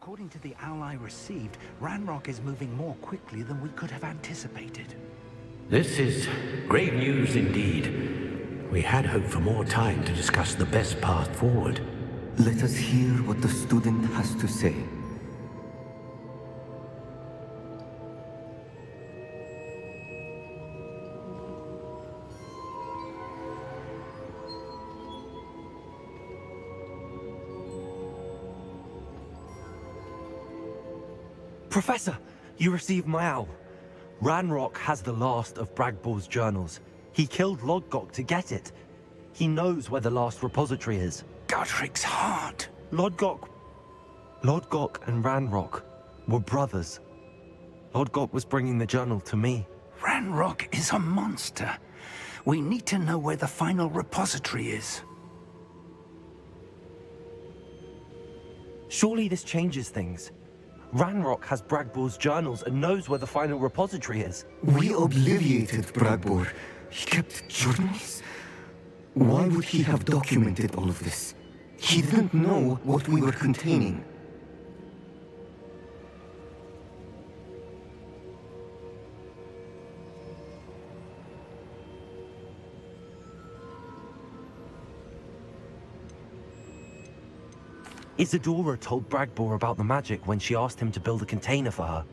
According to the owl I received, Ranrock is moving more quickly than we could have anticipated. This is great news indeed. We had hoped for more time to discuss the best path forward. Let us hear what the student has to say. Professor, you received my owl. Ranrock has the last of Bragbor's journals. He killed Lodgok to get it. He knows where the last repository is. Godric's heart. Lodgok and Ranrock were brothers. Lodgok was bringing the journal to me. Ranrock is a monster. We need to know where the final repository is. Surely this changes things. Ranrock has Bragbor's journals and knows where the final repository is. We obliviated Bragbor. He kept journals? Why would he have documented all of this? He didn't know what we were containing. Isadora told Bragbor about the magic when she asked him to build a container for her.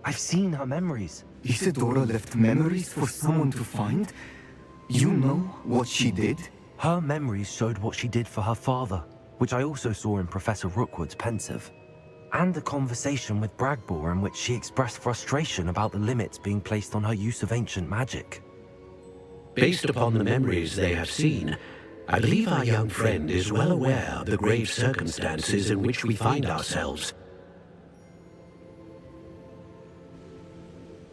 I've seen her memories. Isadora left memories for someone to find? You know what she did? Her memories showed what she did for her father, which I also saw in Professor Rookwood's pensive. And a conversation with Bragbor in which she expressed frustration about the limits being placed on her use of ancient magic. Based upon the memories they have seen, I believe our young friend is well aware of the grave circumstances in which we find ourselves.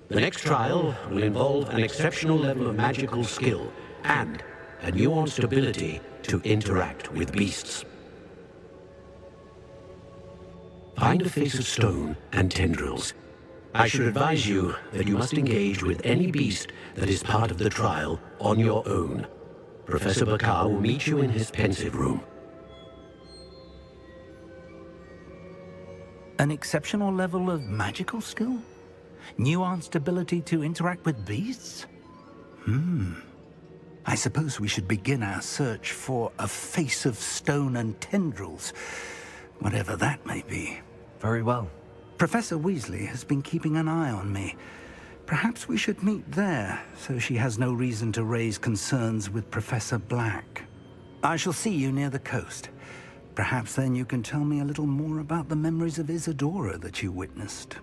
The next trial will involve an exceptional level of magical skill and a nuanced ability to interact with beasts. Find a face of stone and tendrils. I should advise you that you must engage with any beast that is part of the trial on your own. Professor Bakar will meet you in his pensive room. An exceptional level of magical skill? Nuanced ability to interact with beasts? I suppose we should begin our search for a face of stone and tendrils, whatever that may be. Very well. Professor Weasley has been keeping an eye on me. Perhaps we should meet there, so she has no reason to raise concerns with Professor Black. I shall see you near the coast. Perhaps then you can tell me a little more about the memories of Isadora that you witnessed.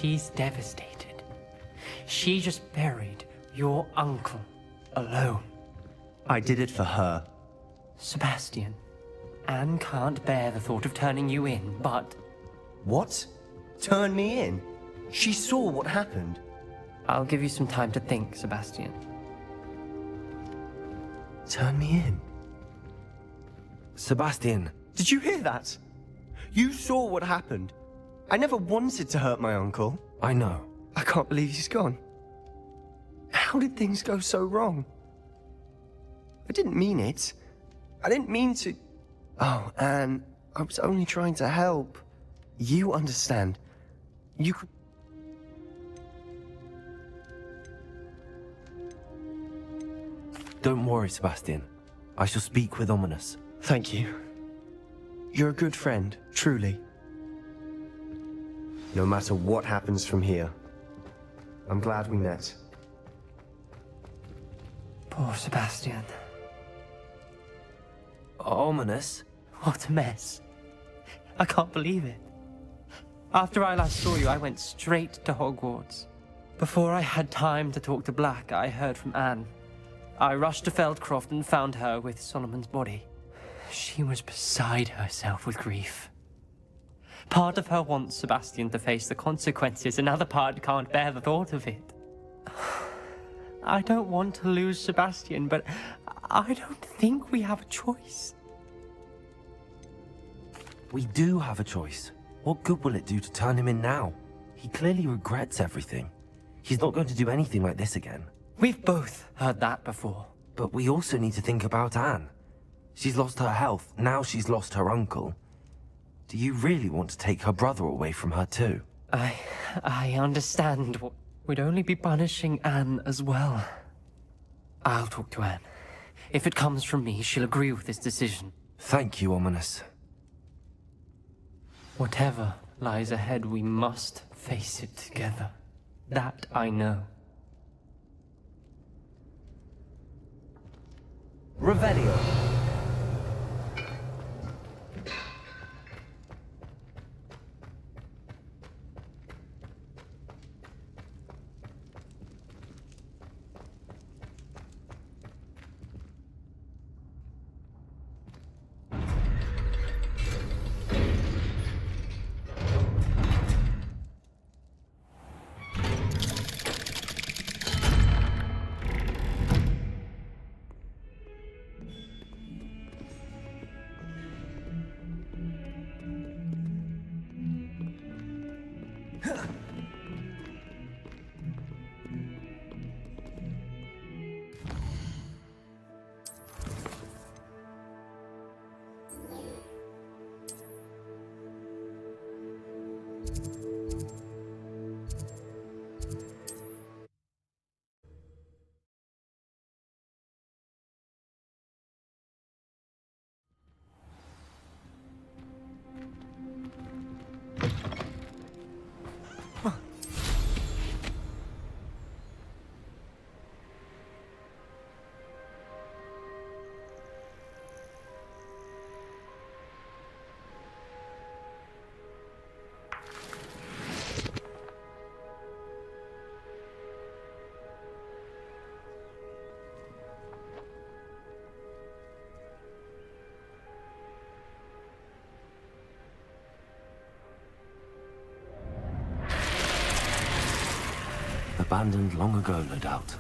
She's devastated. She just buried your uncle alone. I did it for her. Sebastian, Anne can't bear the thought of turning you in, but What? Turn me in? She saw what happened. I'll give you some time to think, Sebastian. Turn me in? Sebastian, Did you hear that? You saw what happened. I never wanted to hurt my uncle. I know. I can't believe he's gone. How did things go so wrong? I didn't mean it. I didn't mean to... Oh, Anne, I was only trying to help. You understand. You could... Don't worry, Sebastian. I shall speak with Ominous. Thank you. You're a good friend, truly. No matter what happens from here, I'm glad we met. Poor Sebastian. Ominous? What a mess. I can't believe it. After I last saw you, I went straight to Hogwarts. Before I had time to talk to Black, I heard from Anne. I rushed to Feldcroft and found her with Solomon's body. She was beside herself with grief. Part of her wants Sebastian to face the consequences, another part can't bear the thought of it. I don't want to lose Sebastian, but I don't think we have a choice. We do have a choice. What good will it do to turn him in now? He clearly regrets everything. He's not going to do anything like this again. We've both heard that before. But we also need to think about Anne. She's lost her health, now she's lost her uncle. Do you really want to take her brother away from her too? I understand. We'd only be punishing Anne as well. I'll talk to Anne. If it comes from me, she'll agree with this decision. Thank you, Ominous. Whatever lies ahead, we must face it together. That I know. Revelio. Abandoned long ago, no doubt.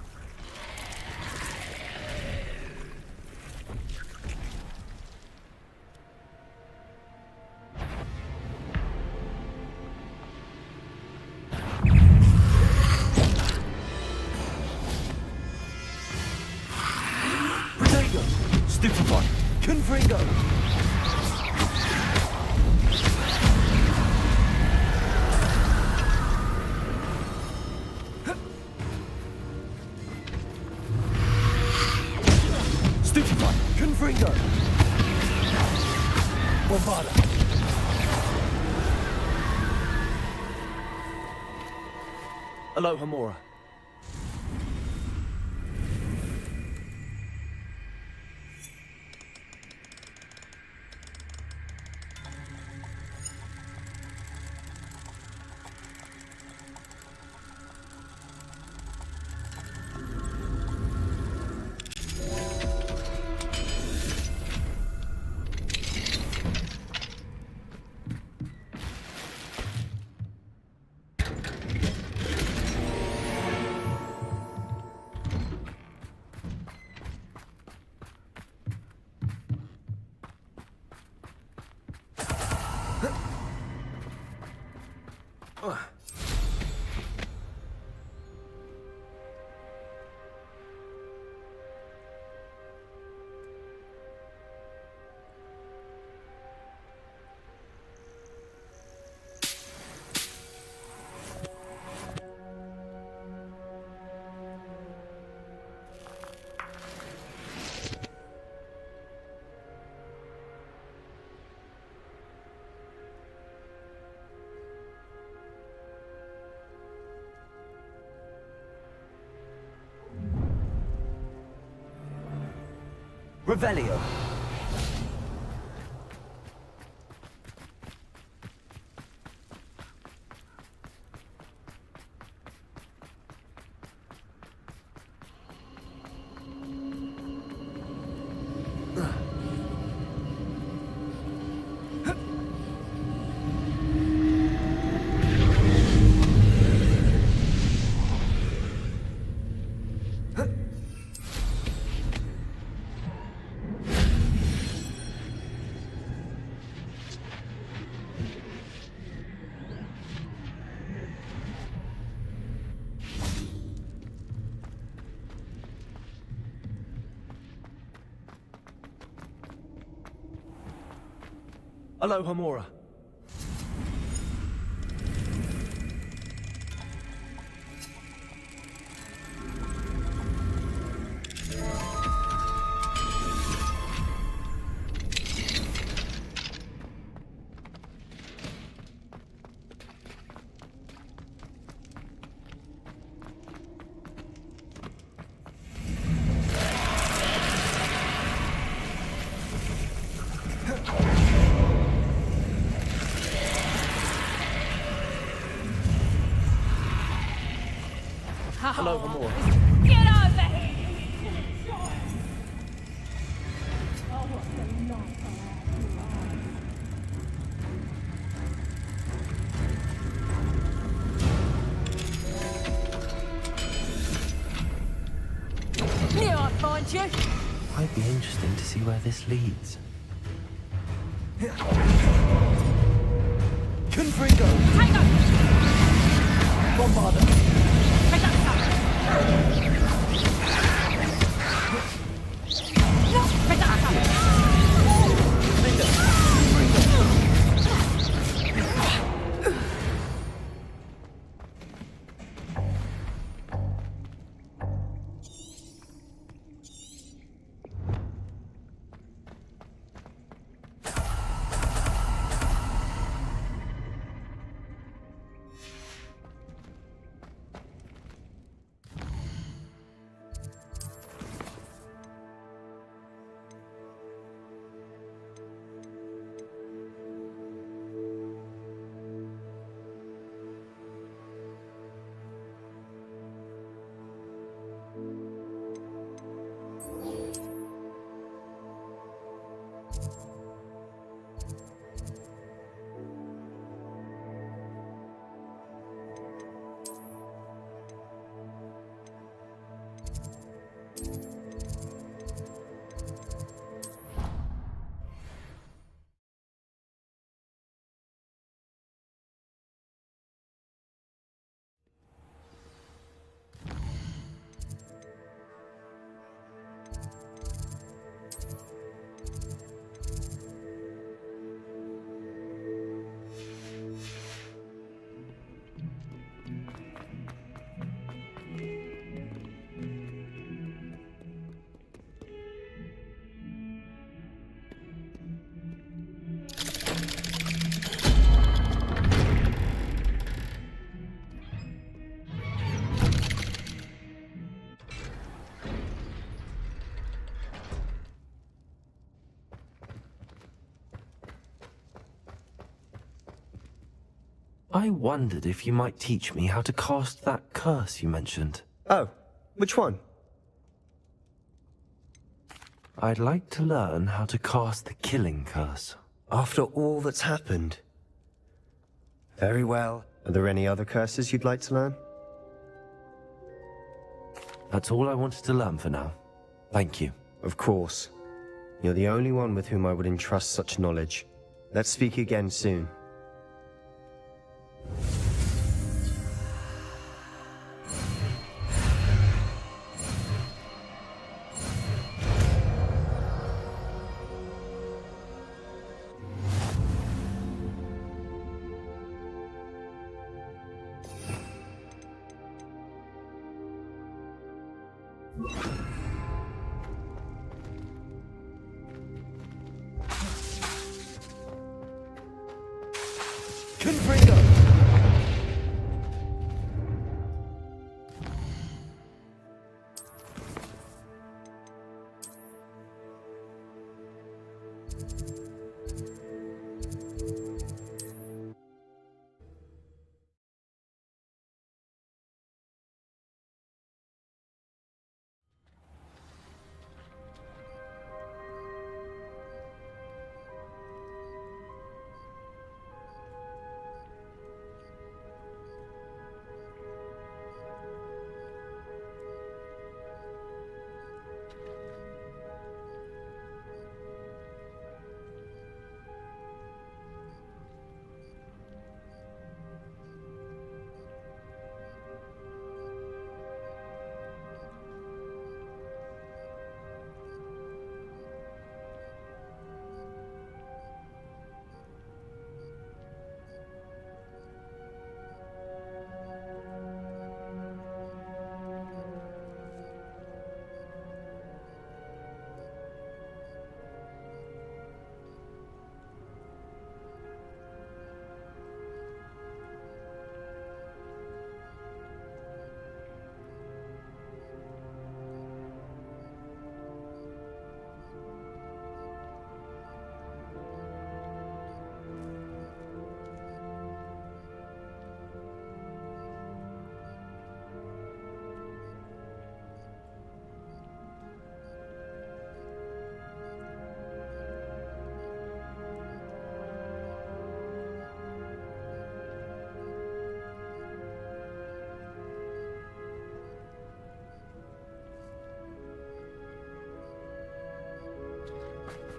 Protego! Stupefy! Confringo! Stupefy! Confringo! Bombarda! Alohomora. Revelio. Aloha Mora. Aloha Mora. Get over here! Knew I'd find you. Might be interesting to see where this leads. Confringo! Take up! Bombarda! Take up some! Take up some! I wondered if you might teach me how to cast that curse you mentioned. Oh, which one? I'd like to learn how to cast the killing curse. After all that's happened. Very well. Are there any other curses you'd like to learn? That's all I wanted to learn for now. Thank you. Of course. You're the only one with whom I would entrust such knowledge. Let's speak again soon. Confringo!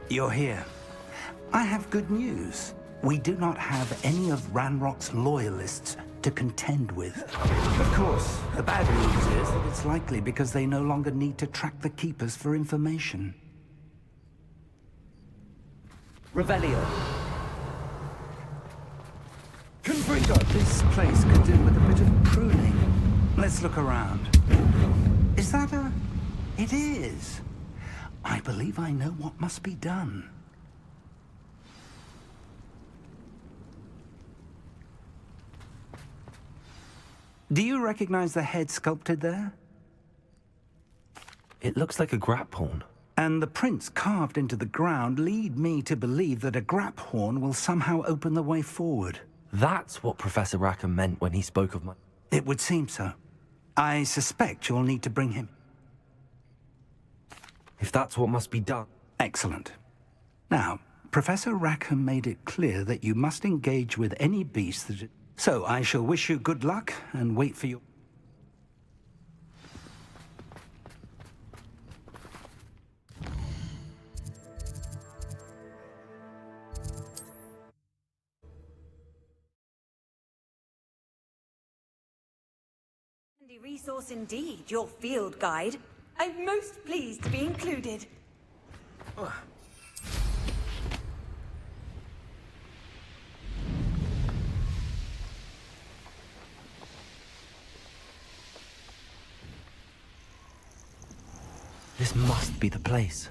You're here. I have good news. We do not have any of Ranrock's loyalists to contend with. Of course, the bad news is that it's likely because they no longer need to track the Keepers for information. Revelio. Confringo! This place could do with a bit of pruning. Let's look around. Is that a... It is. I believe I know what must be done. Do you recognize the head sculpted there? It looks like a grap horn. And the prints carved into the ground lead me to believe that a grap horn will somehow open the way forward. That's what Professor Rackham meant when he spoke of my... It would seem so. I suspect you'll need to bring him. If that's what must be done. Excellent. Now, Professor Rackham made it clear that you must engage with any beast that... So I shall wish you good luck and wait for you. Handy resource indeed, your field guide. I'm most pleased to be included. This must be the place.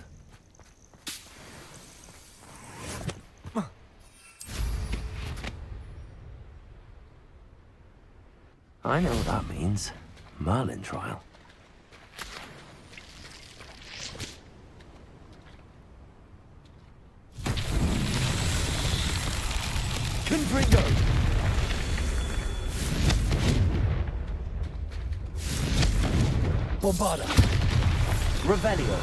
I know what that means. Merlin trial. Confringo! Bombarda. Revelio.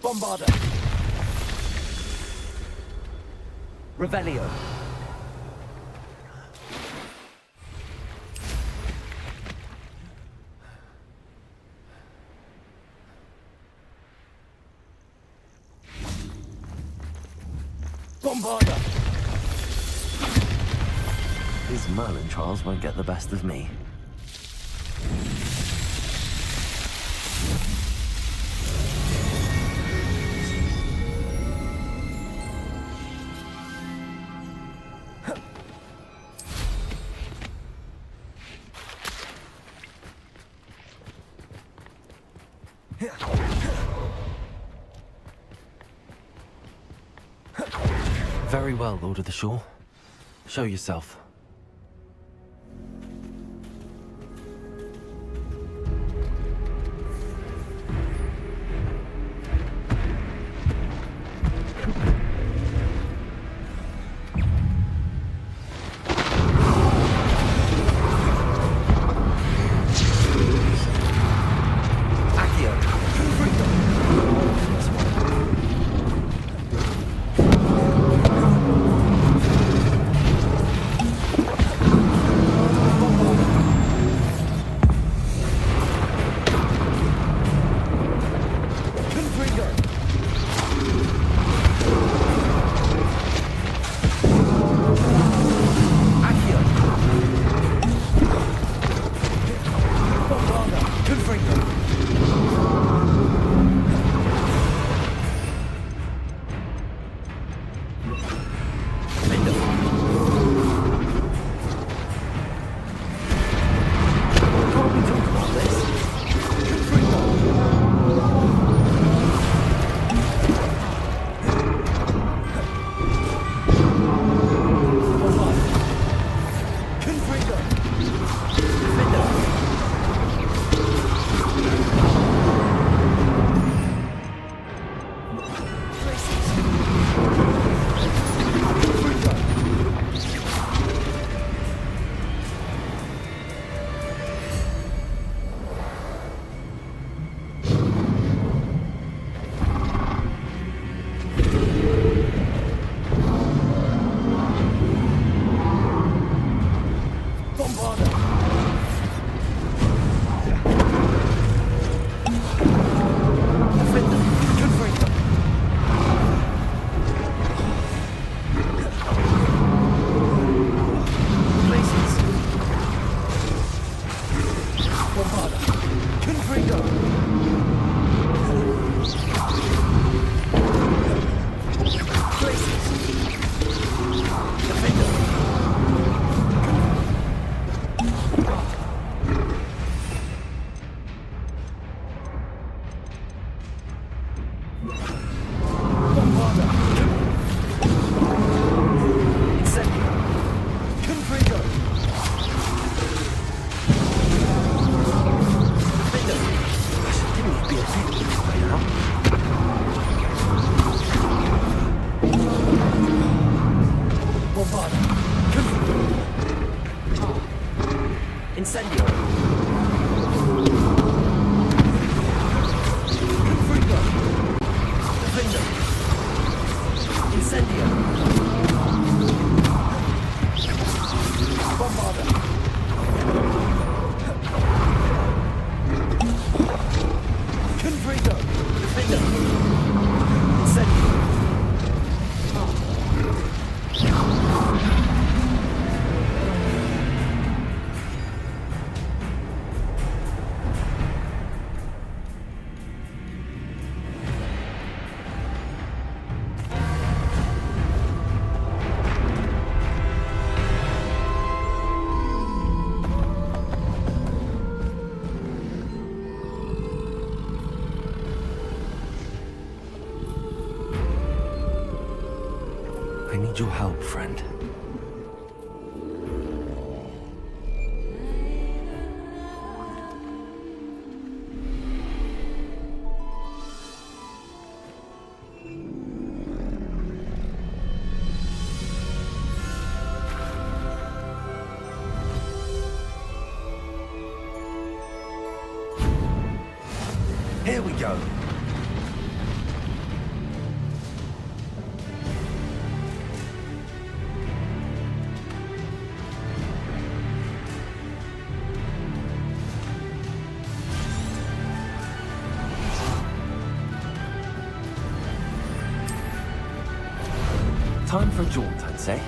Bombarda. Revelio. Bombarda. These Merlin trials won't get the best of me. Very well, Lord of the Shore. Show yourself. I need your help, friend. Here we go. Time for a jaunt, I'd say.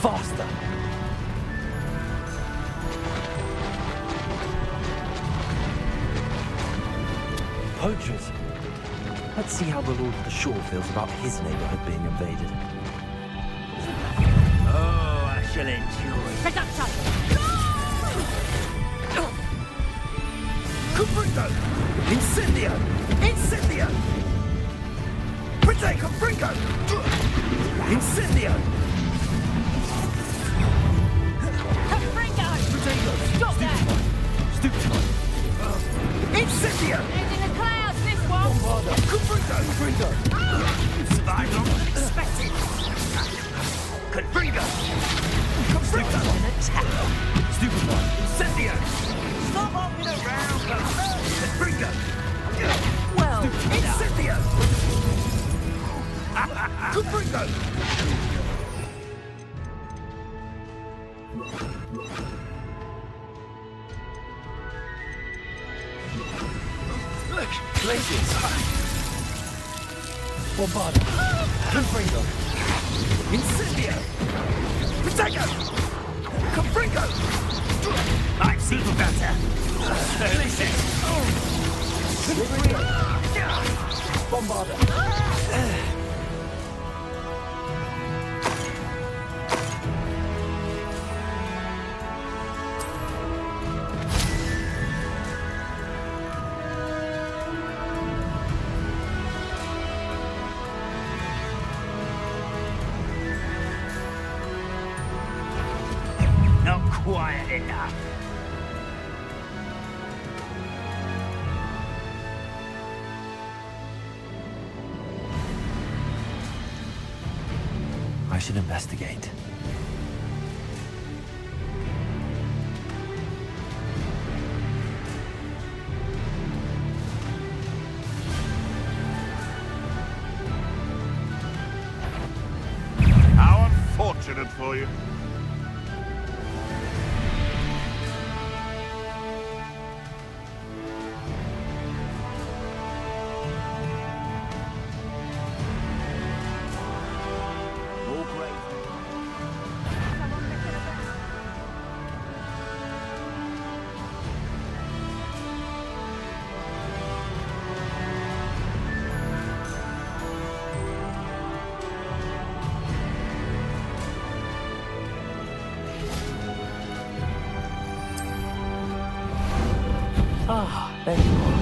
Faster! Poachers! Let's see how the Lord of the Shore feels about his neighborhood being invaded. Oh, I shall enjoy. Reducto! Confringo! Incendio! Incendio! Protect Confringo! Incendio! Confringo! Stop that! Stupid! Incendio! He's in the clouds, this one! Confringo! Confringo! You survived longer than expected! Confringo! Confringo! Stupid one! Incendio! Stop hopping around! Confringo! Well, Incendio! Confringo! Places! Bombardo! Confringo! Incendio! Protego! Confringo! I've seen better! Places! Bombardo! Not quiet enough. I should investigate. How unfortunate for you. All great. Ah, there you are.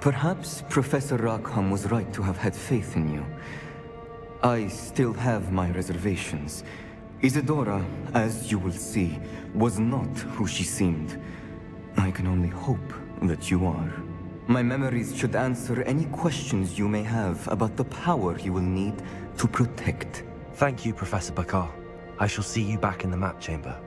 Perhaps Professor Rackham was right to have had faith in you. I still have my reservations. Isadora, as you will see, was not who she seemed. I can only hope that you are. My memories should answer any questions you may have about the power you will need to protect. Thank you, Professor Bakar. I shall see you back in the map chamber.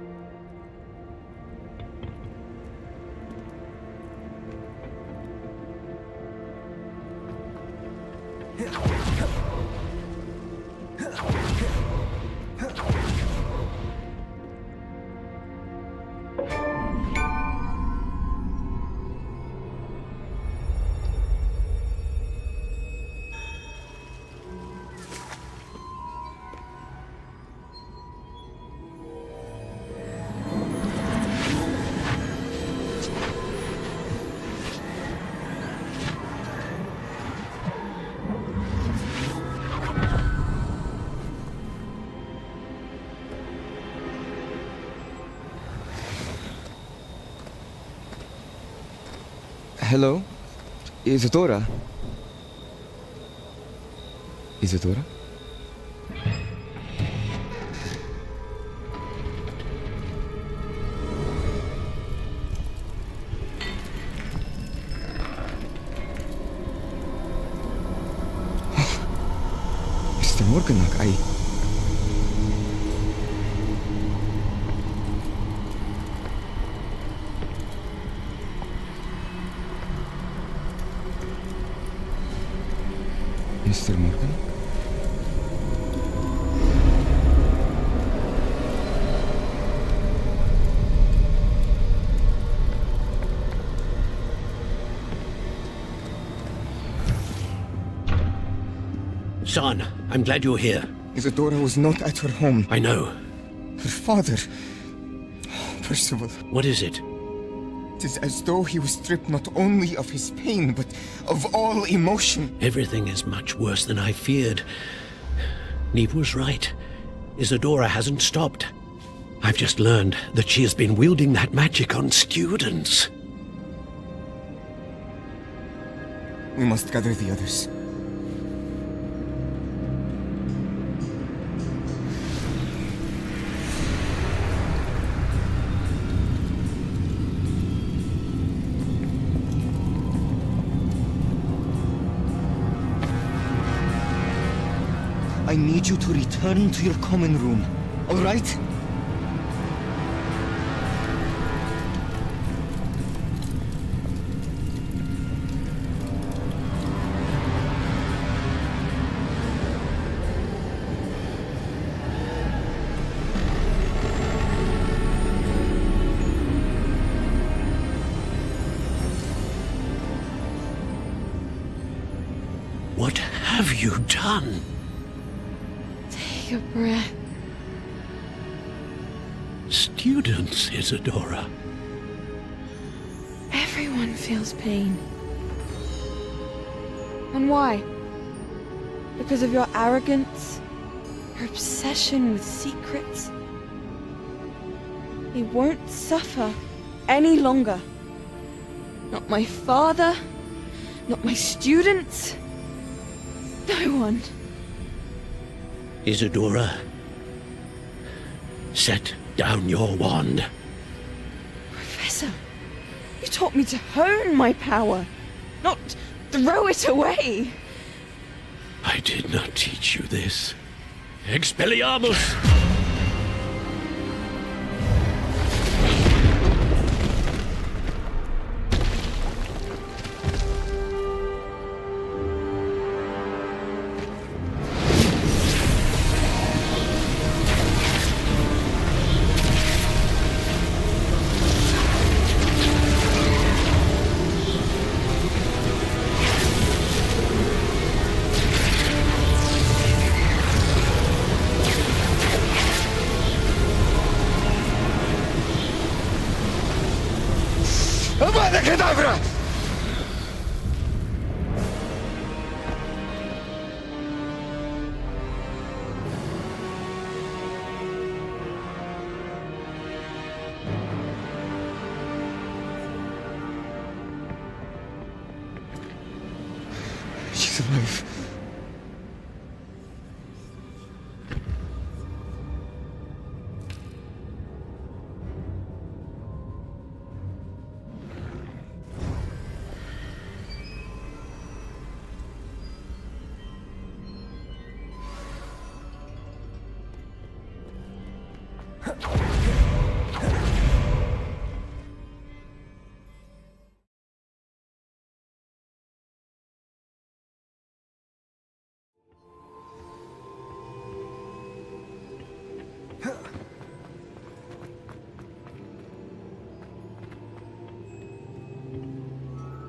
Hello? Isadora? Isadora? Mr. Morganach, Mr. Morgan? Son, I'm glad you're here. Isadora was not at her home. I know. Her father... Percival. What is it? It is as though he was stripped not only of his pain, but of all emotion. Everything is much worse than I feared. Neve was right. Isadora hasn't stopped. I've just learned that she has been wielding that magic on students. We must gather the others. I need you to return to your common room, all right? What have you done? Take a breath. Students, Isadora. Everyone feels pain. And why? Because of your arrogance? Your obsession with secrets? They won't suffer any longer. Not my father, not my students, no one. Isadora, set down your wand. Professor, you taught me to hone my power, not throw it away. I did not teach you this. Expelliarmus! Avada Kedavra! She's alive.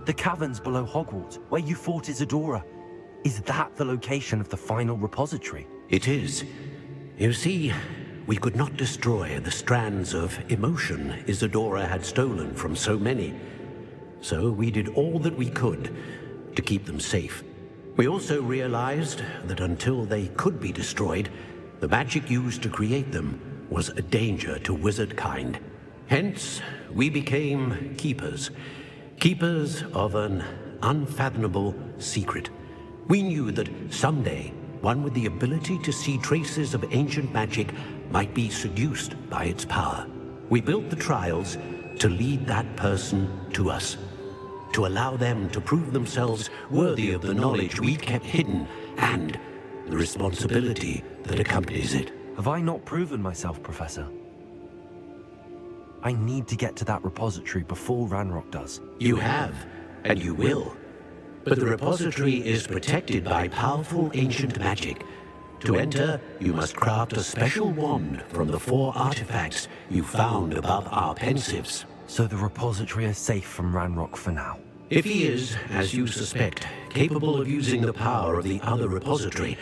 The caverns below Hogwarts, where you fought Isadora. Is that the location of the final repository? It is. You see, we could not destroy the strands of emotion Isadora had stolen from so many. So we did all that we could to keep them safe. We also realized that until they could be destroyed, the magic used to create them was a danger to wizard kind. Hence, we became keepers. Keepers of an unfathomable secret. We knew that someday, one with the ability to see traces of ancient magic might be seduced by its power. We built the trials to lead that person to us, to allow them to prove themselves worthy of the knowledge we kept hidden and the responsibility that accompanies it. Have I not proven myself, Professor? I need to get to that repository before Ranrock does. You have, and you will. But the repository is protected by powerful ancient magic. To enter, you must craft a special wand from the 4 artifacts you found above our pensives. So the repository is safe from Ranrock for now. If he is, as you suspect, capable of using the power of the other repository,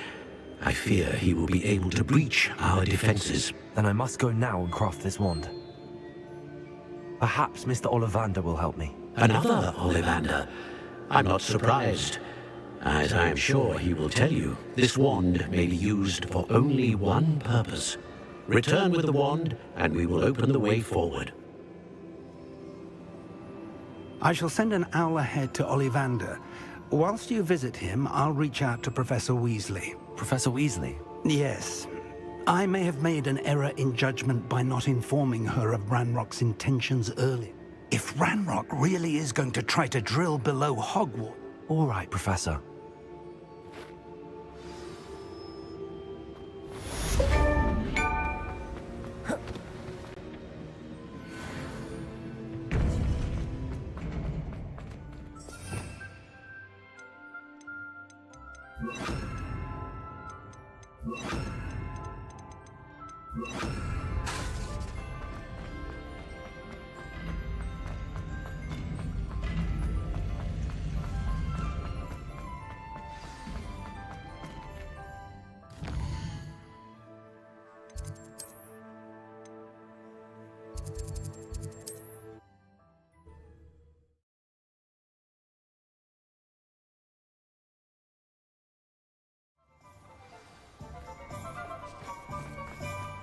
I fear he will be able to breach our defenses. Then I must go now and craft this wand. Perhaps Mr. Ollivander will help me. Another Ollivander? I'm not surprised. As I am sure he will tell you, this wand may be used for only one purpose. Return with the wand, and we will open the way forward. I shall send an owl ahead to Ollivander. Whilst you visit him, I'll reach out to Professor Weasley. Professor Weasley? Yes. I may have made an error in judgment by not informing her of Ranrock's intentions early. If Ranrock really is going to try to drill below Hogwarts... All right, Professor.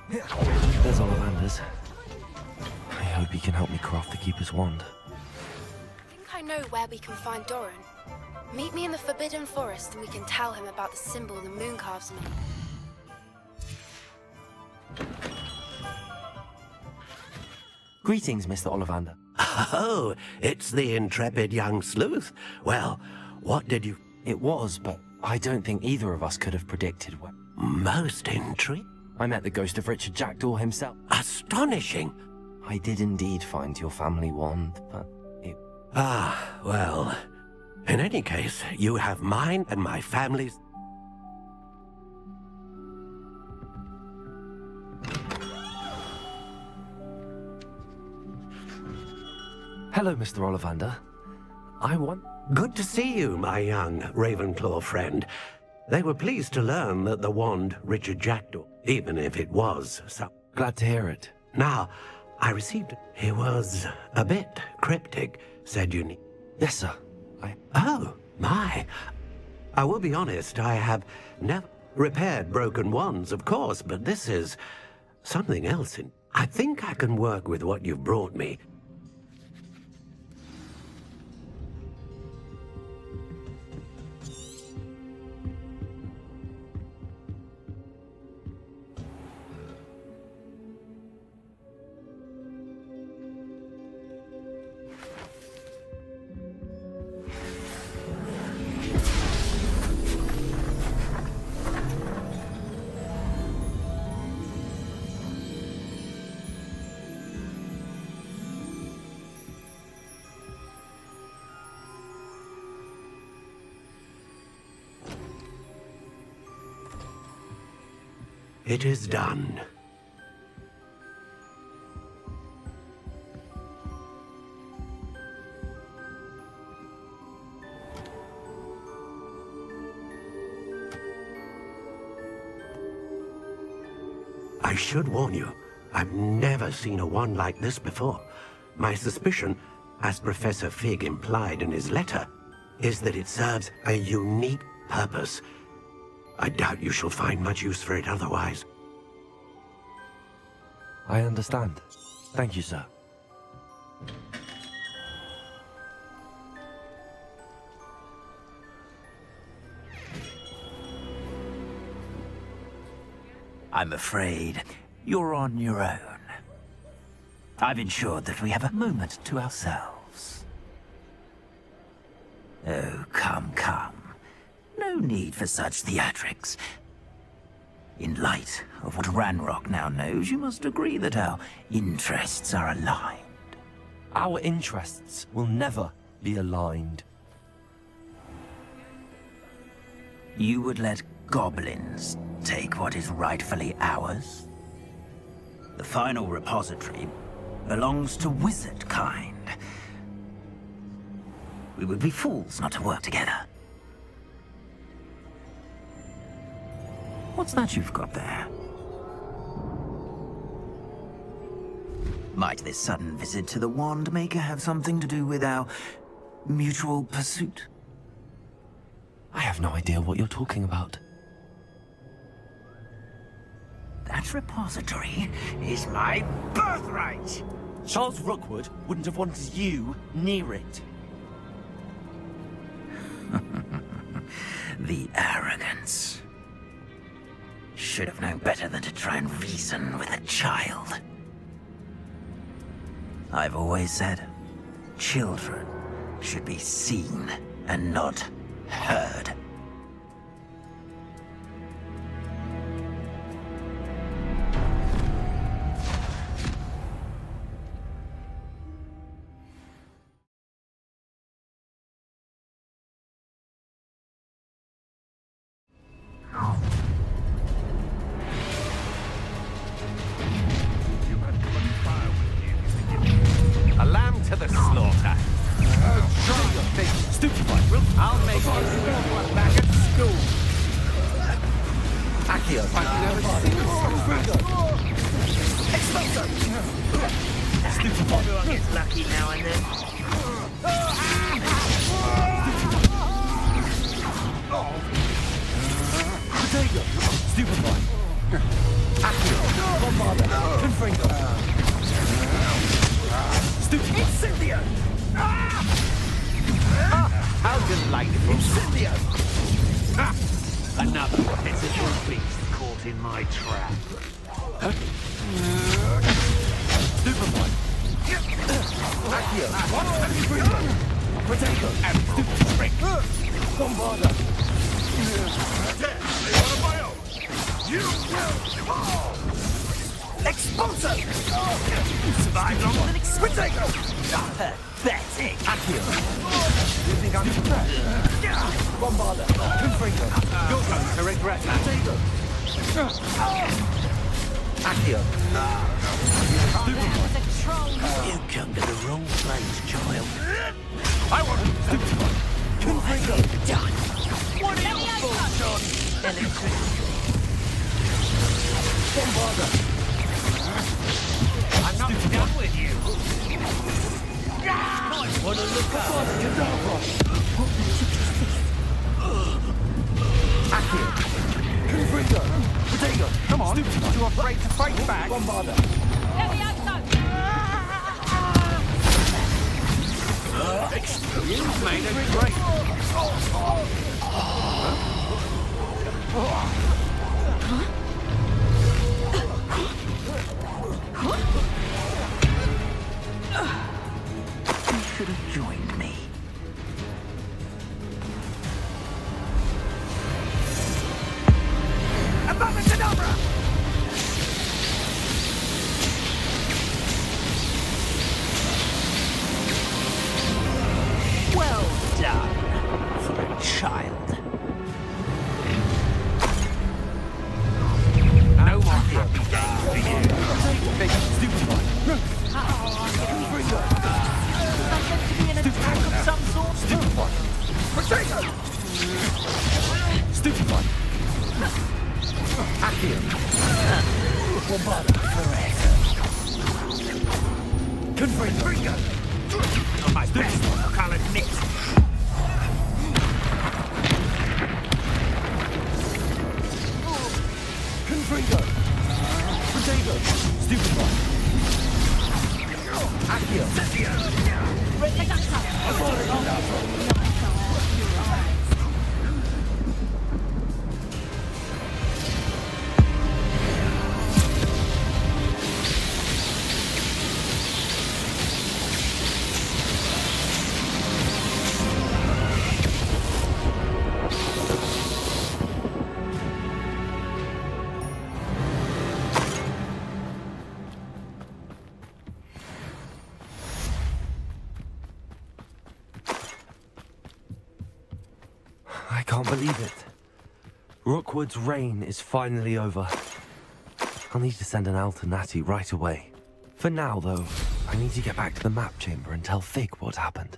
There's Ollivander's. I hope he can help me craft the Keeper's wand. I think I know where we can find Doran. Meet me in the Forbidden Forest and we can tell him about the symbol the Mooncalves made. Greetings, Mr. Ollivander. Oh, it's the intrepid young sleuth. Well, what did you... It was, but I don't think either of us could have predicted what... Most intriguing. I met the ghost of Richard Jackdaw himself. Astonishing. I did indeed find your family wand, but it... Ah, well... In any case, you have mine and my family's... Hello, Mr. Ollivander. I want... Good to see you, my young Ravenclaw friend. They were pleased to learn that the wand Richard Jackdaw, even if it was so... Glad to hear it. Now, I received it. He was a bit cryptic, said you need... Yes, sir. Oh, my. I will be honest, I have never repaired broken wands, of course, but this is something else. I think I can work with what you've brought me. It is done. I should warn you, I've never seen a wand like this before. My suspicion, as Professor Fig implied in his letter, is that it serves a unique purpose. I doubt you shall find much use for it otherwise. I understand. Thank you, sir. I'm afraid you're on your own. I've ensured that we have a moment to ourselves. Oh, come, come. No need for such theatrics. In light of what Ranrock now knows, you must agree that our interests are aligned. Our interests will never be aligned. You would let goblins take what is rightfully ours? The final repository belongs to wizard kind. We would be fools not to work together. What's that you've got there? Might this sudden visit to the Wand Maker have something to do with our mutual pursuit? I have no idea what you're talking about. That repository is my birthright! Charles Rookwood wouldn't have wanted you near it. The arrogance. Should have known better than to try and reason with a child. I've always said, children should be seen and not heard. A lamb to the slaughter. Try your thing. Stupefy. I'll make you back at school. Accio. Exploso. Stupefy. Everyone gets lucky now and then. Potato. Stupefy. Accio. Bombarda. Confringo. Stupid. Incendio! How delightful. Incendio! Another pitiful beast caught in my trap. Superboy. Accio. Potato. And stupid trick. Bombarda. They want my own. You will fall! Expulso! You survived longer than expected! Pathetic! Accio! You think I'm impressed? Bombarda! Confringo! You're going to regret that! Accio! You come to the wrong place, child. I want stupid. Confringo! Done! What are you fools on? Electricity! Bombarda! I'm not done with you. Might want to look up. Accio. Confringo. Potato. Come on. Stupid. Too afraid to fight back. Bombarda. You've made a great. You should have joined me. Abracadabra! Well done for a child. No more happy days for you. Big stupid boy. Attack of some sort? Stupid boy. Potato! Stupid boy. Accio. Bombarda. Confringo. Not my best, I'll admit. Confringo. Potato. Stupid boy. Accio. can't believe it. Rookwood's reign is finally over. I'll need to send an Alternati right away. For now, though, I need to get back to the map chamber and tell Fig what happened.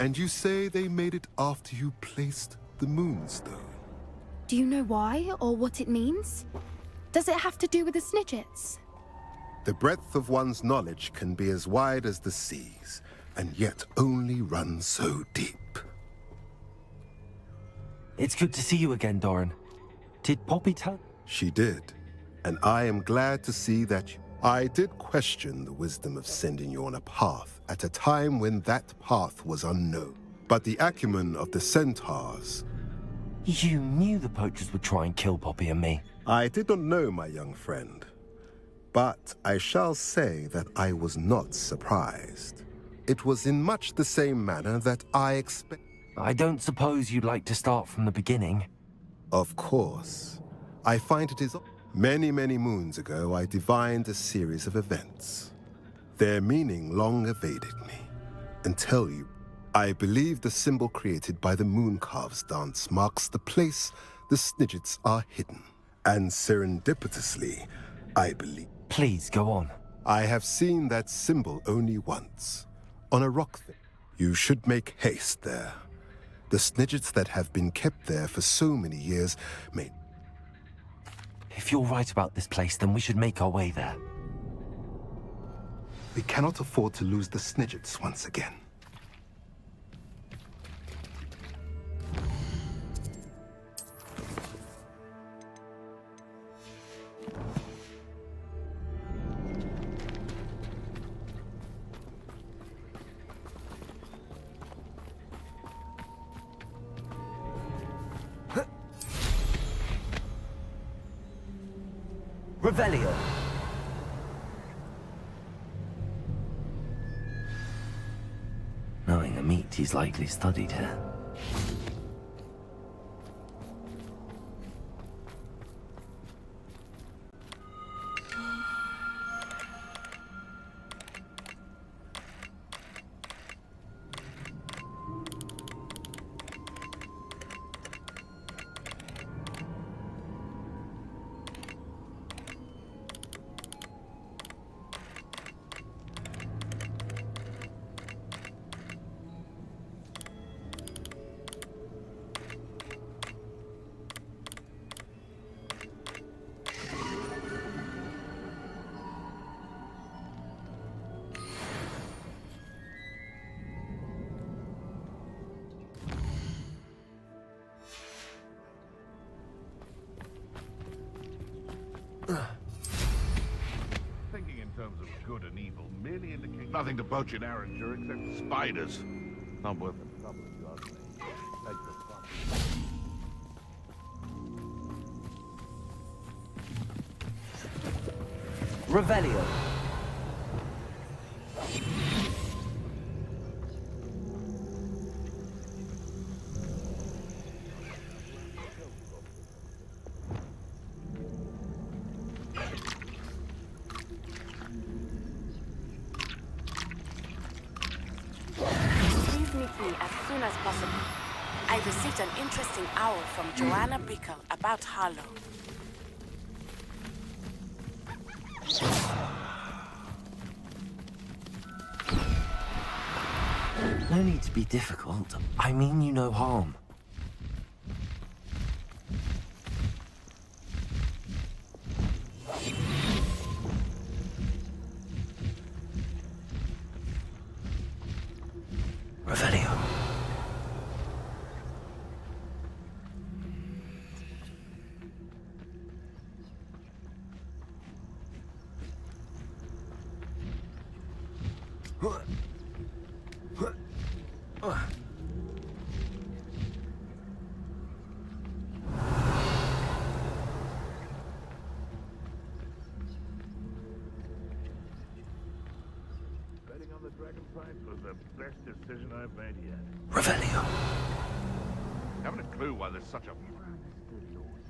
And you say they made it after you placed the Moonstone? Do you know why or what it means? Does it have to do with the Snidgets? The breadth of one's knowledge can be as wide as the seas, and yet only run so deep. It's good to see you again, Doran. Did Poppy tell? She did, and I am glad to see that I did question the wisdom of sending you on a path at a time when that path was unknown. But the acumen of the centaurs... You knew the poachers would try and kill Poppy and me. I did not know, my young friend. But I shall say that I was not surprised. It was in much the same manner that I expected. I don't suppose you'd like to start from the beginning? Of course. I find it is... Many, many moons ago, I divined a series of events. Their meaning long evaded me. Until you... I believe the symbol created by the Mooncarves dance marks the place the Snidgets are hidden. And serendipitously, I believe... Please, go on. I have seen that symbol only once. On a rock thing. You should make haste there. The Snidgets that have been kept there for so many years may... If you're right about this place, then we should make our way there. We cannot afford to lose the Snidgets once again. Revelio. he's likely studied here. Thinking in terms of good and evil merely indicates nothing to poach in Arranger except spiders. Not worth the trouble if you ask me. Take the fun. Revelio. Please meet me as soon as possible. I received an interesting owl from Joanna Brickell about Harlow. No need to be difficult. I mean you no harm. Revelio. Betting on the dragon price was the best decision I've made yet. Revelio. Haven't a clue why there's such a... Understood, Lord.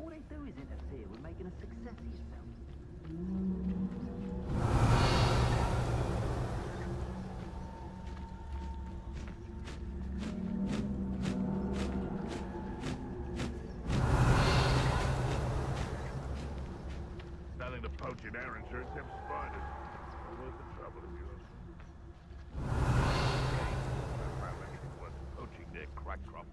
All they do is interfere with making a success of yourself. Nothing to poach in Arranger except spiders. Not worth the trouble if you ask me. I found anything worth poaching near Crackcrop.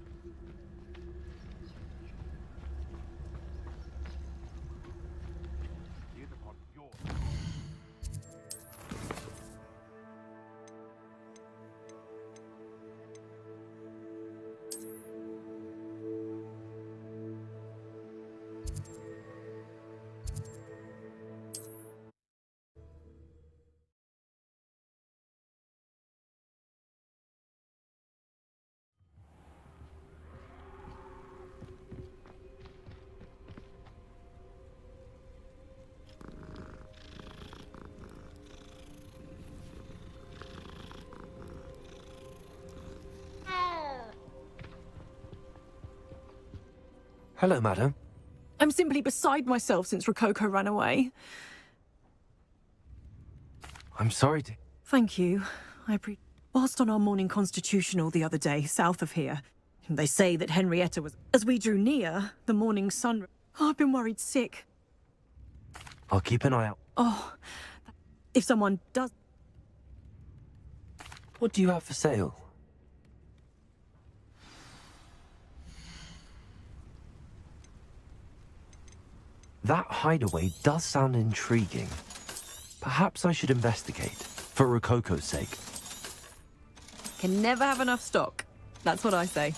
Here's upon your... Hello, madam. I'm simply beside myself since Rococo ran away. I'm sorry to... Thank you. Whilst on our morning constitutional the other day, south of here, they say that Henrietta was... As we drew near, the morning sun... Oh, I've been worried sick. I'll keep an eye out. Oh, if someone does... What do you have for sale? That hideaway does sound intriguing. Perhaps I should investigate, for Rococo's sake. Can never have enough stock. That's what I say.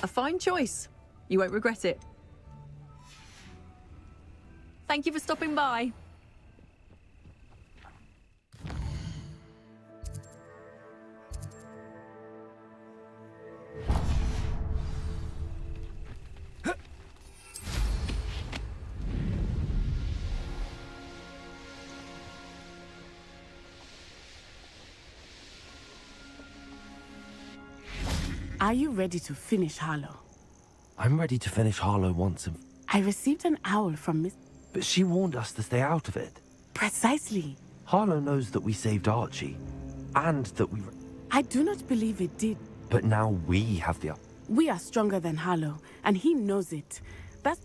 A fine choice. You won't regret it. Thank you for stopping by. Are you ready to finish Harlow? I'm ready to finish Harlow once and... I received an owl from Miss... But she warned us to stay out of it. Precisely. Harlow knows that we saved Archie, and that we... I do not believe it did. But now we have the... We are stronger than Harlow, and he knows it. That's...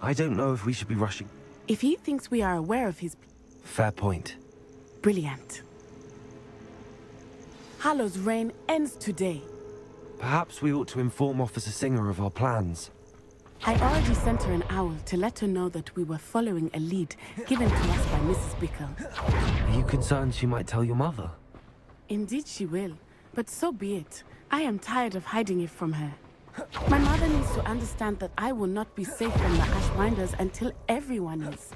I don't know if we should be rushing. If he thinks we are aware of his... Fair point. Brilliant. Harlow's reign ends today. Perhaps we ought to inform Officer Singer of our plans. I already sent her an owl to let her know that we were following a lead given to us by Mrs. Bickle. Are you concerned she might tell your mother? Indeed she will, but so be it. I am tired of hiding it from her. My mother needs to understand that I will not be safe from the Ashwinders until everyone is.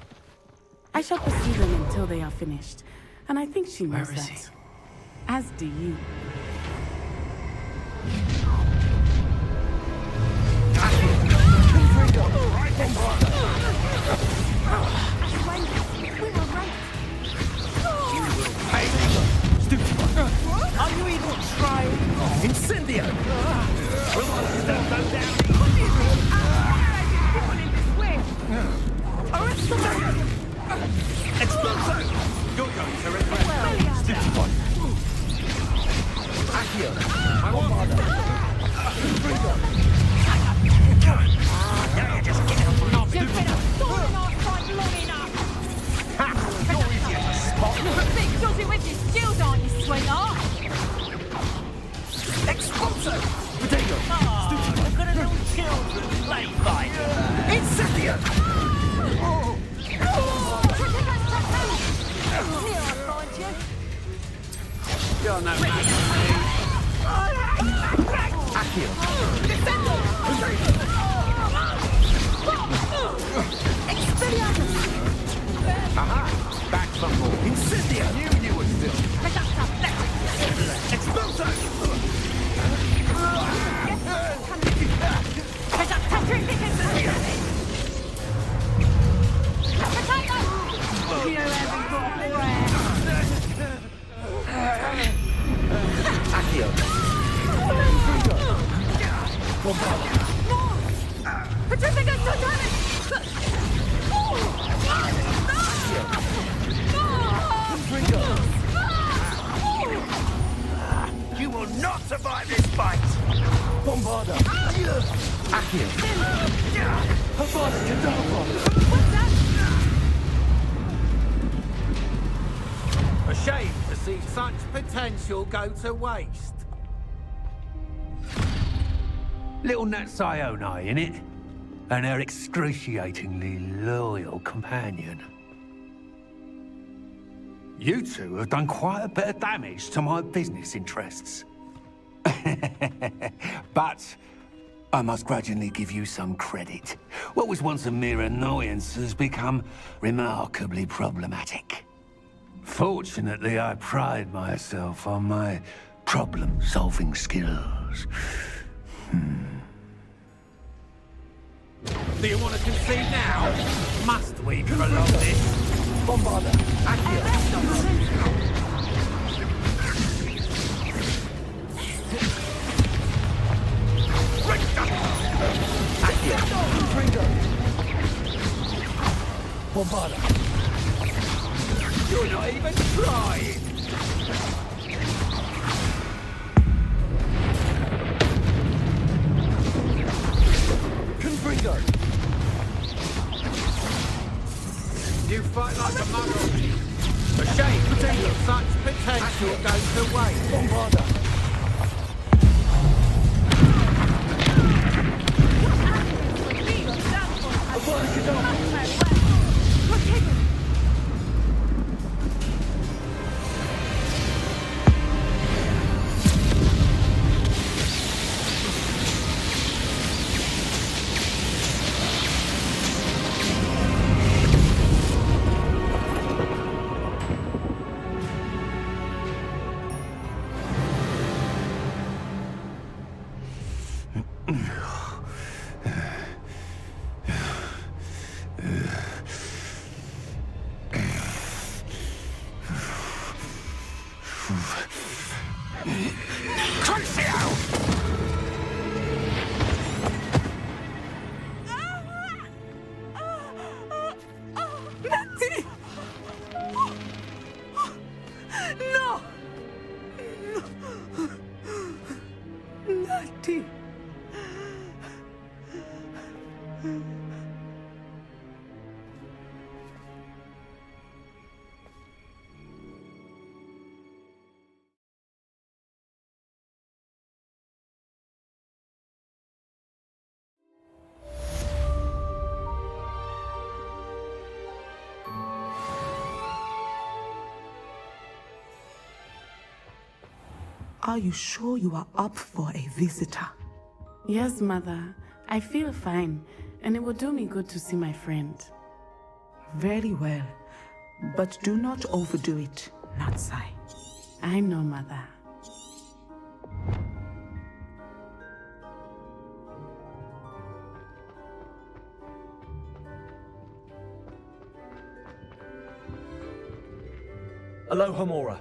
I shall pursue them until they are finished, and I think she knows that. As do you. Are you even trying? Incendio! We'll step them down. Exploso! You're going to regret. Stupid one. Accio! I want more. Now you're just getting up on You've been a thorn in our side long enough. You're easy as a spot. Big dozzy with your skills, aren't you, sweetheart? Exploso! Potato! Stupid! Look at the little children play fight! Incendio! Here I find you. You're no Accio! Aha! Back some more! Incendio! Knew you were still! Exploso! You will not survive this fight! Bombarda! Accio! Havana Kedavra! What's that? A shame to see such potential go to waste. Little Natsione, innit? And her excruciatingly loyal companion. You two have done quite a bit of damage to my business interests. But I must grudgingly give you some credit. What was once a mere annoyance has become remarkably problematic. Fortunately, I pride myself on my problem-solving skills. Do you want to concede now? Must we prolong this? Bombarda! Accio! Bombarda! You're not even trying! Confringo! You fight like a muggle. A shame to let such potential go to waste. Bombarda! Natty! No! Natty! Are you sure you are up for a visitor? Yes, Mother. I feel fine, and it will do me good to see my friend. Very well. But do not overdo it, Natsai. I know, Mother. Aloha, Mora.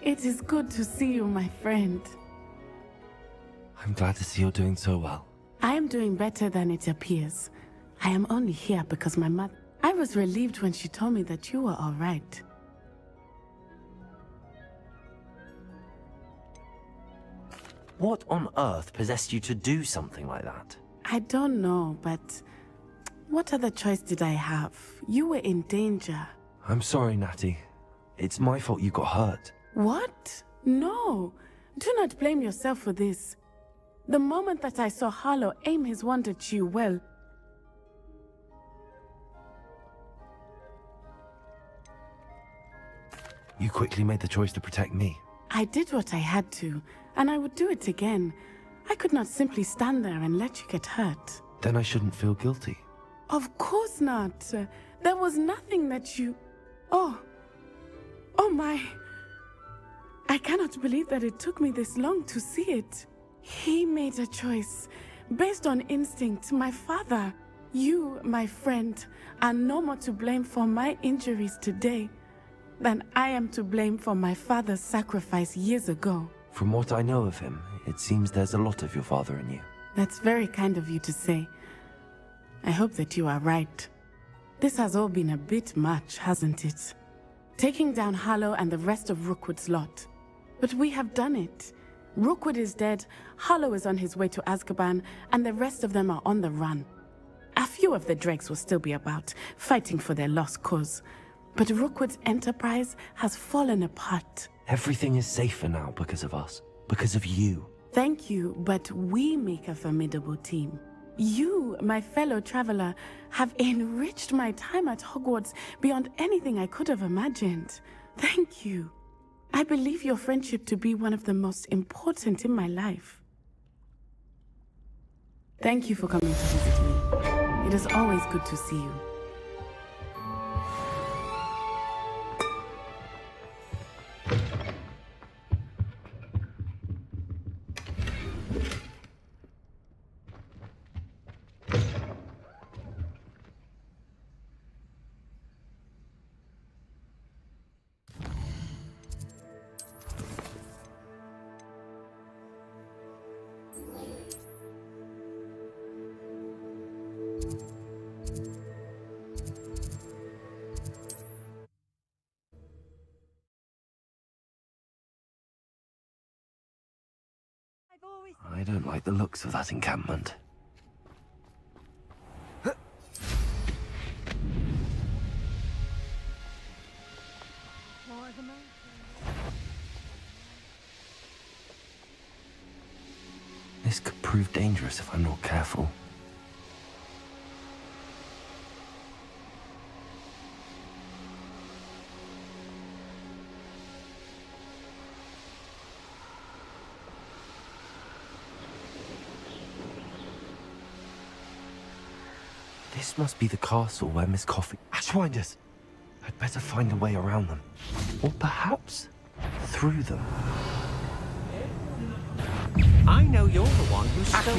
It is good to see you, my friend. I'm glad to see you're doing so well. I am doing better than it appears. I am only here because my mother... I was relieved when she told me that you were all right. What on earth possessed you to do something like that? I don't know, but what other choice did I have? You were in danger. I'm sorry, Natty. It's my fault you got hurt. What? No. Do not blame yourself for this. The moment that I saw Harlow aim his wand at you, well... You quickly made the choice to protect me. I did what I had to, and I would do it again. I could not simply stand there and let you get hurt. Then I shouldn't feel guilty. Of course not. There was nothing that you... Oh my... I cannot believe that it took me this long to see it. He made a choice based on instinct. My father, you, my friend, are no more to blame for my injuries today than I am to blame for my father's sacrifice years ago. From what I know of him, it seems there's a lot of your father in you. That's very kind of you to say. I hope that you are right. This has all been a bit much, hasn't it? Taking down Harlow and the rest of Rookwood's lot. But we have done it. Rookwood is dead, Harlow is on his way to Azkaban, and the rest of them are on the run. A few of the dregs will still be about, fighting for their lost cause. But Rookwood's enterprise has fallen apart. Everything is safer now because of us. Because of you. Thank you, but we make a formidable team. You, my fellow traveler, have enriched my time at Hogwarts beyond anything I could have imagined. Thank you. I believe your friendship to be one of the most important in my life. Thank you for coming to visit me. It is always good to see you. I don't like the looks of that encampment. This could prove dangerous if I'm not careful. This must be the castle where Miss Coffee... Ashwinders! I'd better find a way around them. Or perhaps through them. I know you're the one who stole Did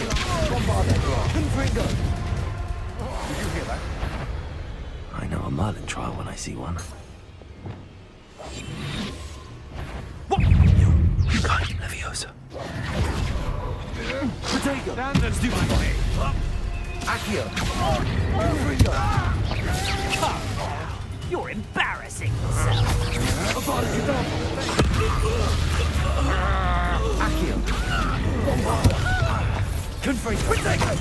you hear that? I know a Merlin trial when I see one. What? You kind Leviosa. Potato! Stand and do my way! Accio! You're embarrassing yourself! Accio! Confront! Potato!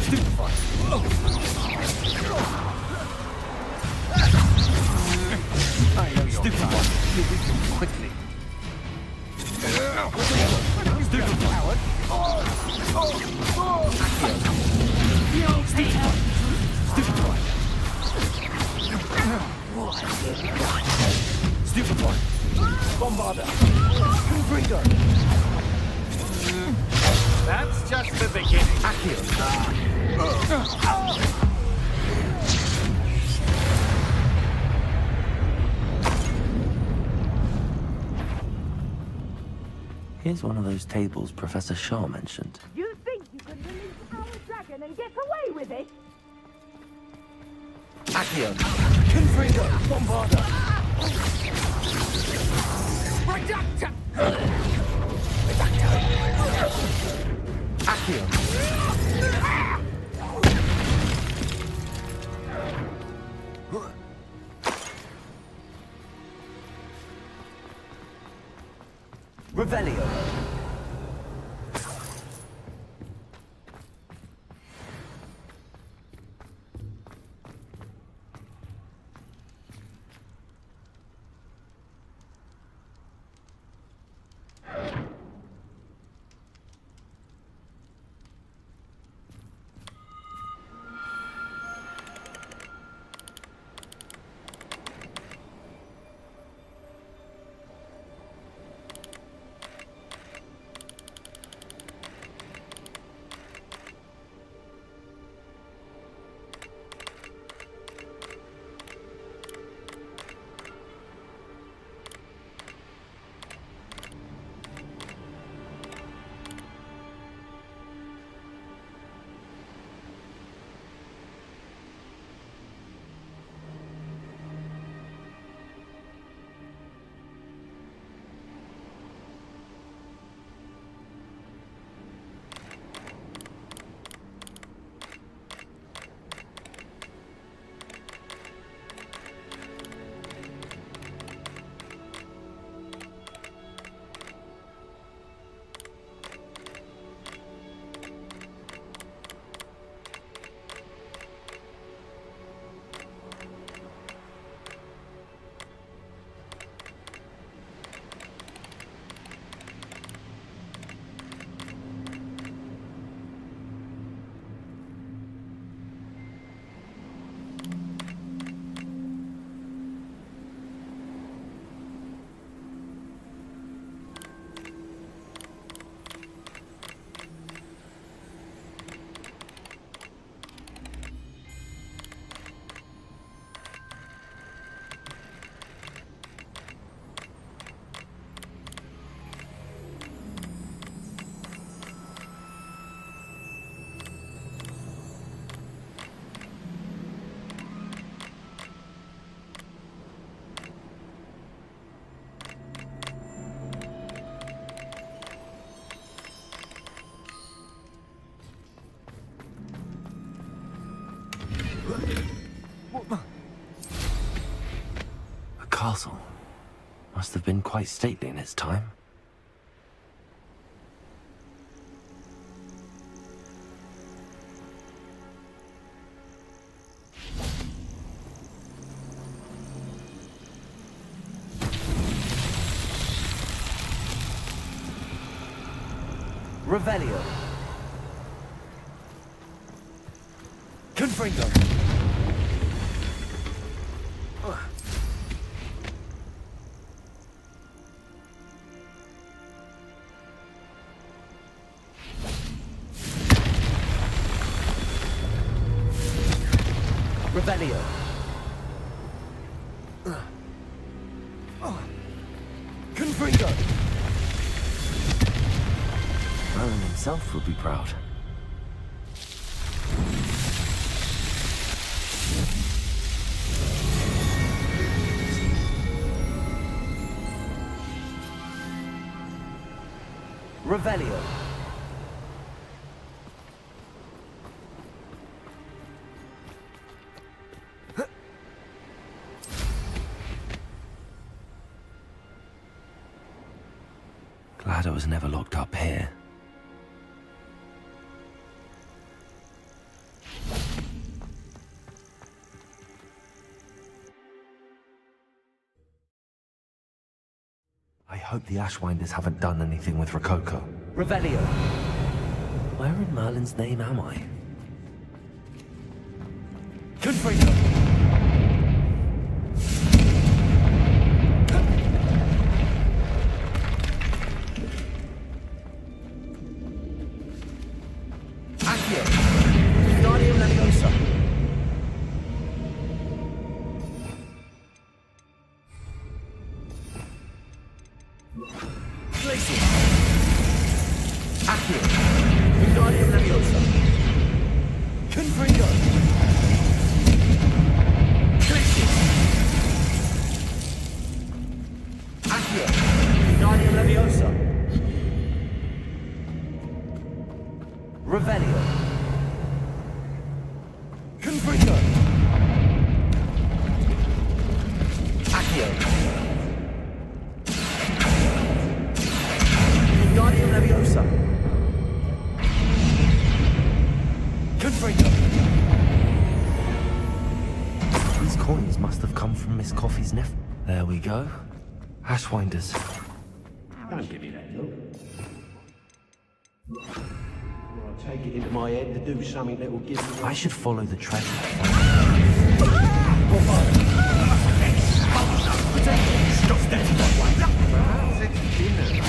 Stupefy! I know you're stupefy. You weaken quickly. Stupid coward! Stupefy! Stupefy! Bombarder! Confringo! That's just the beginning. Accio! Here's one of those tables Professor Shaw mentioned. You think you can release our dragon and get away with it? Accio! Confringo! Bombarder! Reductor! Accio! Revelio! A castle. Must have been quite stately in its time. Revelio! Confringo. Revelio. Confringo. Merlin himself would be proud. Revelio. Glad I was never locked up here. I hope the Ashwinders haven't done anything with Rococo. Revelio! Where in Merlin's name am I? Confringo. Revelio. Confringo. Accio. Wingardium Leviosa. Confringo. These coins must have come from Miss Coffee's nephew. There we go. Ashwinders. Don't give me that look. Well, I take it into my head to do something that will give me... I should follow the treasure. Stop standing that way. Perhaps it's dinner.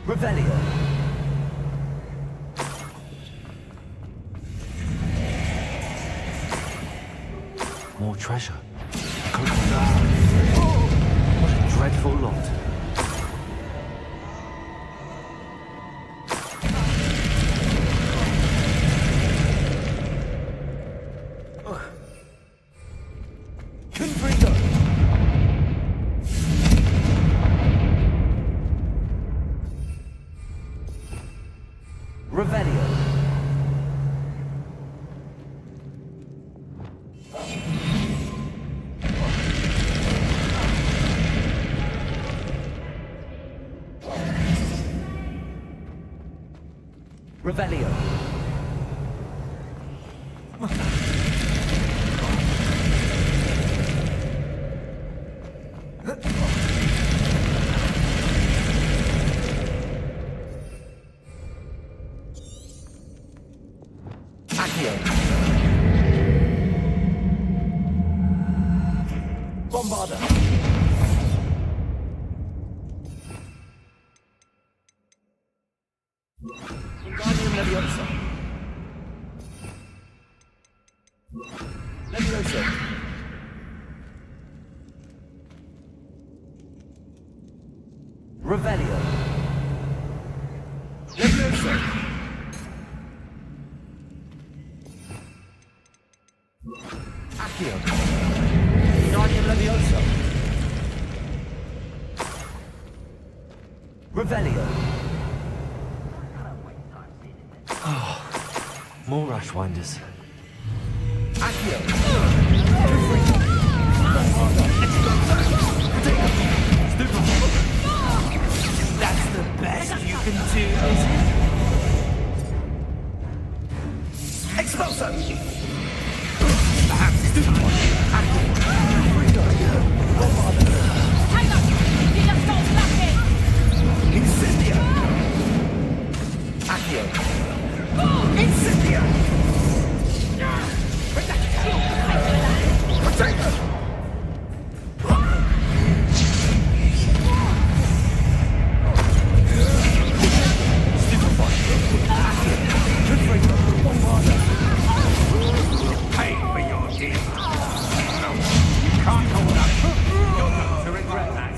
Revelio. More treasure. What a dreadful lot. Revelio. Revelio. Accio. Bombarder! Wingardium Leviosa! Leviosa! Revelio! Leviosa! Accio! Wingardium Leviosa! Revelio! More Ashwinders. Accio! That's the best you can do, is it? Expulso! Perhaps it's time. Hang on! You just got lucky! Incendio! Accio! Incendio! Potato! Pay for your deed. You can't hold up. You're going to regret that.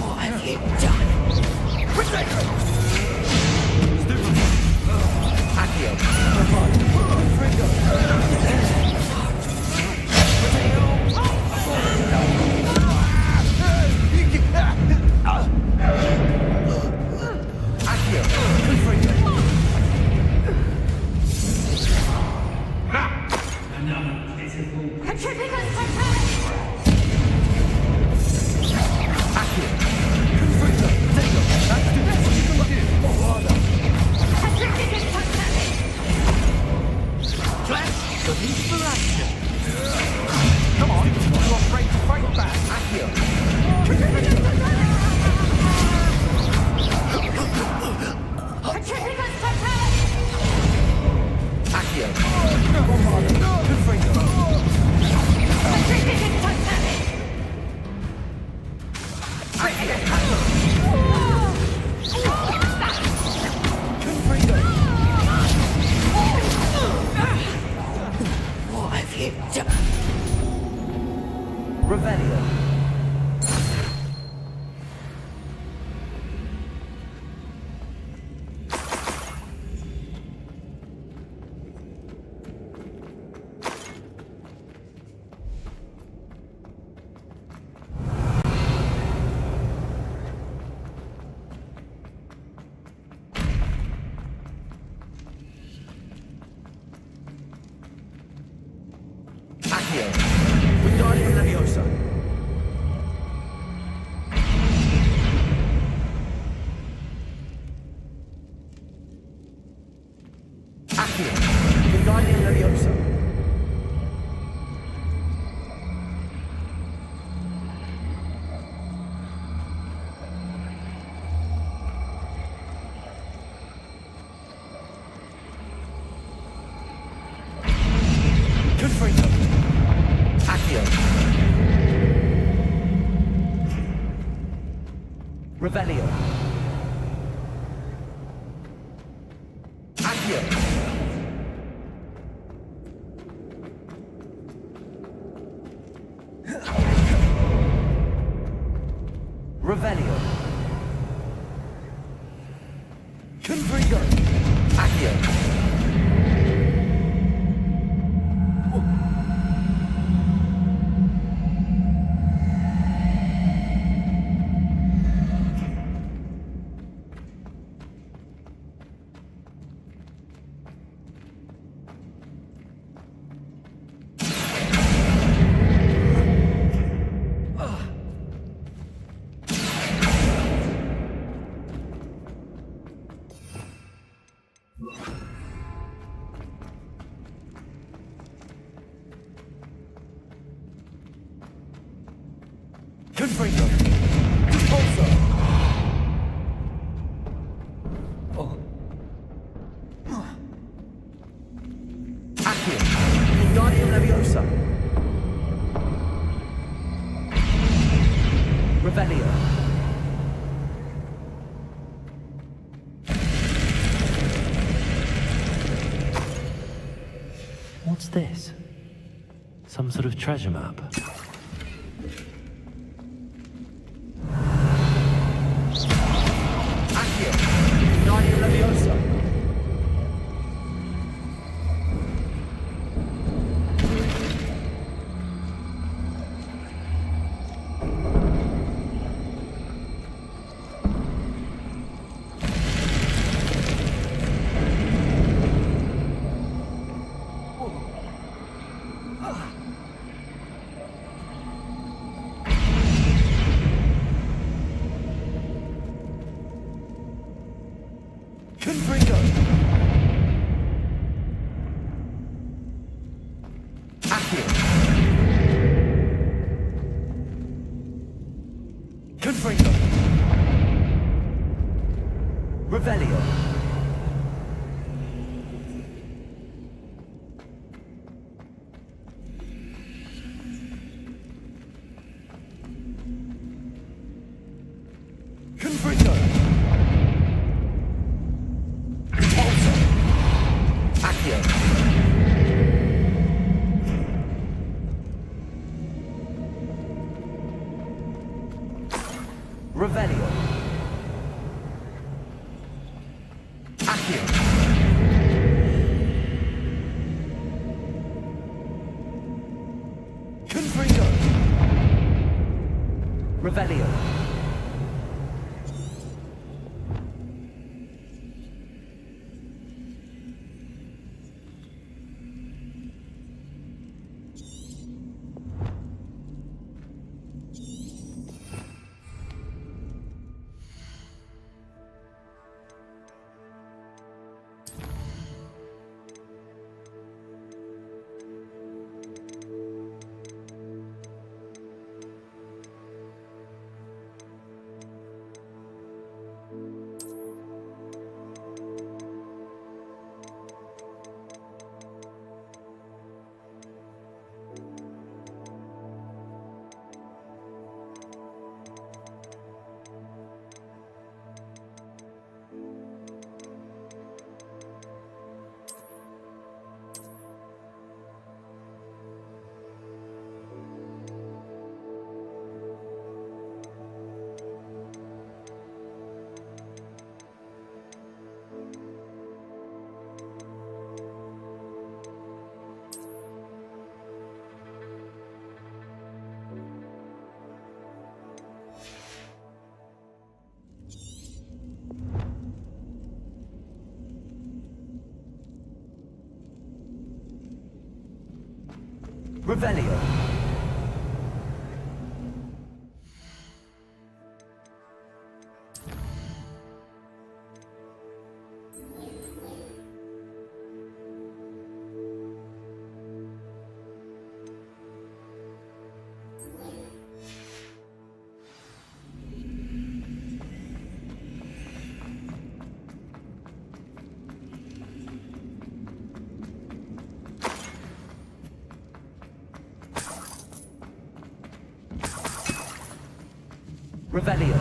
What have you done? Potato! Accio! Come on, you're afraid to fight back. Accio! Accio! What have you done? Revelio! Accio! Wingardium Leviosa! Accio! Wingardium Leviosa! Confringo! Accio! Revelio! Accio! Revelio! Confringo! Accio! Confringo! Disposo! Accio! What's this? Some sort of treasure map? Accio! Wingardium Leviosa! Confringo! Accio! Confringo! Revelio! Confringo! Accio! Revelio! Accio! Confringo! Revelio! Revelio! Revelio!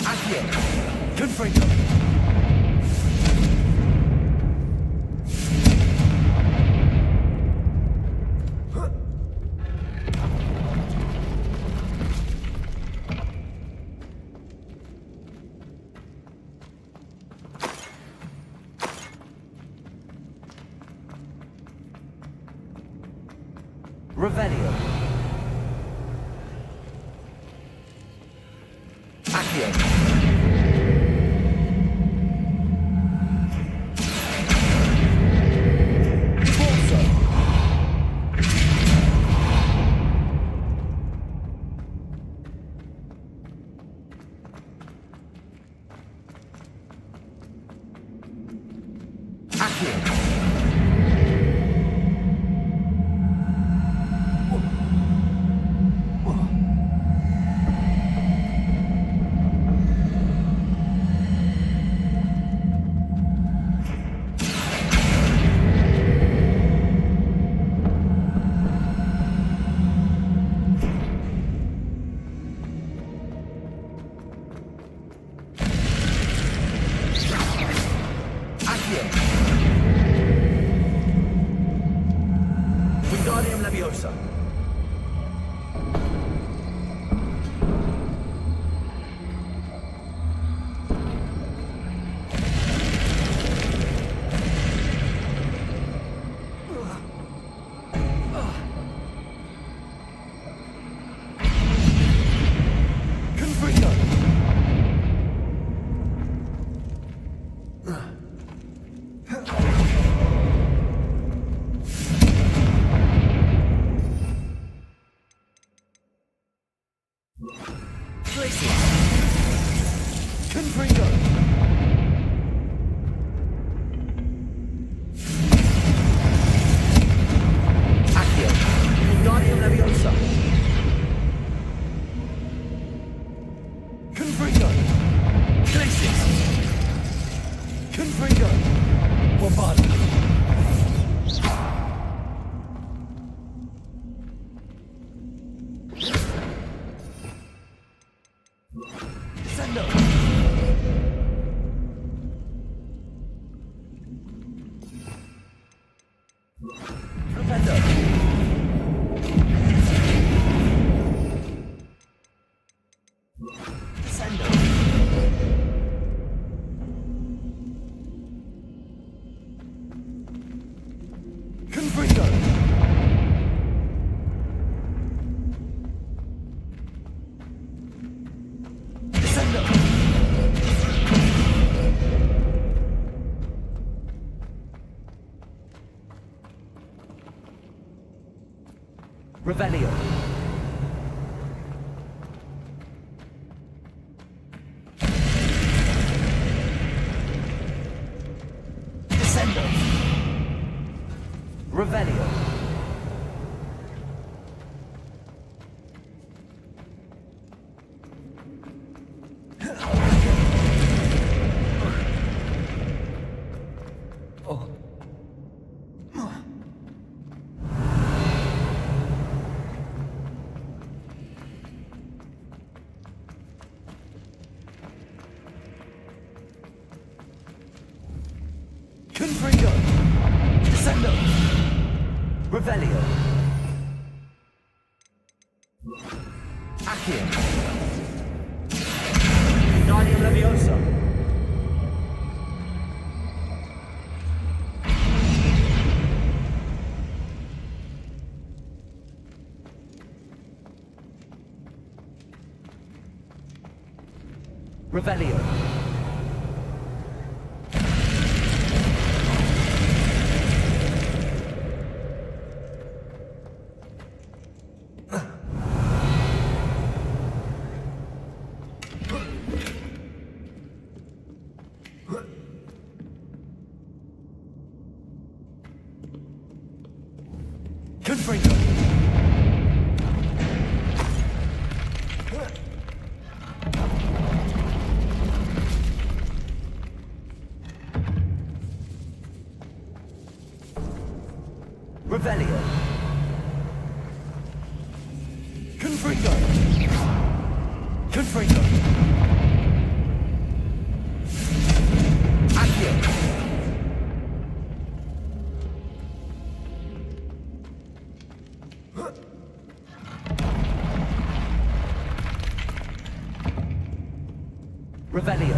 Accio! Confringo! Revelio! Accio! Forza! Accio! Confringo! Accio! Wingardium Leviosa! Confringo! Glacius! Confringo! Bombarda! Sendo! Propendo! Sendo! Confringo! Sendo! Revelio. Descendo. Revelio. Confringo. Descendo. Revelio. Accio. Wingardium Leviosa. Revelio. Confringo. Revelio. Confringo. Confringo. Accio. Revelio.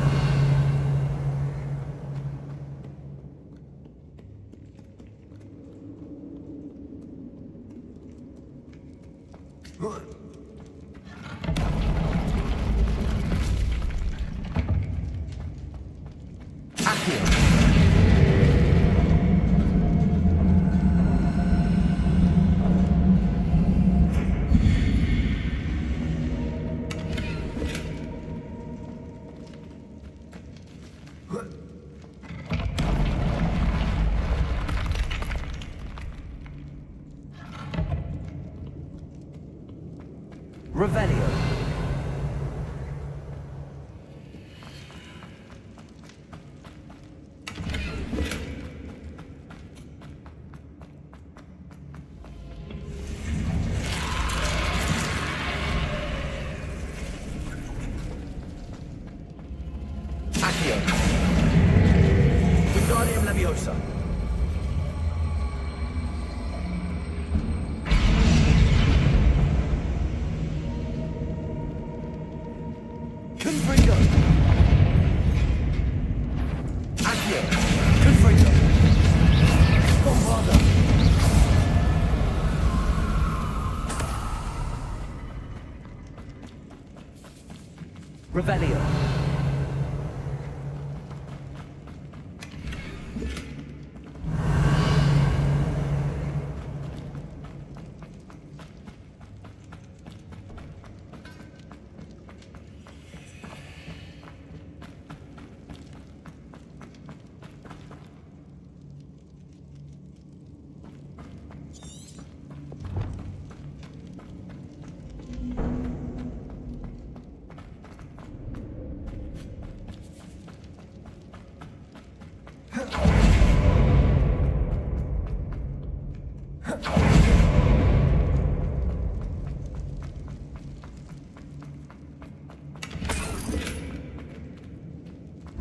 Revelio. Accio. Wingardium Leviosa. Confringo. Accio. Confringo. Bombarda. Revelio.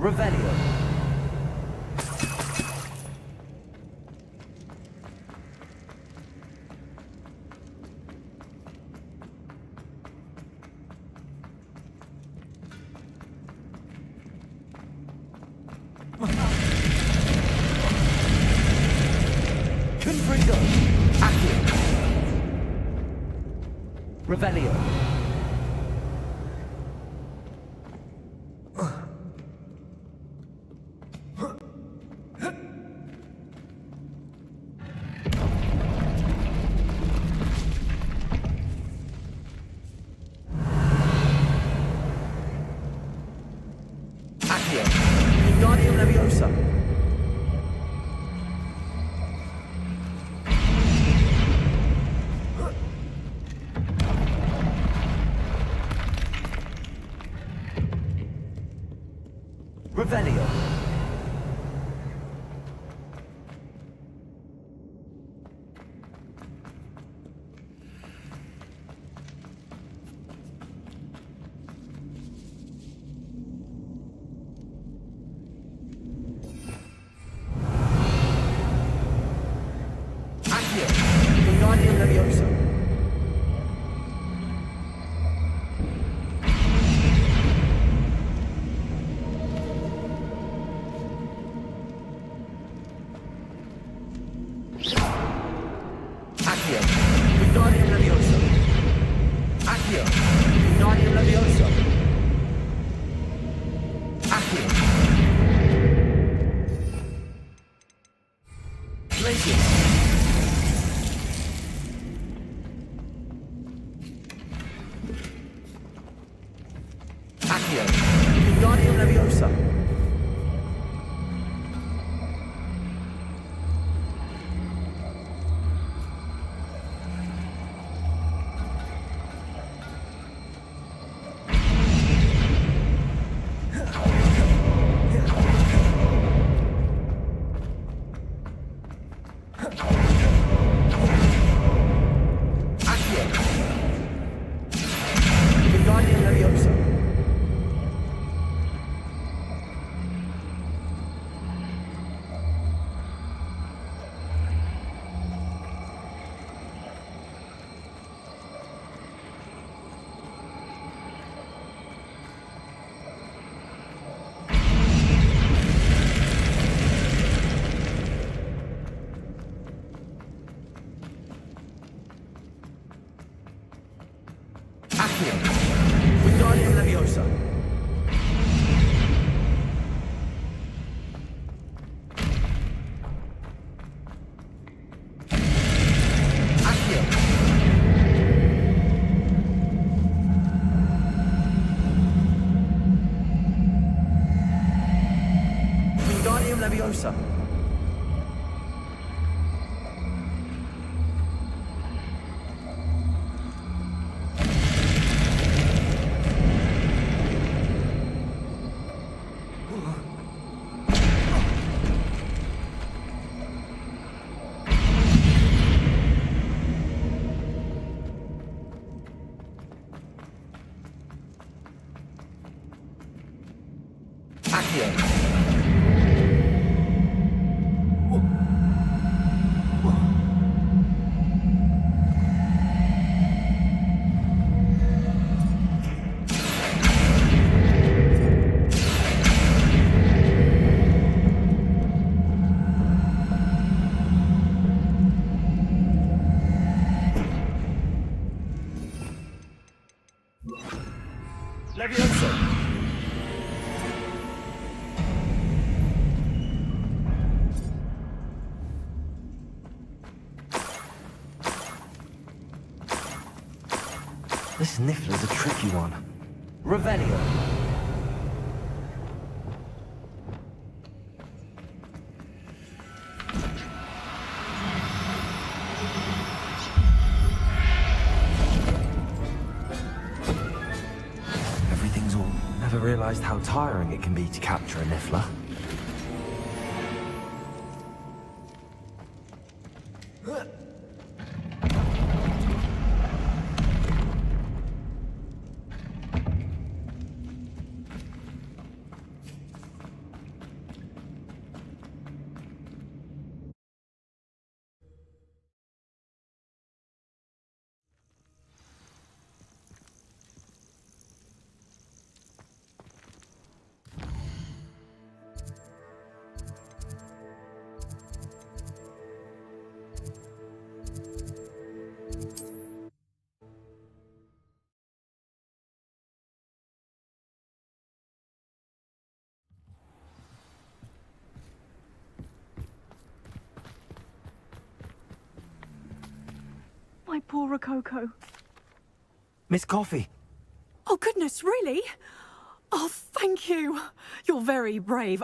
Revelio. Confringo. Accio. Revelio. Accio. Wingardium Leviosa. Revelio. Accio. Wingardium Leviosa. Accio. Wingardium Leviosa. Accio. Wingardium Leviosa. Accio. Glacius. Accio. Wingardium Leviosa. Accio. Wingardium Leviosa. Accio. Wingardium Leviosa. Accio. Wingardium Leviosa. Accio. Leviosa. This Niffler's a tricky one. Revelio. Everything's all... Never realized how tiring it can be to capture a Niffler. poor Rococo. Miss Coffee. Oh, goodness, really? Oh, thank you. You're very brave.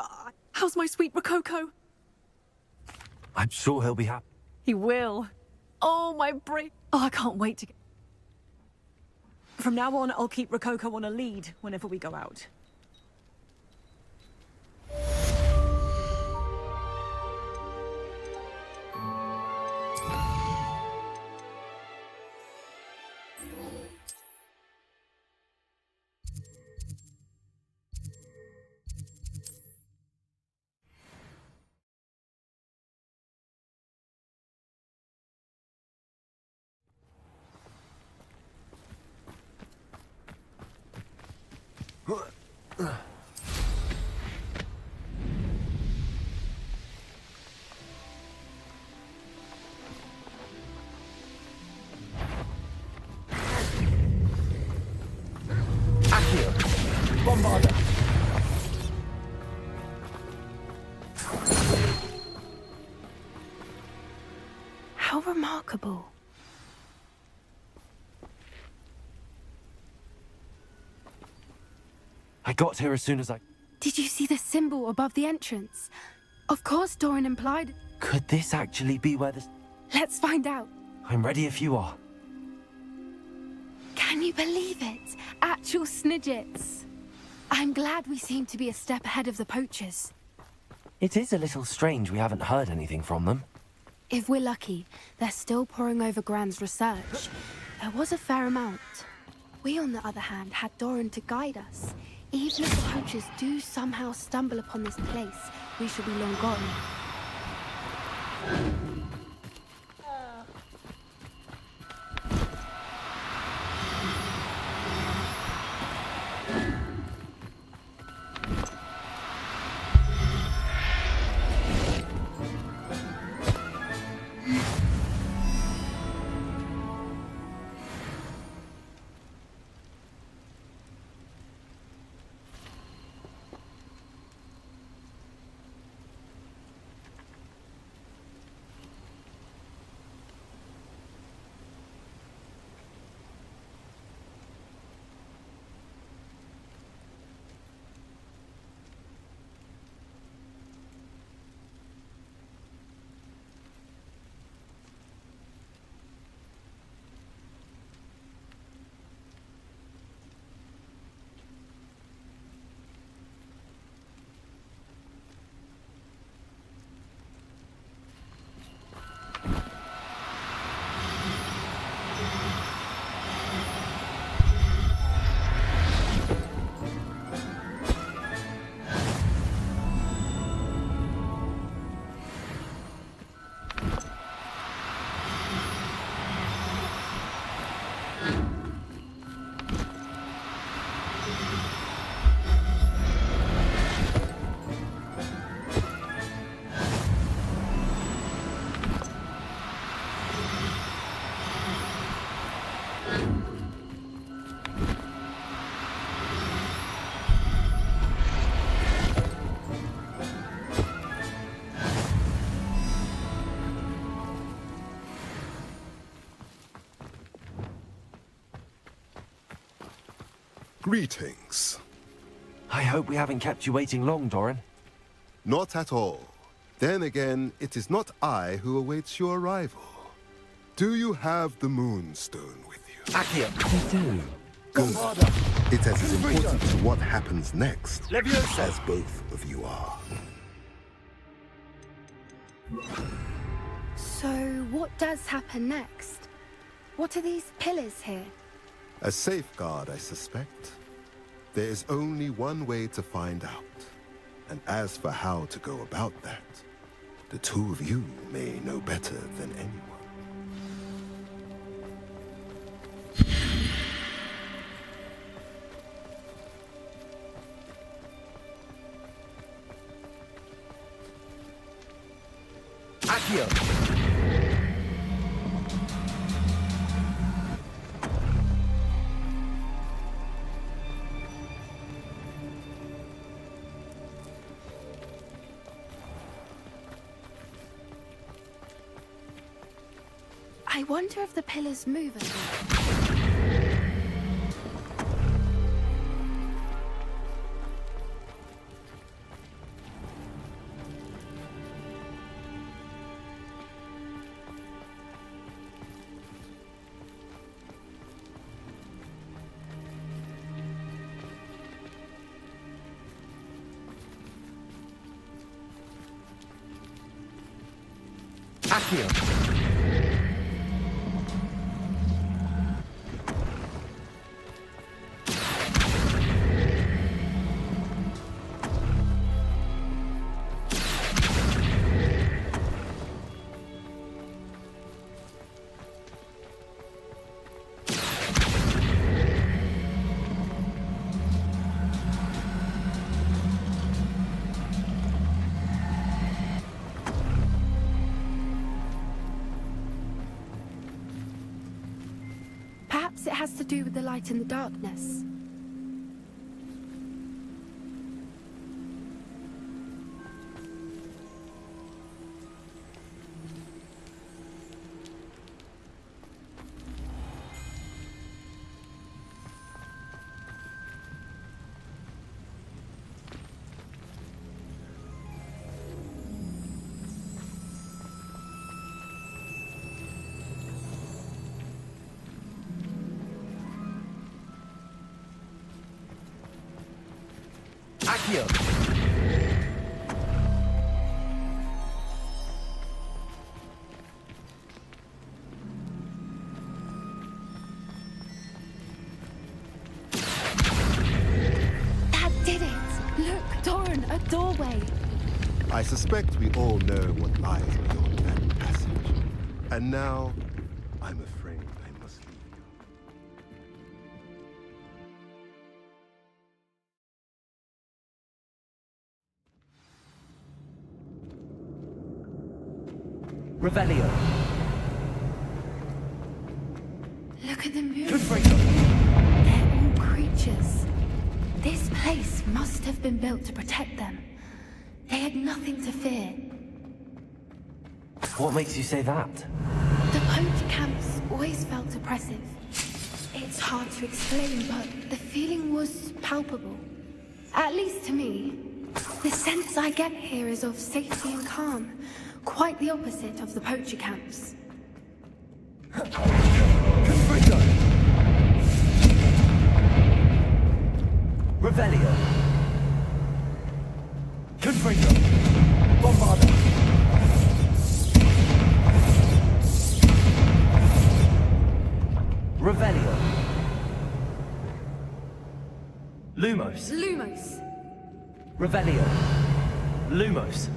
How's my sweet Rococo? I'm sure he'll be happy. He will. Oh, my brave... Oh, I can't wait to get... From now on, I'll keep Rococo on a lead whenever we go out. Bombarder! How remarkable. I got here as soon as I... Did you see the symbol above the entrance? Of course, Doran implied. Could this actually be where this... Let's find out. I'm ready if you are. Can you believe it? Actual Snidgets. I'm glad we seem to be a step ahead of the poachers. It is a little strange we haven't heard anything from them. If we're lucky, they're still poring over Gran's research. There was a fair amount. We, on the other hand, had Doran to guide us. Even if the poachers do somehow stumble upon this place, we shall be long gone. Greetings. I hope we haven't kept you waiting long, Doran. Not at all. Then again, it is not I who awaits your arrival. Do you have the Moonstone with you? Accio! We do. Good. It's as important to what happens next Leviosa! as both of you are. So, what does happen next? What are these pillars here? A safeguard, I suspect. There is only one way to find out. And as for how to go about that, the two of you may know better than anyone. Accio! I wonder if the pillars move at all. Accio! Perhaps it has to do with the light in the darkness. Accio! That did it! Look, Doran, a doorway! I suspect we all know what lies beyond that passage. And now, I'm afraid I must leave you. Revelio! Look at them move. They're all creatures. This place must have been built to protect them. They had nothing to fear. What makes you say that? The poacher camps always felt oppressive. It's hard to explain, but the feeling was palpable. At least to me. The sense I get here is of safety and calm. Quite the opposite of the poacher camps. Revelio! Confringo! Bombarda! Revelio! Lumos! Lumos! Revelio! Lumos!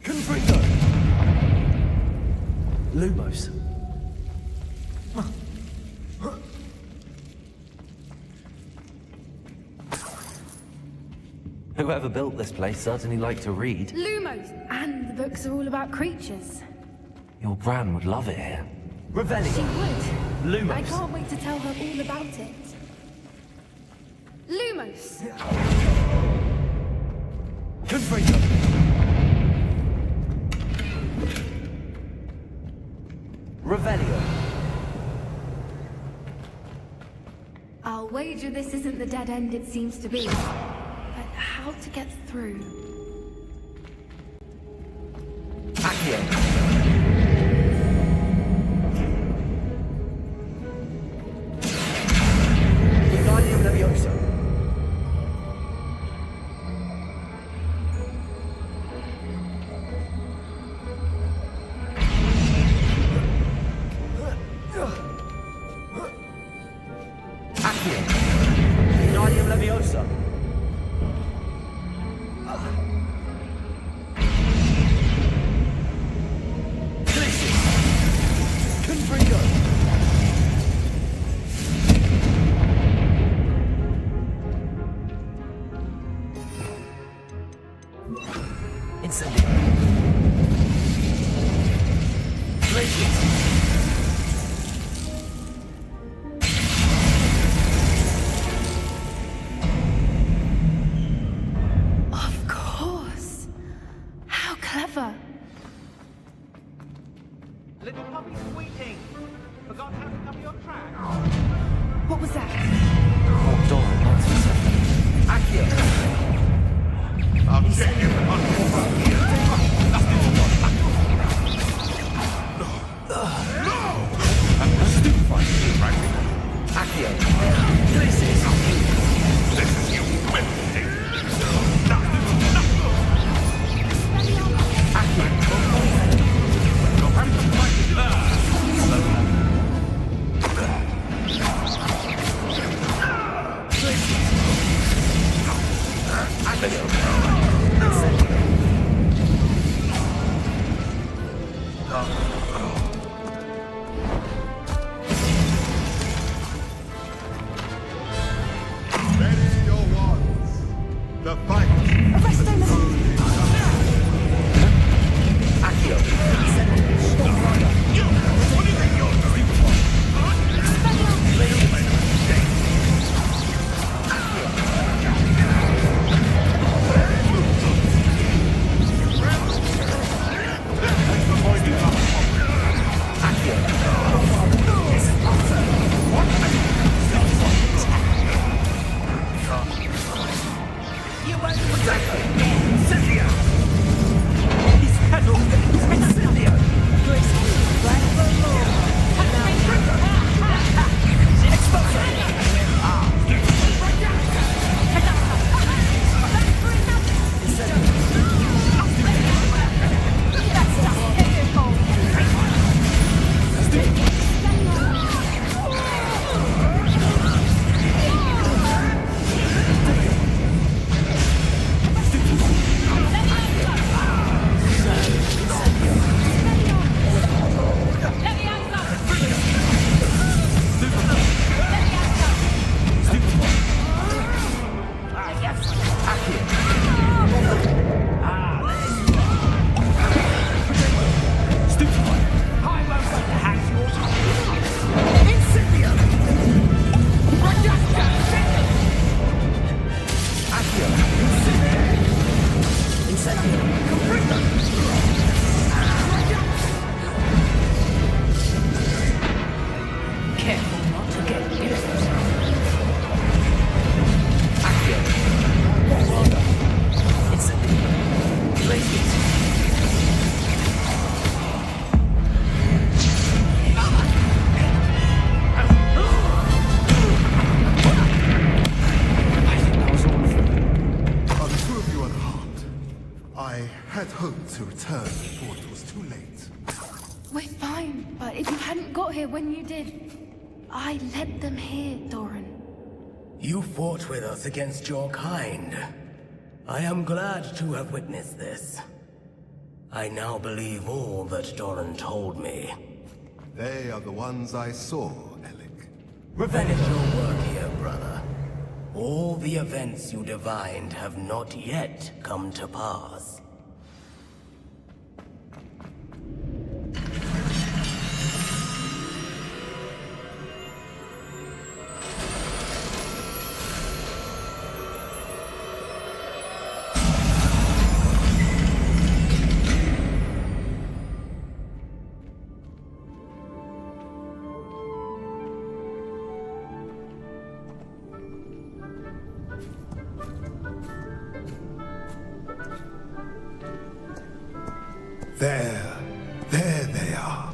Confringo! Lumos! Whoever built this place certainly liked to read. Lumos! And the books are all about creatures. Your Gran would love it here. Revelio! She would. Lumos! I can't wait to tell her all about it. Lumos! Confringo! Revelio! I'll wager this isn't the dead end it seems to be. But how to get through? Accio! Wingardium Leviosa! Accio! Wingardium Leviosa! Confringo! Incendio! Glacius! Little puppy squeaking. Forgot how to cover your tracks. What was that? Oh, Doran, that's for something. Accio! I'll check you on here. No! I'm stupefied, frankly. Accio. This is you, Wednesday. Ready your wands. The fight. Accio. had hoped to return before it was too late. We're fine, but if you hadn't got here when you did, I led them here, Doran. You fought with us against your kind. I am glad to have witnessed this. I now believe all that Doran told me. They are the ones I saw, Alec. Finish your work here, brother. All the events you divined have not yet come to pass. There they are.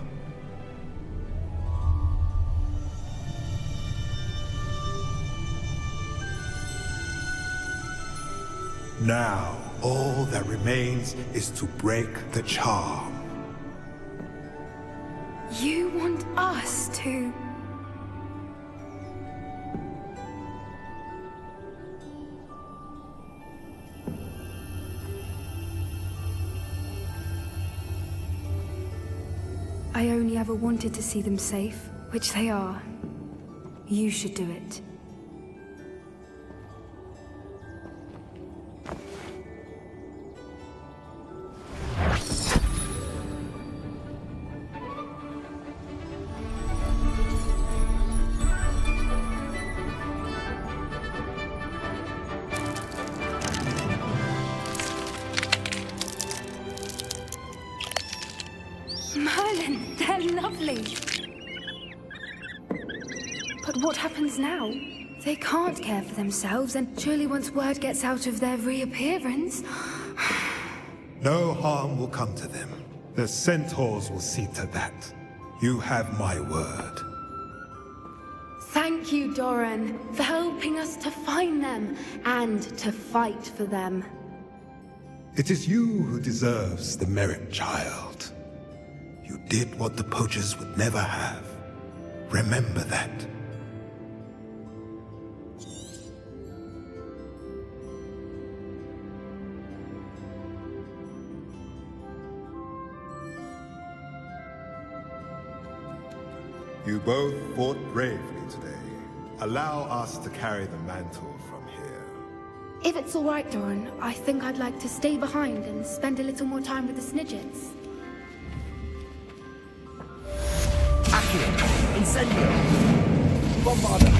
Now, all that remains is to break the charm. You want us to... I only ever wanted to see them safe, which they are. You should do it. Merlin, they're lovely. But what happens now? They can't care for themselves, and surely once word gets out of their reappearance... No harm will come to them. The centaurs will see to that. You have my word. Thank you, Doran, for helping us to find them, and to fight for them. It is you who deserves the merit, child. You did what the poachers would never have. Remember that. You both fought bravely today. Allow us to carry the mantle from here. If it's all right, Doran, I think I'd like to stay behind and spend a little more time with the Snidgets. Accio! Incendio! Bombarda!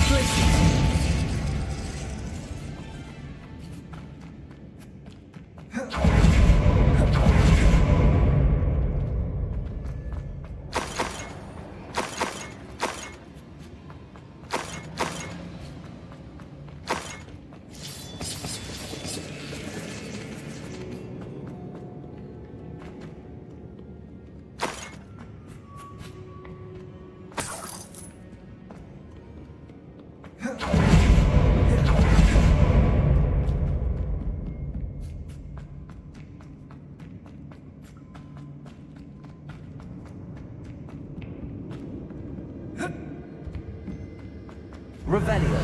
Places! Revelio.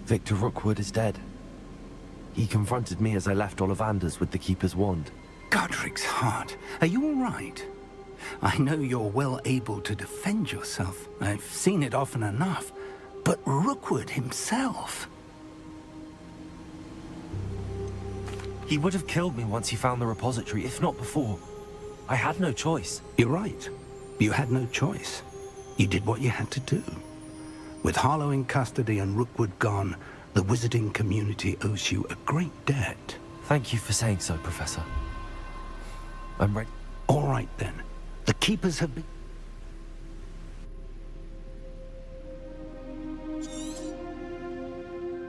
Victor Rookwood is dead. He confronted me as I left Ollivander's with the Keeper's wand. Godric's heart. Are you all right? I know you're well able to defend yourself. I've seen it often enough. But Rookwood himself... He would have killed me once he found the repository, if not before. I had no choice. You're right. You had no choice. You did what you had to do. With Harlow in custody and Rookwood gone, the wizarding community owes you a great debt. Thank you for saying so, Professor. I'm ready. All right, then. The Keepers have been...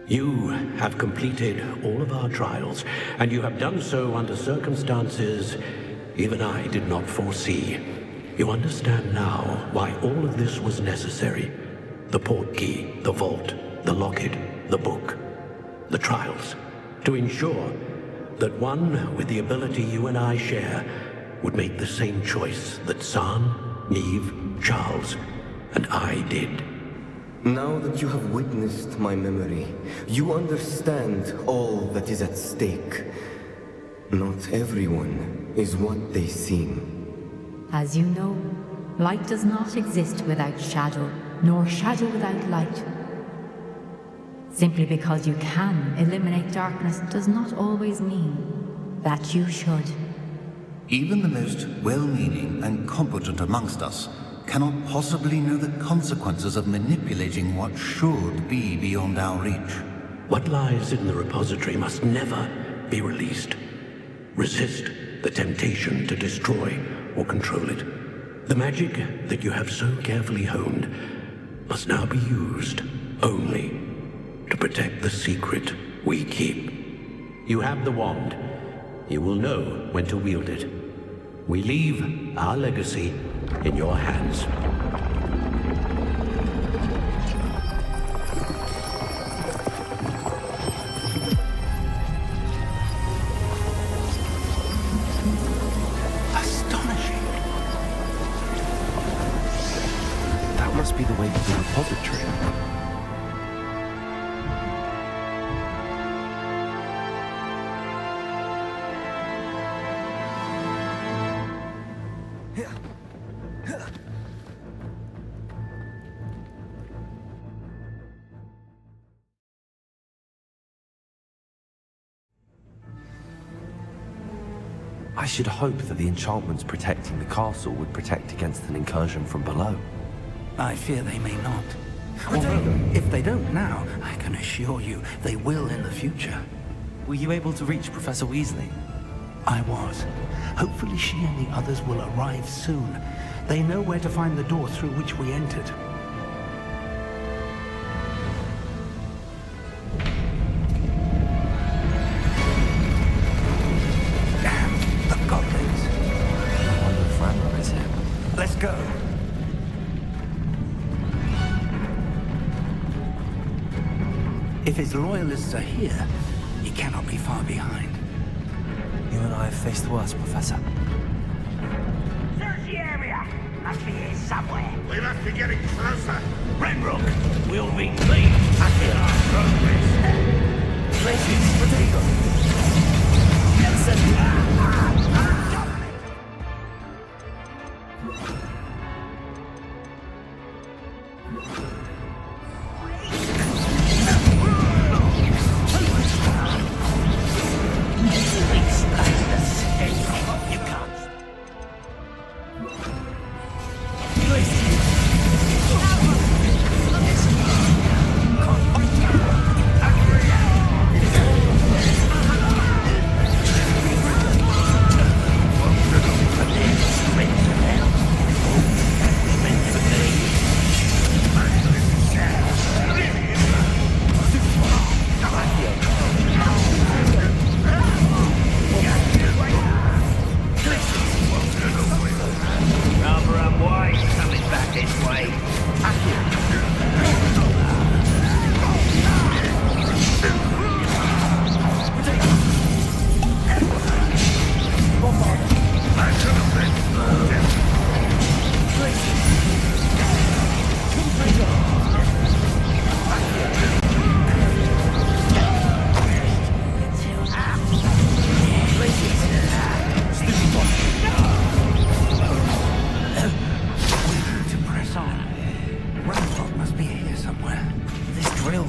You have completed all of our trials, and you have done so under circumstances even I did not foresee. You understand now why all of this was necessary. The portkey, the vault, the locket, the book, the trials. To ensure that one with the ability you and I share would make the same choice that San, Neve, Charles, and I did. Now that you have witnessed my memory, you understand all that is at stake. Not everyone is what they seem. As you know, light does not exist without shadow, nor shadow without light. Simply because you can eliminate darkness does not always mean that you should. Even the most well-meaning and competent amongst us cannot possibly know the consequences of manipulating what should be beyond our reach. What lies in the repository must never be released. Resist the temptation to destroy or control it. The magic that you have so carefully honed must now be used only to protect the secret we keep. You have the wand. You will know when to wield it. We leave our legacy in your hands. That must be the way to the repository. I should hope that the enchantments protecting the castle would protect against an incursion from below. I fear they may not. Although, if they don't now, I can assure you they will in the future. Were you able to reach Professor Weasley? I was. Hopefully she and the others will arrive soon. They know where to find the door through which we entered. Damn, the goblins. I wonder if Ranrock is here. Let's go. If his loyalists are here, he cannot be far behind. You and I have faced worse, Professor. Search the area! Must be here somewhere. We must be getting closer. Renbrook will be pleased at our progress. Places, potato. Nelson!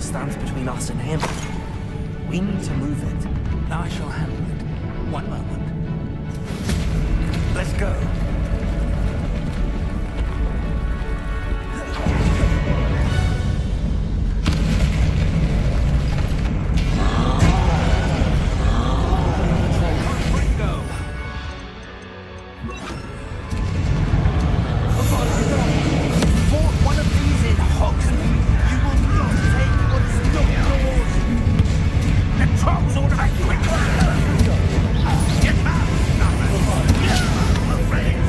stands between us and him. We need to move it. I shall handle it. One moment. Let's go. Ready.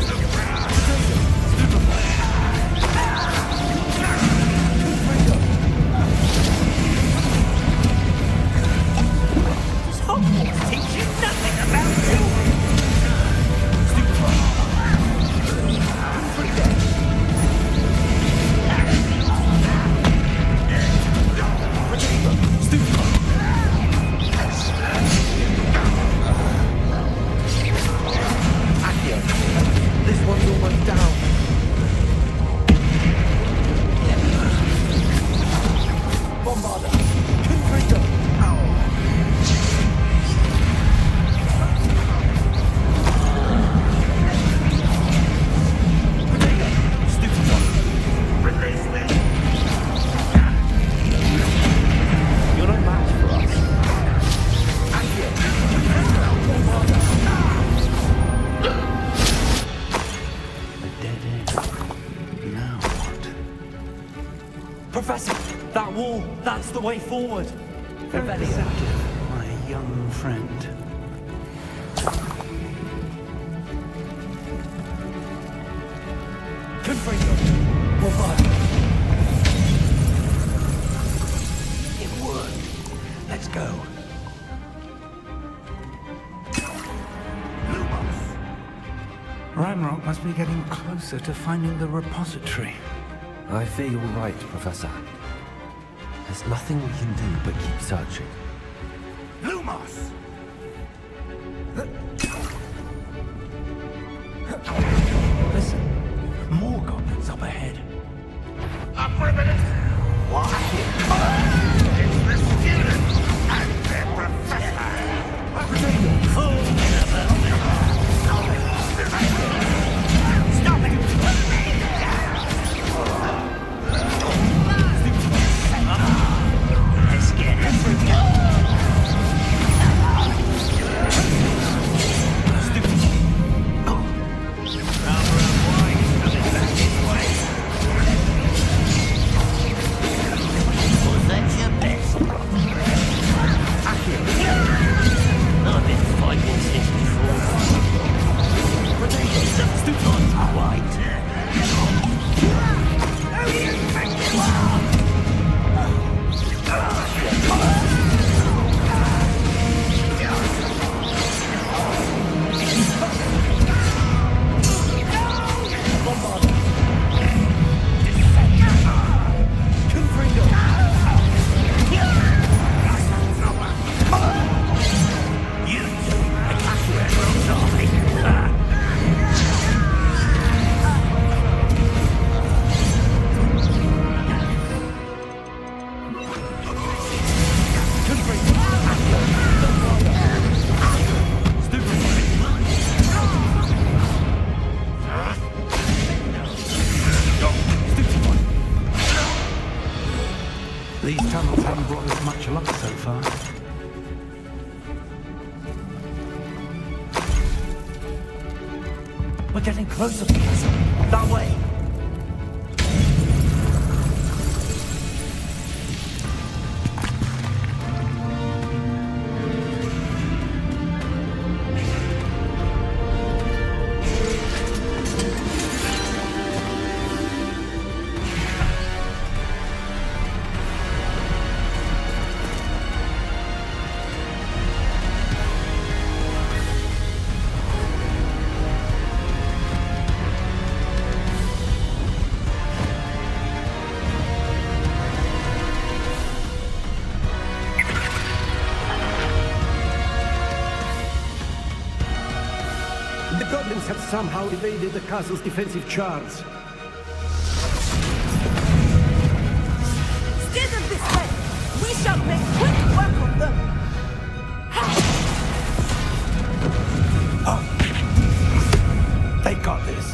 wall. That's the way forward. Very perceptive, my young friend. It worked. Let's go. Ranrock must be getting closer to finding the repository. I fear you're right, Professor. There's nothing we can do but keep searching. Lumos! Listen, more goblins up ahead. Up for a minute! What? It's the students and their professor! Stop it! Let's get it! These tunnels haven't brought us much luck so far. We're getting closer, Professor. That way. The goblins have somehow evaded the castle's defensive charge. Steer them this way! We shall make quick work of them! They got this.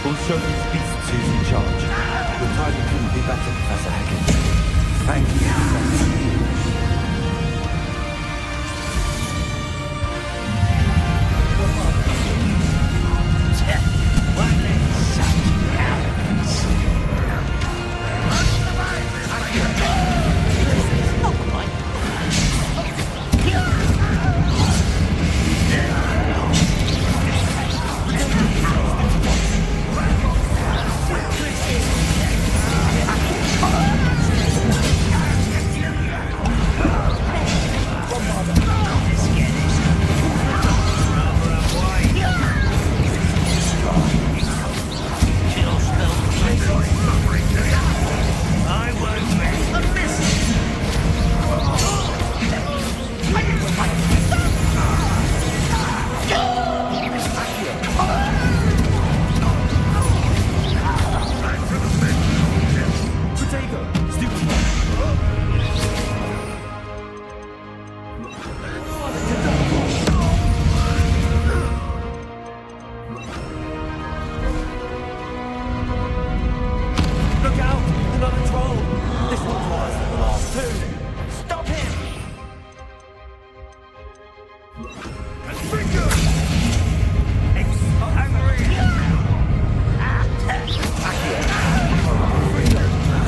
We'll show these beasts who's in charge. Your timing couldn't be better, Professor Hackett. Thank you.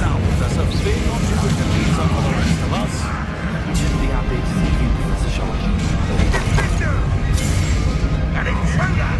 Now, Professor, fear not, you can leave some for the rest of us. You'll be happy to see you, Professor Shaw. An intruder!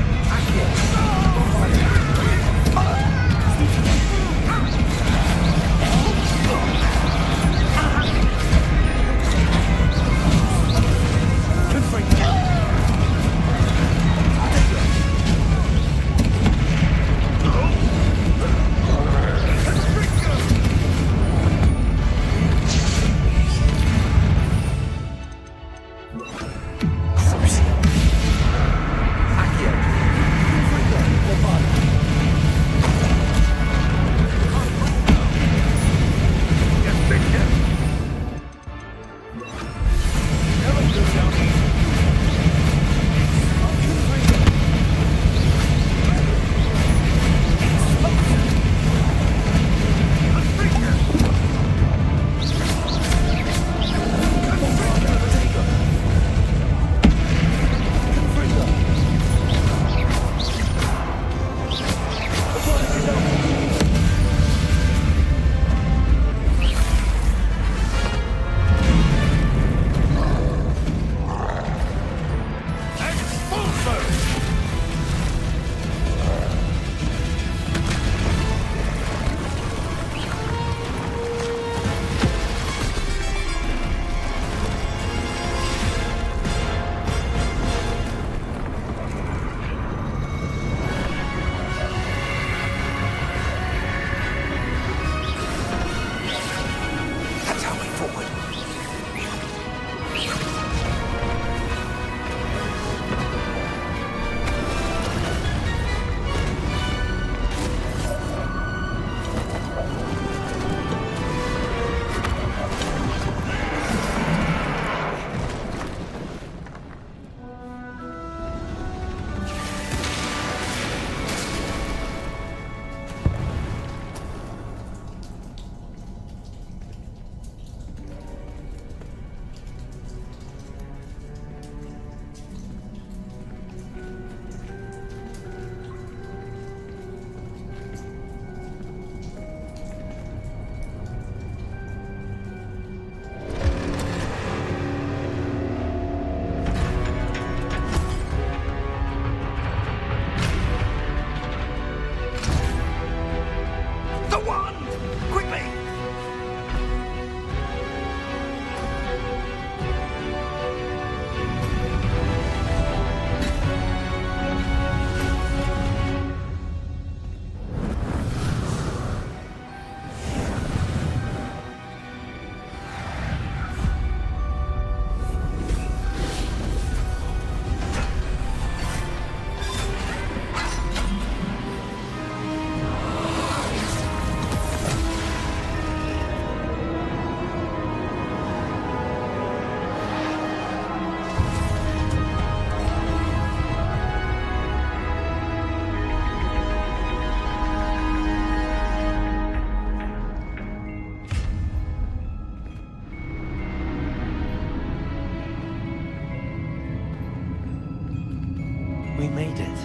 We made it.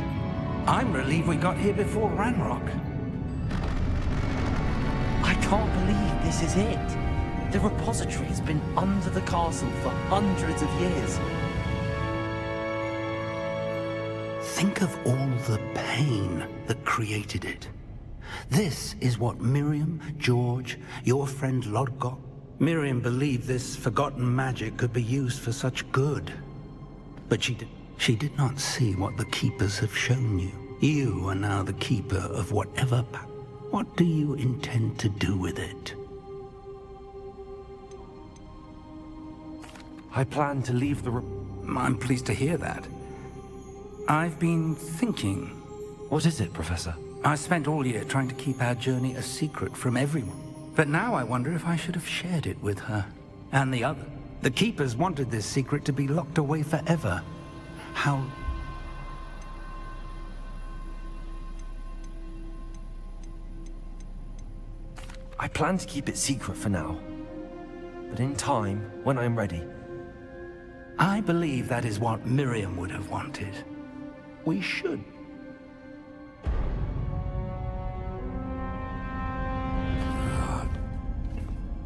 I'm relieved we got here before Ranrock. I can't believe this is it. The repository has been under the castle for hundreds of years. Think of all the pain that created it. This is what Miriam, George, your friend Lodgok. Miriam believed this forgotten magic could be used for such good. But she did not see what the Keepers have shown you. You are now the Keeper of whatever power. What do you intend to do with it? I plan to leave the I'm pleased to hear that. I've been thinking. What is it, Professor? I spent all year trying to keep our journey a secret from everyone. But now I wonder if I should have shared it with her. And the other. The Keepers wanted this secret to be locked away forever. How... I plan to keep it secret for now. But in time, when I'm ready, I believe that is what Miriam would have wanted. We should.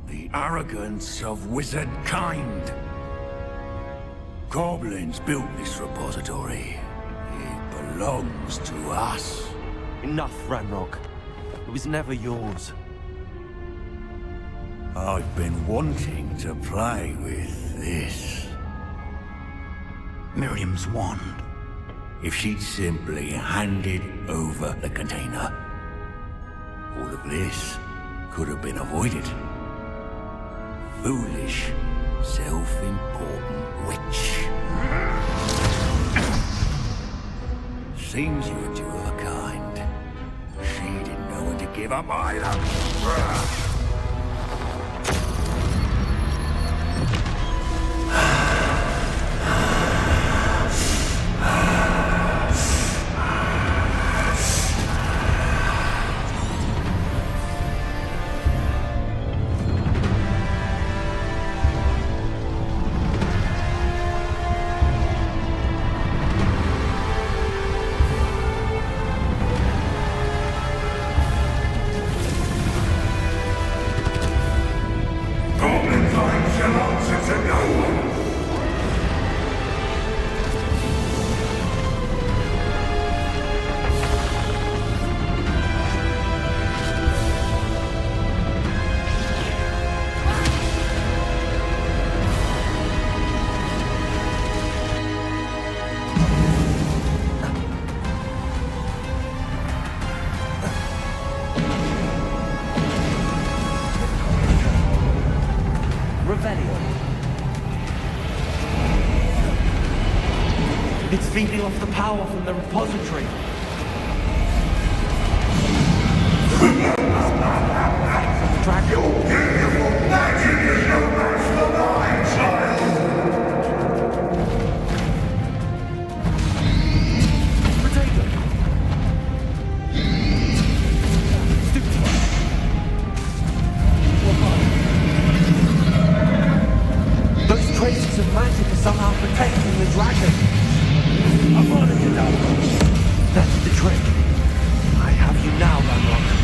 The arrogance of wizard kind. Goblins built this repository. It belongs to us. Enough, Ranrock. It was never yours. I've been wanting to play with this. Miriam's wand. If she'd simply handed over the container, all of this could have been avoided. Foolish, self-important witch. Seems you were two of a kind. She didn't know when to give up either. It's feeding off the power from the repository. Those traces of magic are somehow protecting the dragon. I wanted to know. That's the trick. I have you now, Ranrock.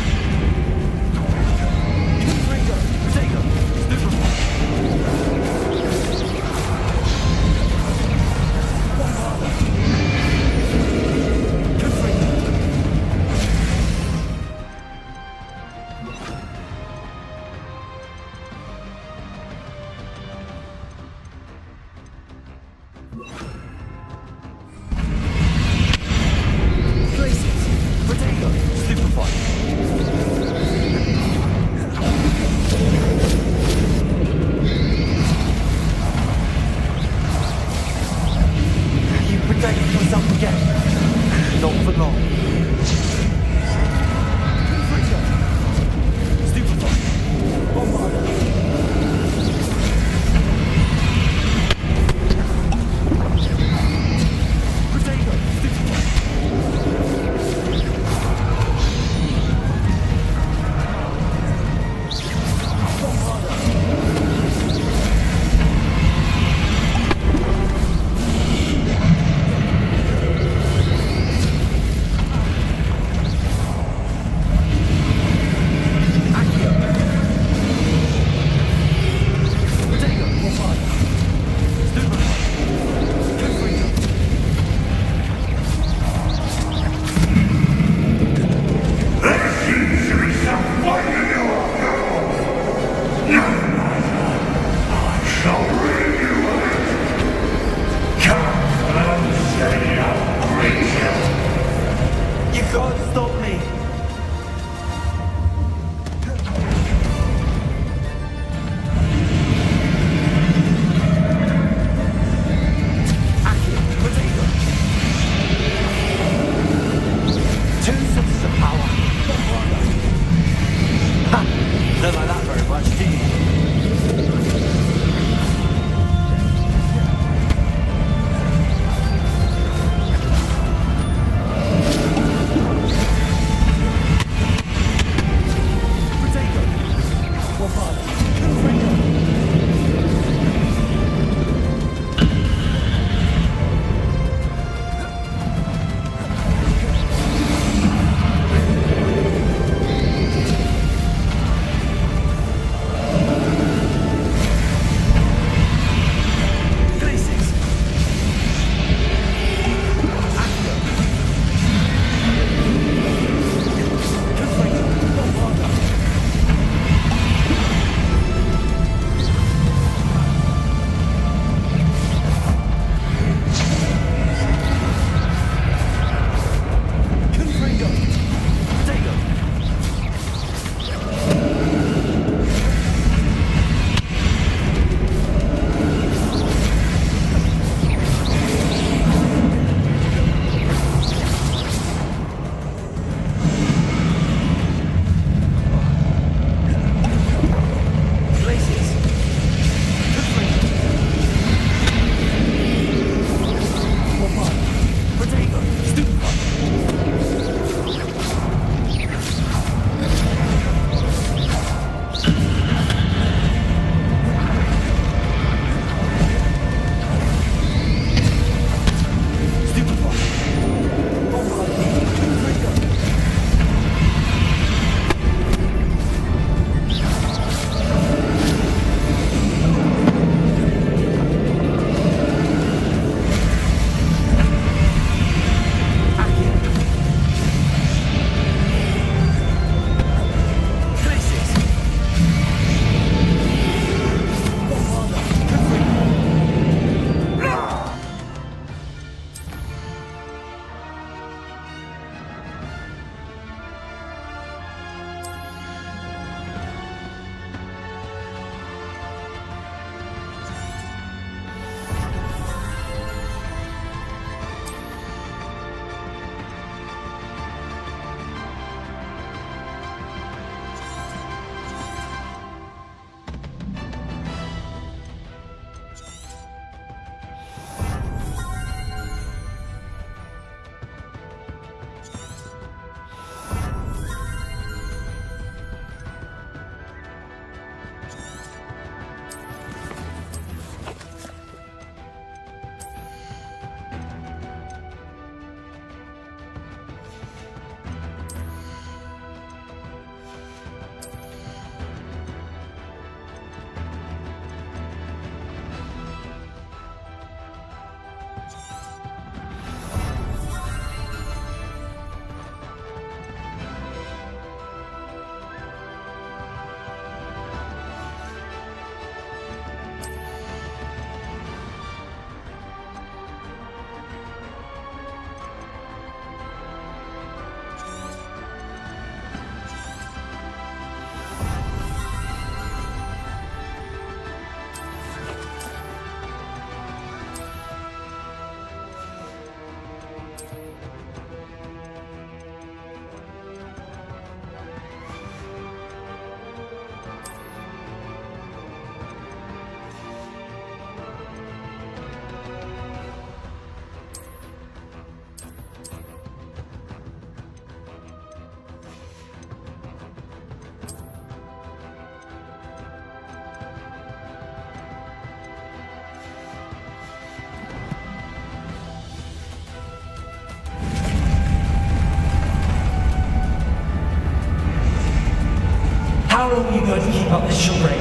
How long are you going to keep up this charade?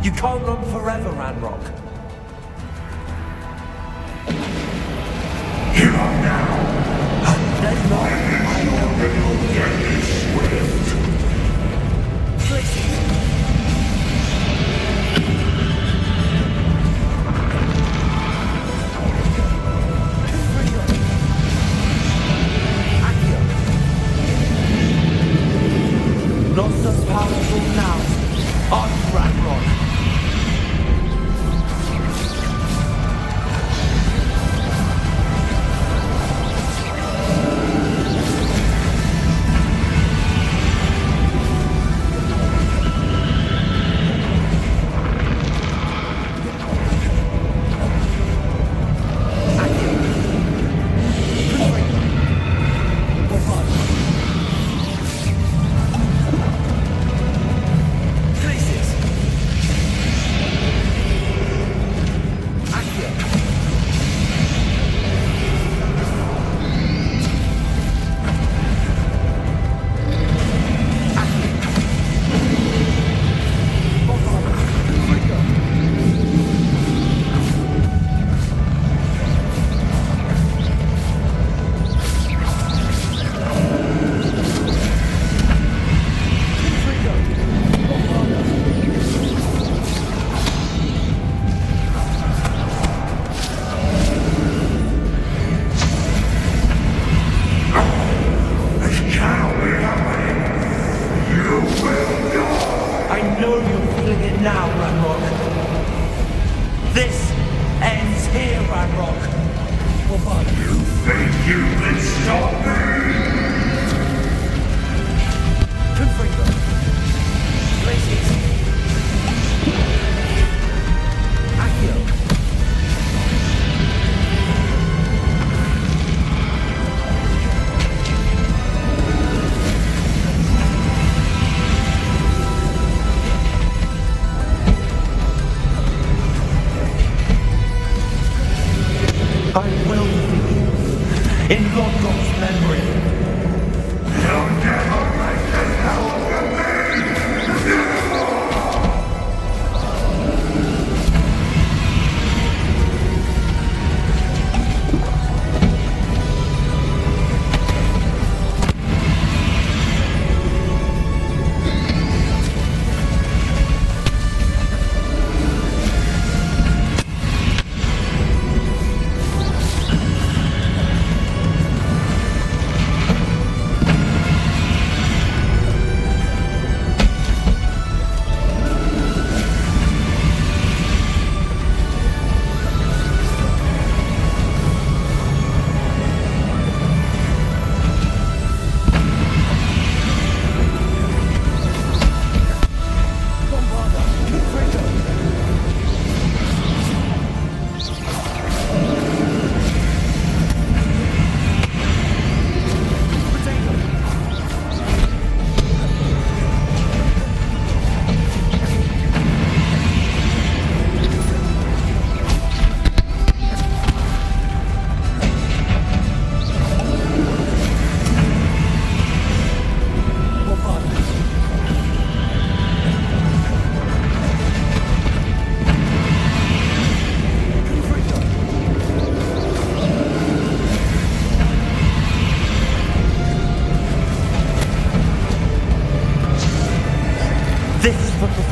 You can't run forever, Ranrock. Here I now. There's not. I already very swift. Not so powerful now. On Ranrock.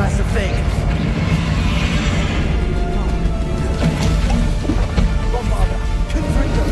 Professor Fig. Bombarder, Confringo.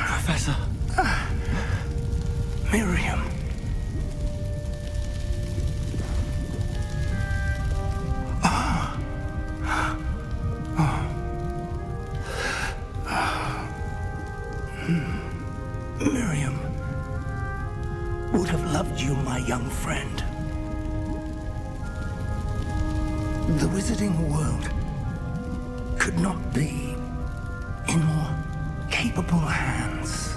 Professor. Miriam. Miriam would have loved you, my young friend. The wizarding world could not be in more capable hands.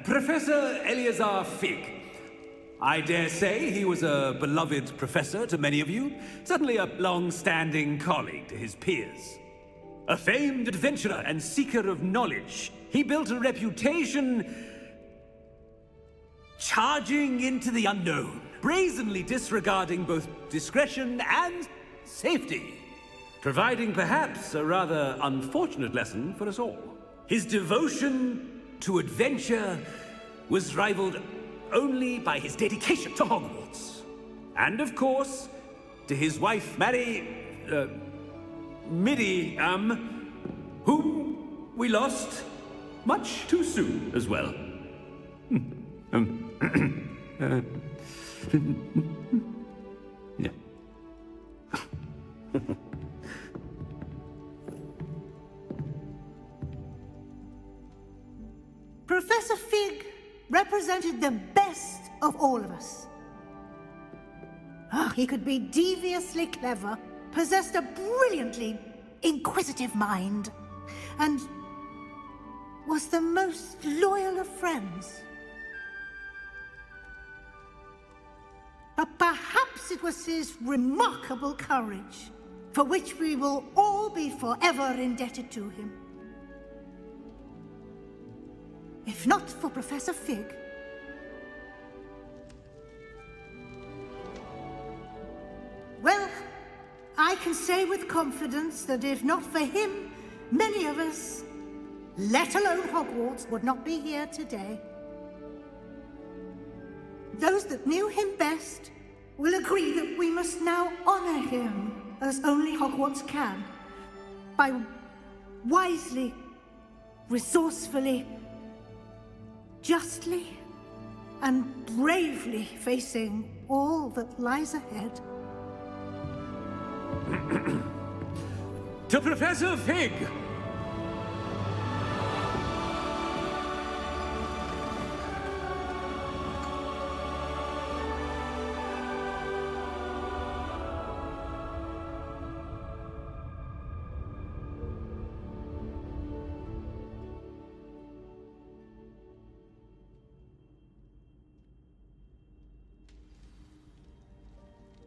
Professor Eleazar Fig. I dare say he was a beloved professor to many of you, certainly a long-standing colleague to his peers. A famed adventurer and seeker of knowledge, he built a reputation charging into the unknown, brazenly disregarding both discretion and safety, providing perhaps a rather unfortunate lesson for us all. His devotion to adventure was rivaled only by his dedication to Hogwarts. And of course, to his wife, Middy, whom we lost much too soon as well. Yeah. Professor Fig represented the best of all of us. He could be deviously clever, possessed a brilliantly inquisitive mind, and was the most loyal of friends. But perhaps it was his remarkable courage, for which we will all be forever indebted to him. If not for Professor Fig, well, I can say with confidence that if not for him, many of us, let alone Hogwarts, would not be here today. Those that knew him best will agree that we must now honor him as only Hogwarts can, by wisely, resourcefully, justly, and bravely facing all that lies ahead. To Professor Fig!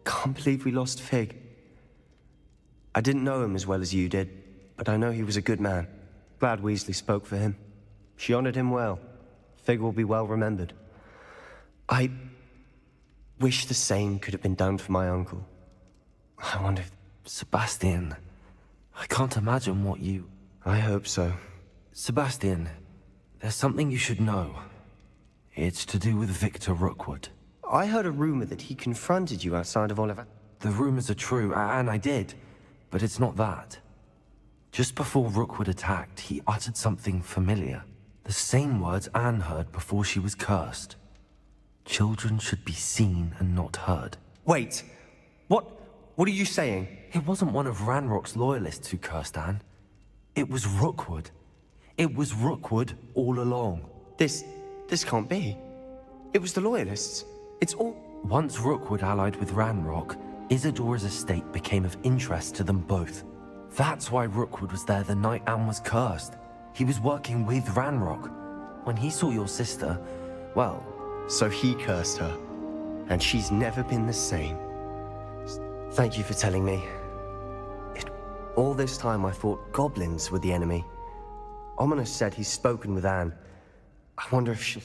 Can't believe we lost Fig. I didn't know him as well as you did, but I know he was a good man. Glad Weasley spoke for him. She honored him well. Fig will be well remembered. I wish the same could have been done for my uncle. I wonder if... Sebastian, I can't imagine what you... I hope so. Sebastian, there's something you should know. It's to do with Victor Rookwood. I heard a rumor that he confronted you outside of Oliver. The rumors are true, and I did, but it's not that. Just before Rookwood attacked, he uttered something familiar. The same words Anne heard before she was cursed. Children should be seen and not heard. Wait, what are you saying? It wasn't one of Ranrock's loyalists who cursed Anne. It was Rookwood. It was Rookwood all along. This can't be. It was the loyalists. It's all... Once Rookwood allied with Ranrock, Isadora's estate became of interest to them both. That's why Rookwood was there the night Anne was cursed. He was working with Ranrock. When he saw your sister, well... So he cursed her, and she's never been the same. Thank you for telling me. All this time I thought goblins were the enemy. Ominous said he's spoken with Anne. I wonder if she'll...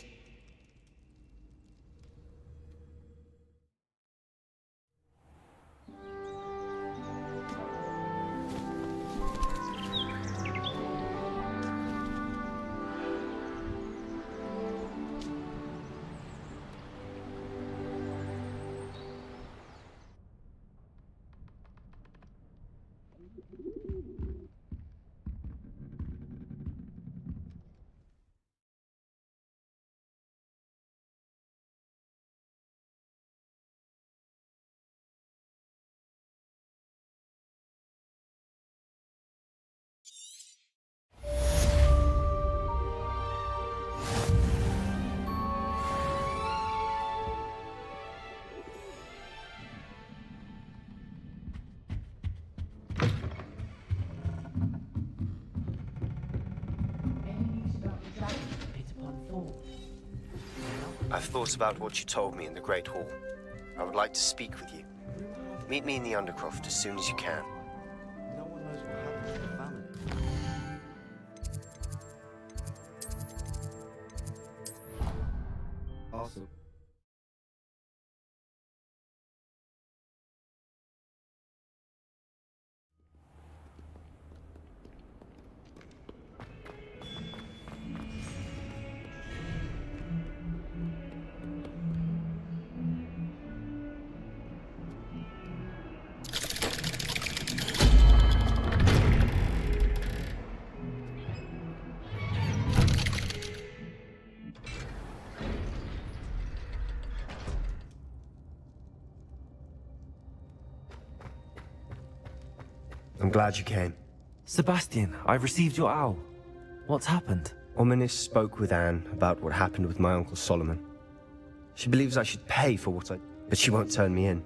I've thought about what you told me in the Great Hall. I would like to speak with you. Meet me in the Undercroft as soon as you can. Awesome. I'm glad you came. Sebastian, I've received your owl. What's happened? Ominis spoke with Anne about what happened with my Uncle Solomon. She believes I should pay for what I... but she won't turn me in.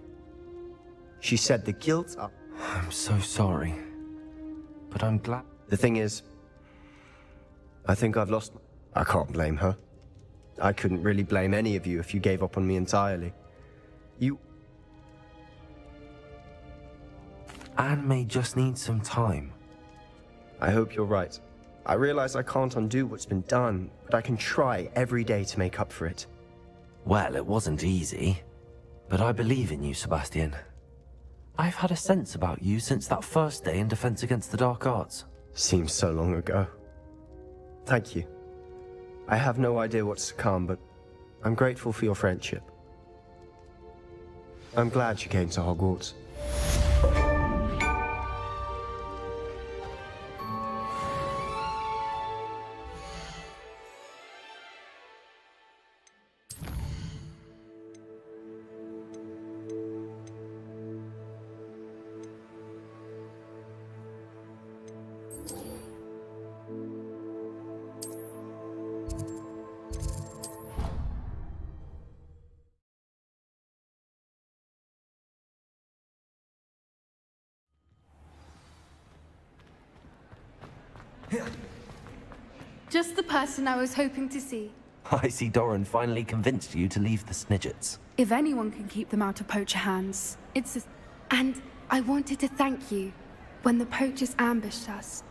She said the guilt... I'm so sorry. But I'm glad... The thing is, I think I've lost... I can't blame her. I couldn't really blame any of you if you gave up on me entirely. You... Anne may just need some time. I hope you're right. I realize I can't undo what's been done, but I can try every day to make up for it. Well, it wasn't easy. But I believe in you, Sebastian. I've had a sense about you since that first day in Defense Against the Dark Arts. Seems so long ago. Thank you. I have no idea what's to come, but I'm grateful for your friendship. I'm glad you came to Hogwarts. Just the person I was hoping to see. I see Doran finally convinced you to leave the Snidgets. If anyone can keep them out of poacher hands, it's a... And I wanted to thank you. When the poachers ambushed us,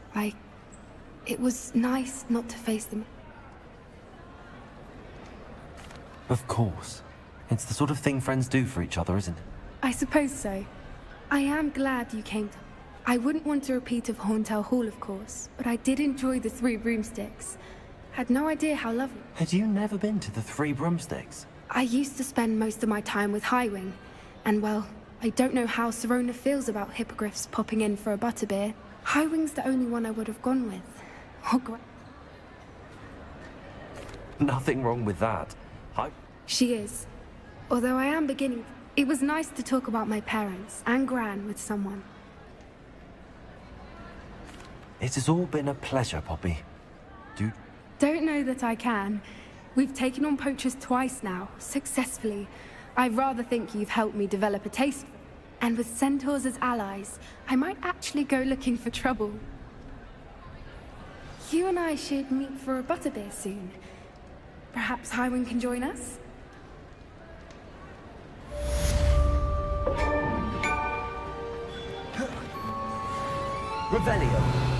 it was nice not to face them. Of course. It's the sort of thing friends do for each other, isn't it? I suppose so. I am glad you came to... I wouldn't want a repeat of Horntail Hall, of course, but I did enjoy the 3 broomsticks. Had no idea how lovely... Had you never been to the 3 broomsticks? I used to spend most of my time with Highwing, and well, I don't know how Serona feels about hippogriffs popping in for a butterbeer. Highwing's the only one I would have gone with. Nothing wrong with that. She is. Although I am beginning... It was nice to talk about my parents and Gran with someone. It has all been a pleasure, Poppy. Don't know that I can. We've taken on poachers twice now, successfully. I rather think you've helped me develop a taste. And with centaurs as allies, I might actually go looking for trouble. You and I should meet for a butterbeer soon. Perhaps Highwing can join us? Revelio.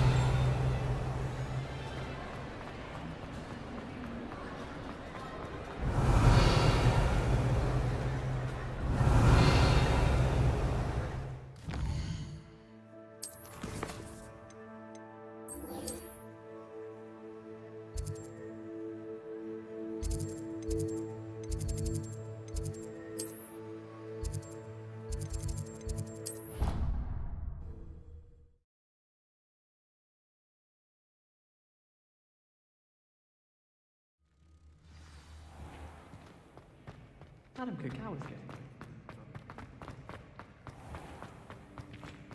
Madam Cook, how is it?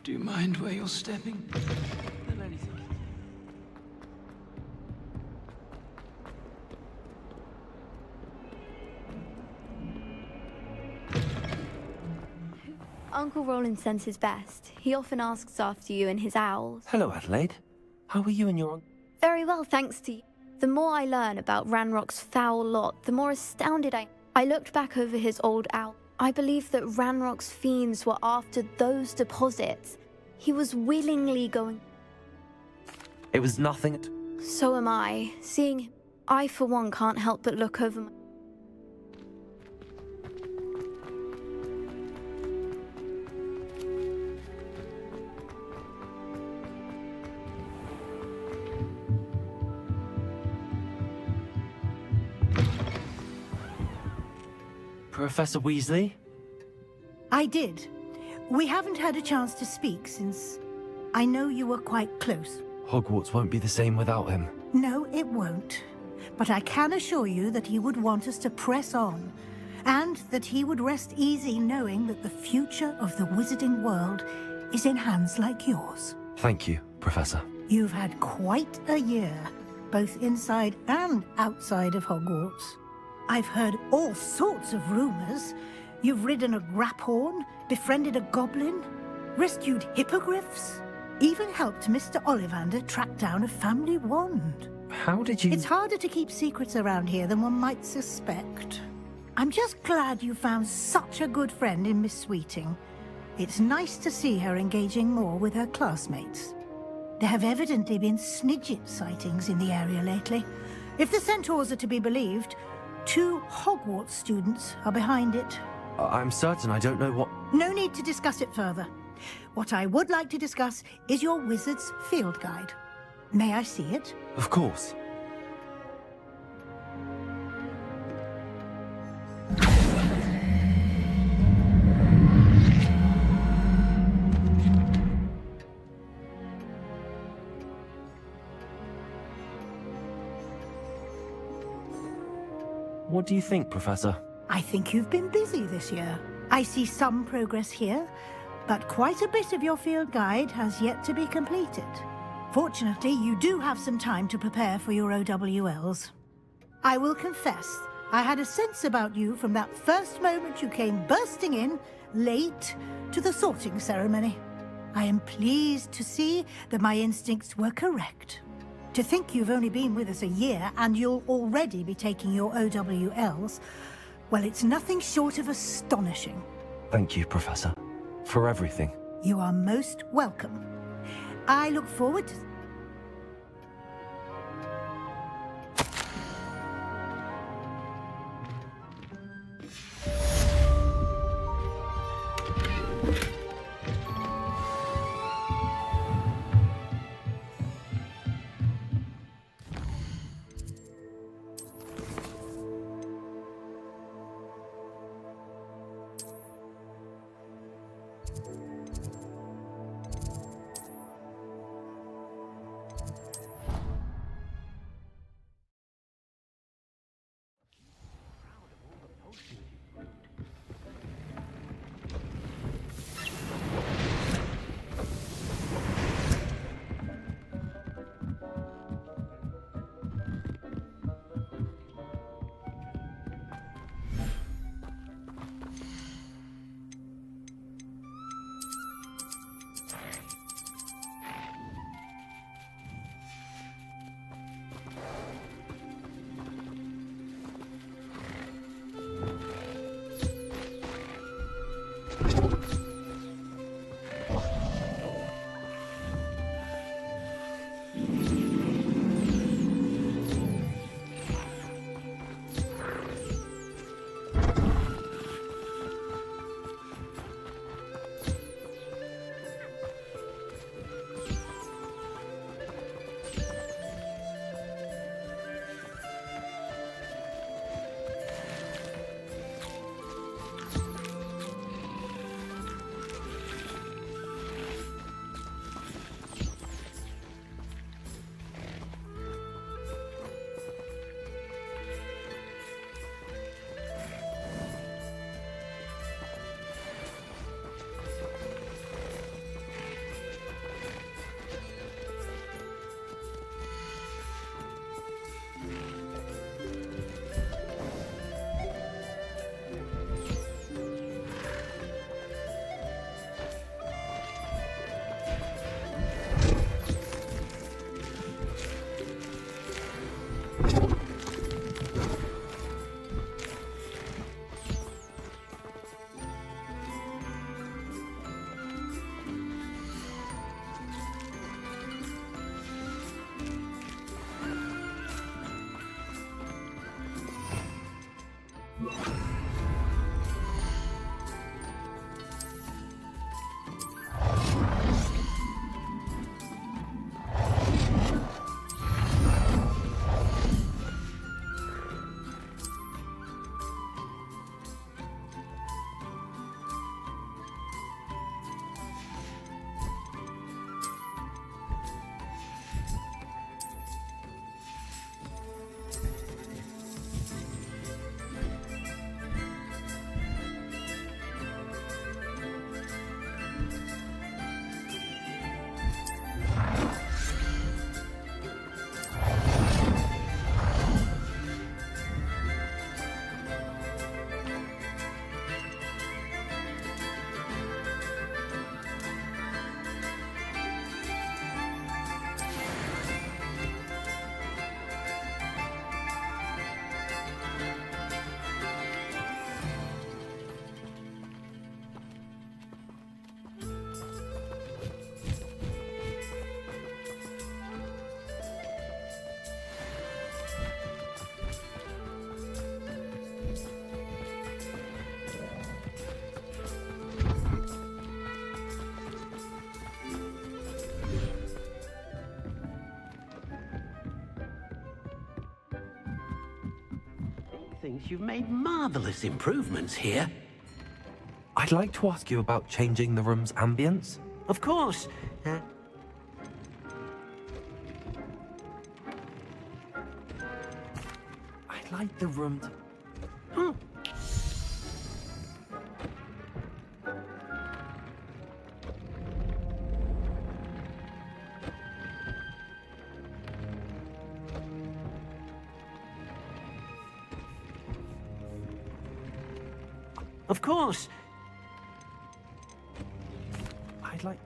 Do you mind where you're stepping? I'll only think. Uncle Roland sends his best. He often asks after you and his owls. Hello, Adelaide. How are you and your... Very well, thanks to you. The more I learn about Ranrock's foul lot, the more astounded I looked back over his old owl. I believe that Ranrock's fiends were after those deposits. He was willingly going... It was nothing... So am I. Seeing him, I for one can't help but look over my... Professor Weasley? I did. We haven't had a chance to speak since I know you were quite close. Hogwarts won't be the same without him. No, it won't. But I can assure you that he would want us to press on, and that he would rest easy knowing that the future of the wizarding world is in hands like yours. Thank you, Professor. You've had quite a year, both inside and outside of Hogwarts. I've heard all sorts of rumors. You've ridden a graphorn, befriended a goblin, rescued hippogriffs, even helped Mr. Ollivander track down a family wand. How did you... It's harder to keep secrets around here than one might suspect. I'm just glad you found such a good friend in Miss Sweeting. It's nice to see her engaging more with her classmates. There have evidently been Snidget sightings in the area lately. If the centaurs are to be believed, 2 Hogwarts students are behind it. I'm certain I don't know what... No need to discuss it further. What I would like to discuss is your wizard's field guide. May I see it? Of course. What do you think, Professor? I think you've been busy this year. I see some progress here, but quite a bit of your field guide has yet to be completed. Fortunately, you do have some time to prepare for your OWLs. I will confess, I had a sense about you from that first moment you came bursting in, late, to the sorting ceremony. I am pleased to see that my instincts were correct. To think you've only been with us a year and you'll already be taking your OWLs, well, it's nothing short of astonishing. Thank you, Professor, for everything. You are most welcome. I look forward to... thinks you've made marvelous improvements here. I'd like to ask you about changing the room's ambience. Of course. I'd like the room to... Of course. I'd like...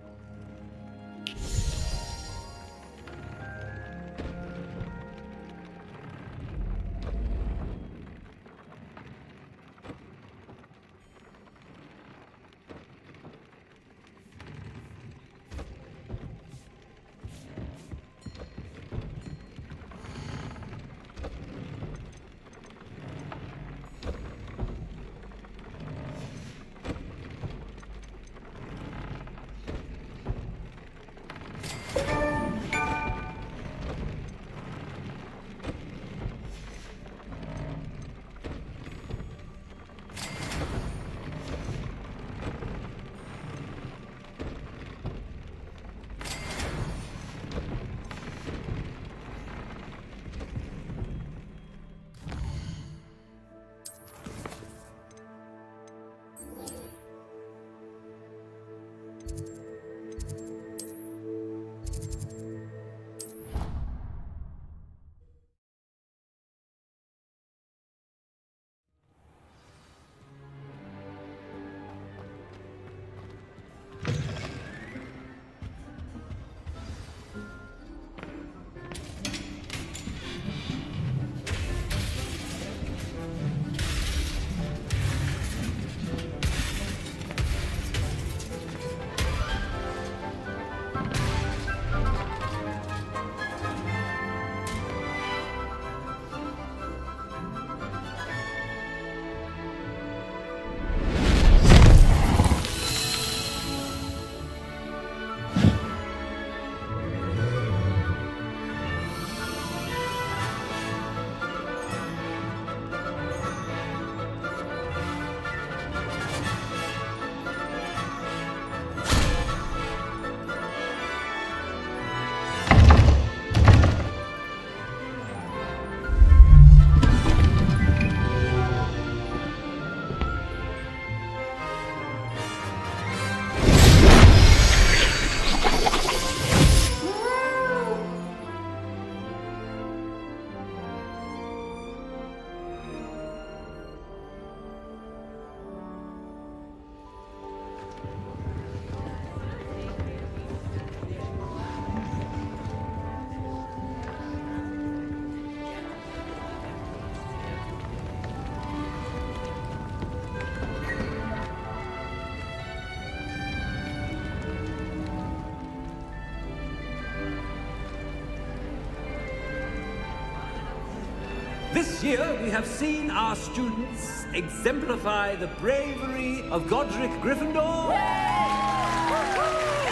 This year, we have seen our students exemplify the bravery of Godric Gryffindor.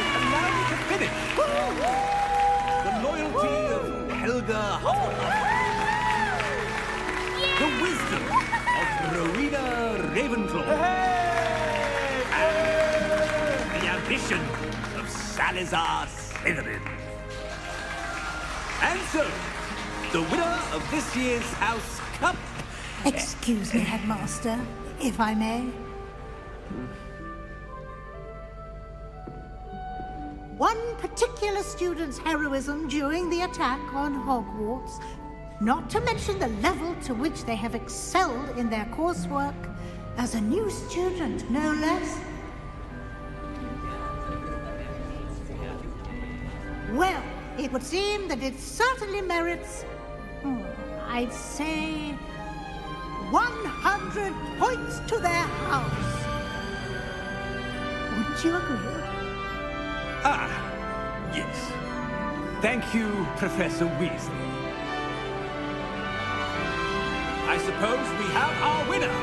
And now we can finish. The loyalty of Helga Hufflepuff. The wisdom of Rowena Ravenclaw. And the ambition of Salazar Slytherin. And so, the winner of this year's House Cup... Excuse me, Headmaster, if I may. One particular student's heroism during the attack on Hogwarts, not to mention the level to which they have excelled in their coursework, as a new student, no less. Well, it would seem that it certainly merits... I'd say 100 points to their house. Would you agree? Ah, yes. Thank you, Professor Weasley. I suppose we have our winner.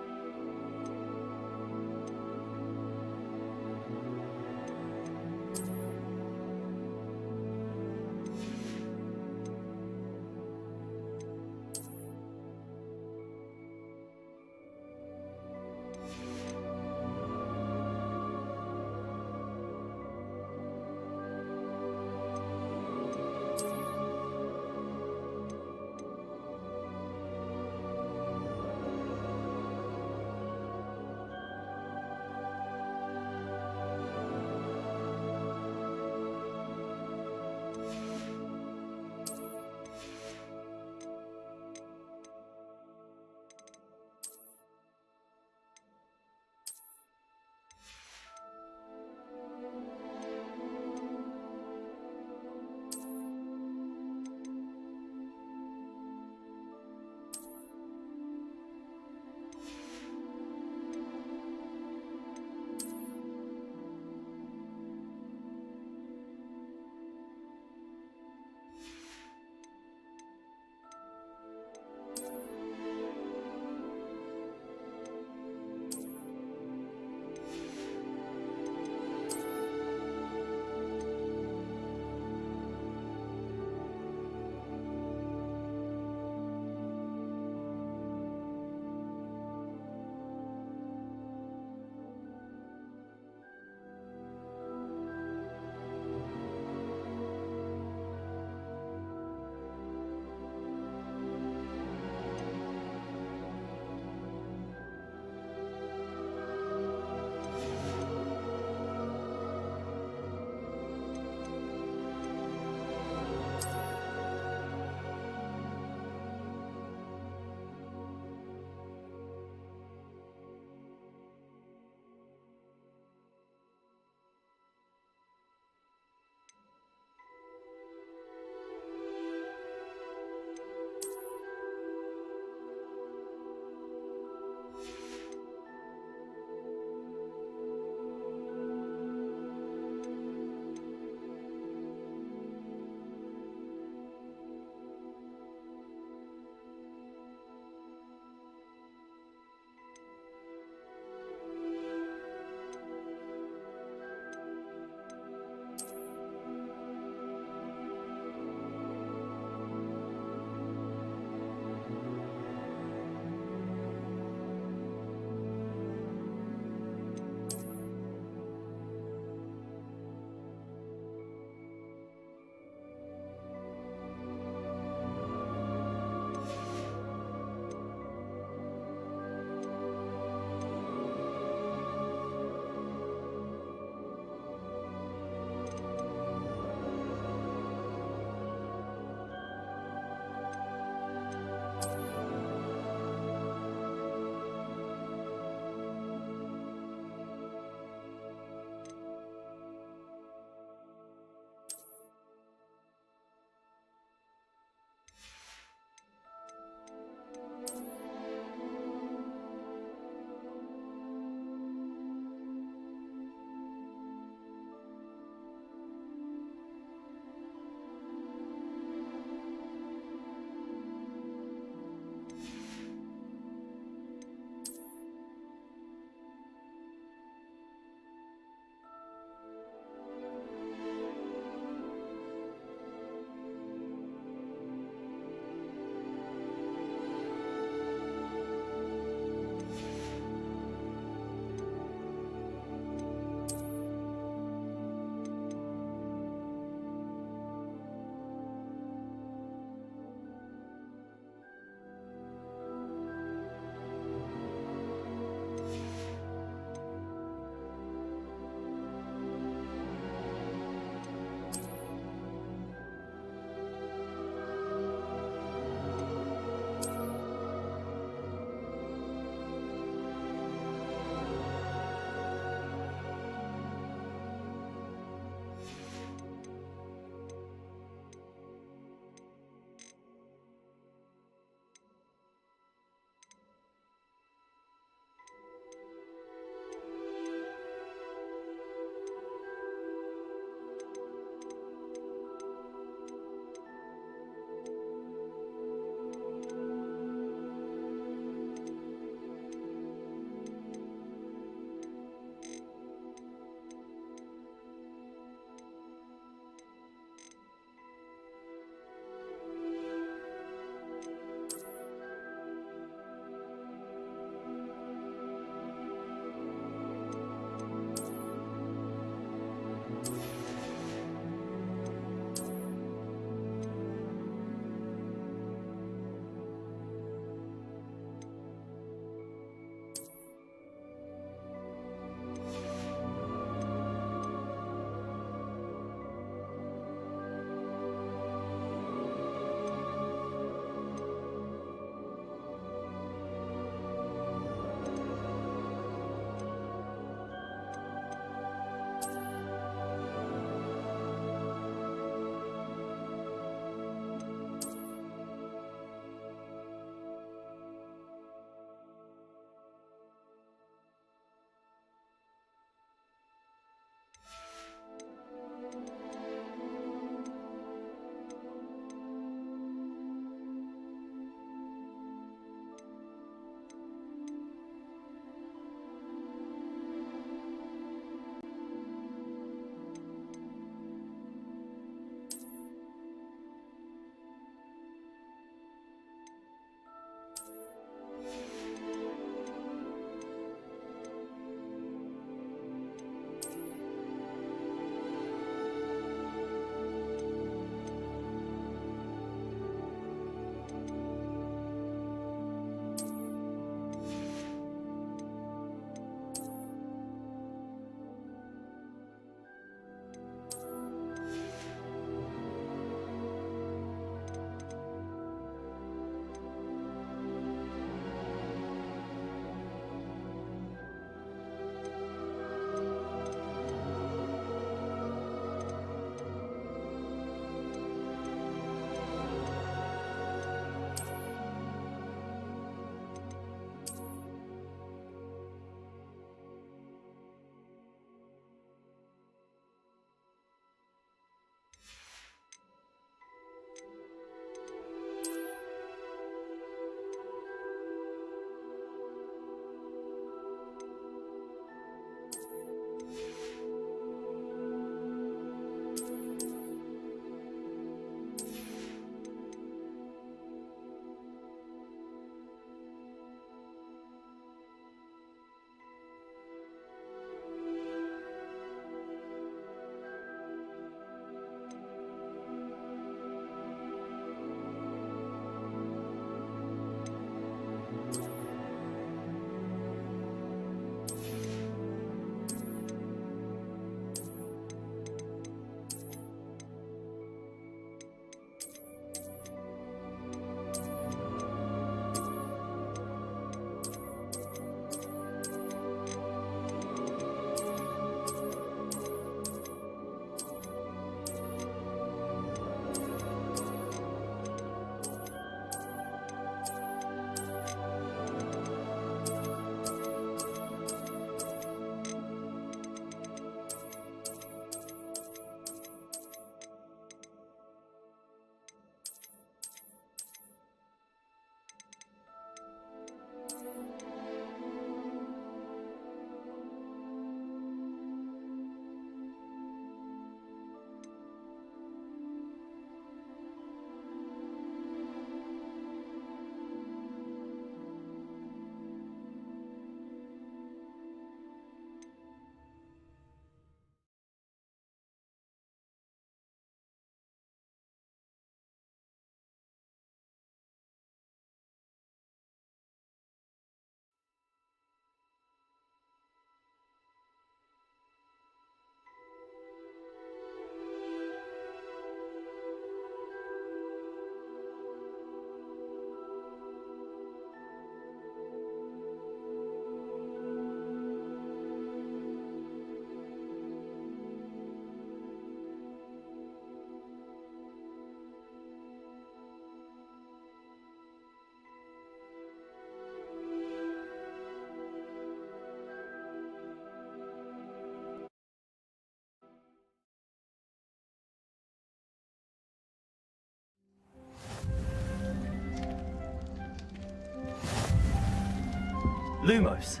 Lumos.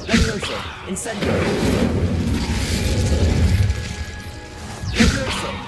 Levioso. Incendio. Levioso.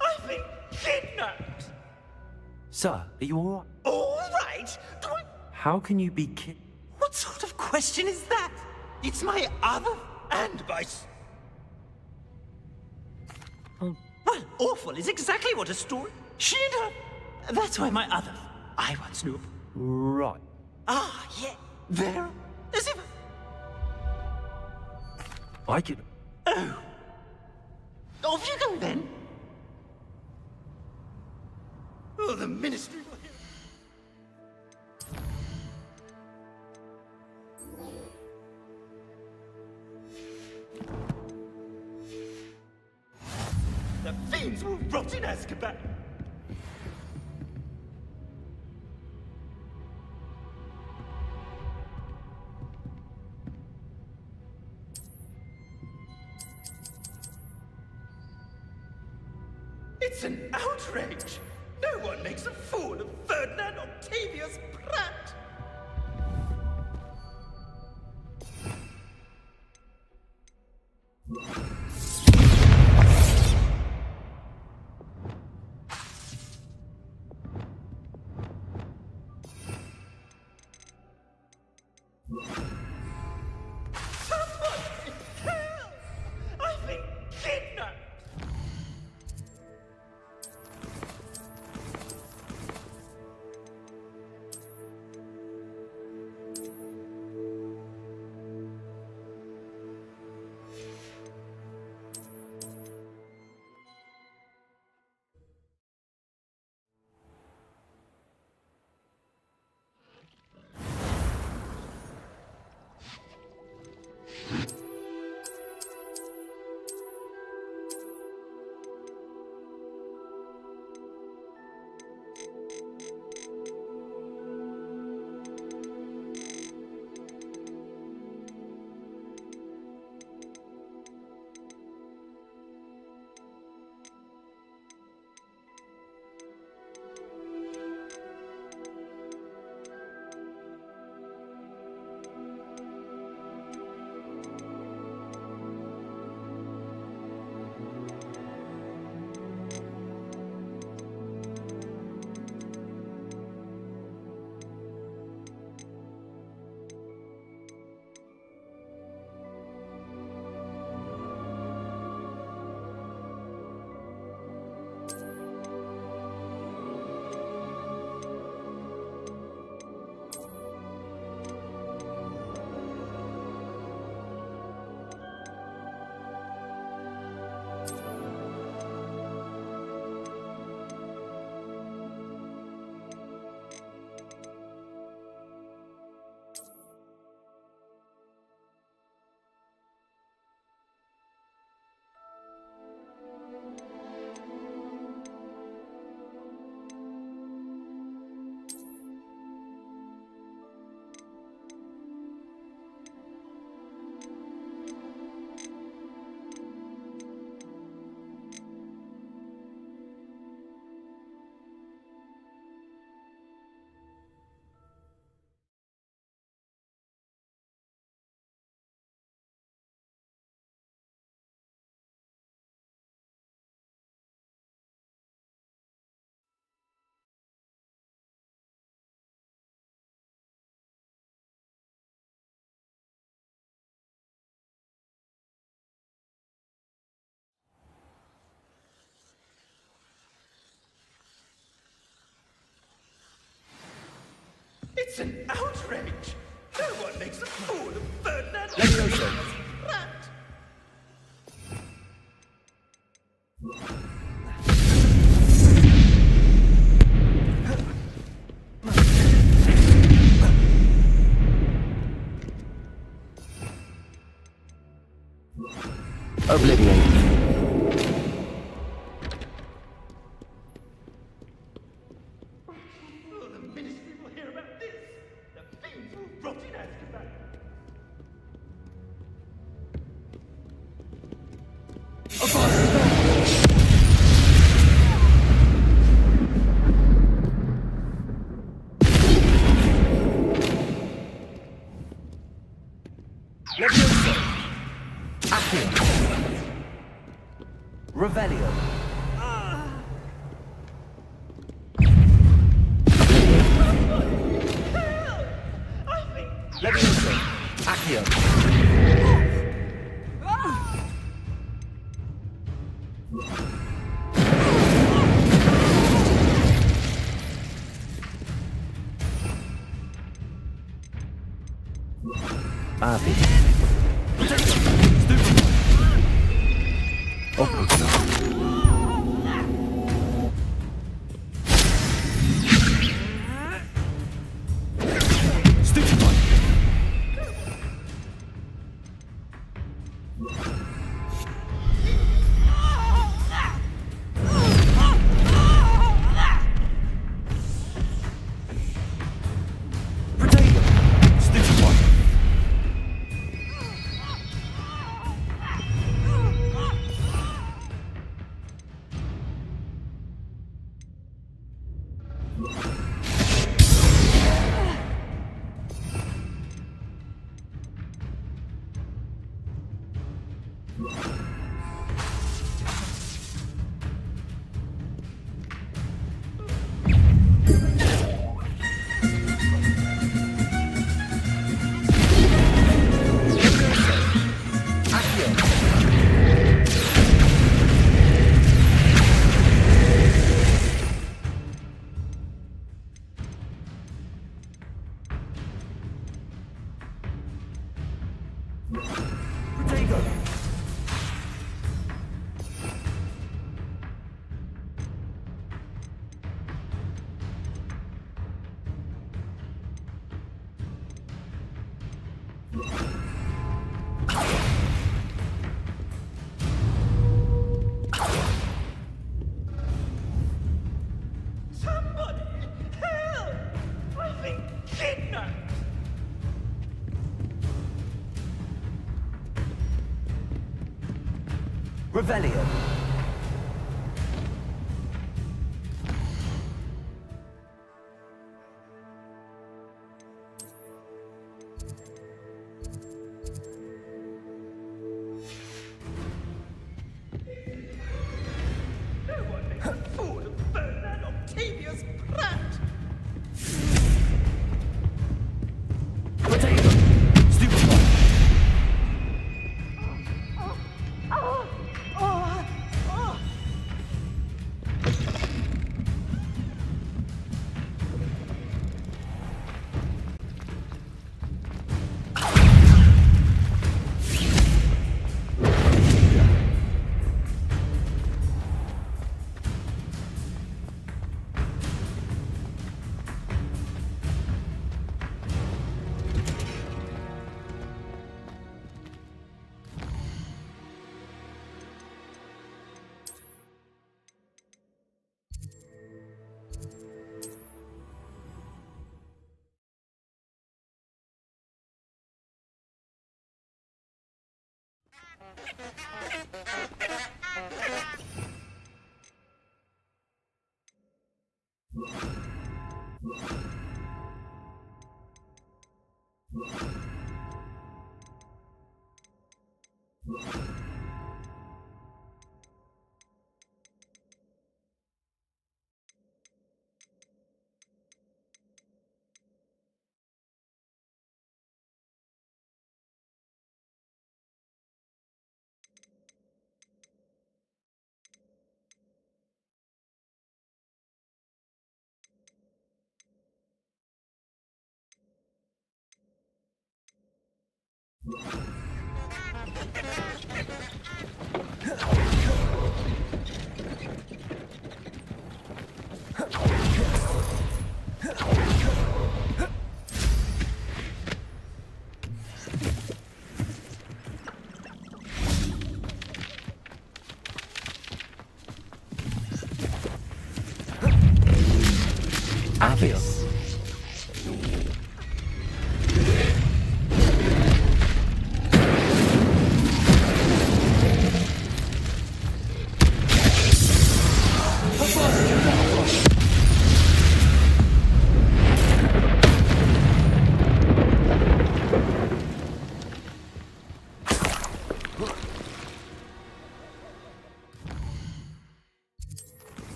I've been kidnapped! Sir, are you alright? All right? Do I... How can you be What sort of question is that? It's my other and my... Oh. Well, awful is exactly what a story... She and her... That's why my other... I once knew... Right. Ah, yeah. There. As if... I could... Oh. Off you go then. Oh, the ministry will hear... The fiends will rot in Azkaban. It's an outrage! No one makes a fool of Ferdinand Octavius Pratt! Someone help! I've been kidnapped! It's an outrage! No one makes a fool of Ferdinand. Levioso. Obliviate. Oh, the ministry will hear about this. The fiends will rot in Azkaban. Levioso. Accio. Revelio. Levioso. Accio. Avi. Somebody! Help! I've been kidnapped! Revelio. No one makes a fool of Ferdinand Octavius Pratt!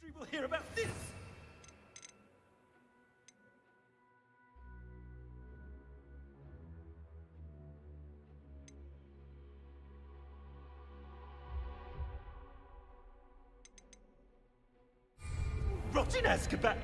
history will hear about this! Rot in Azkaban!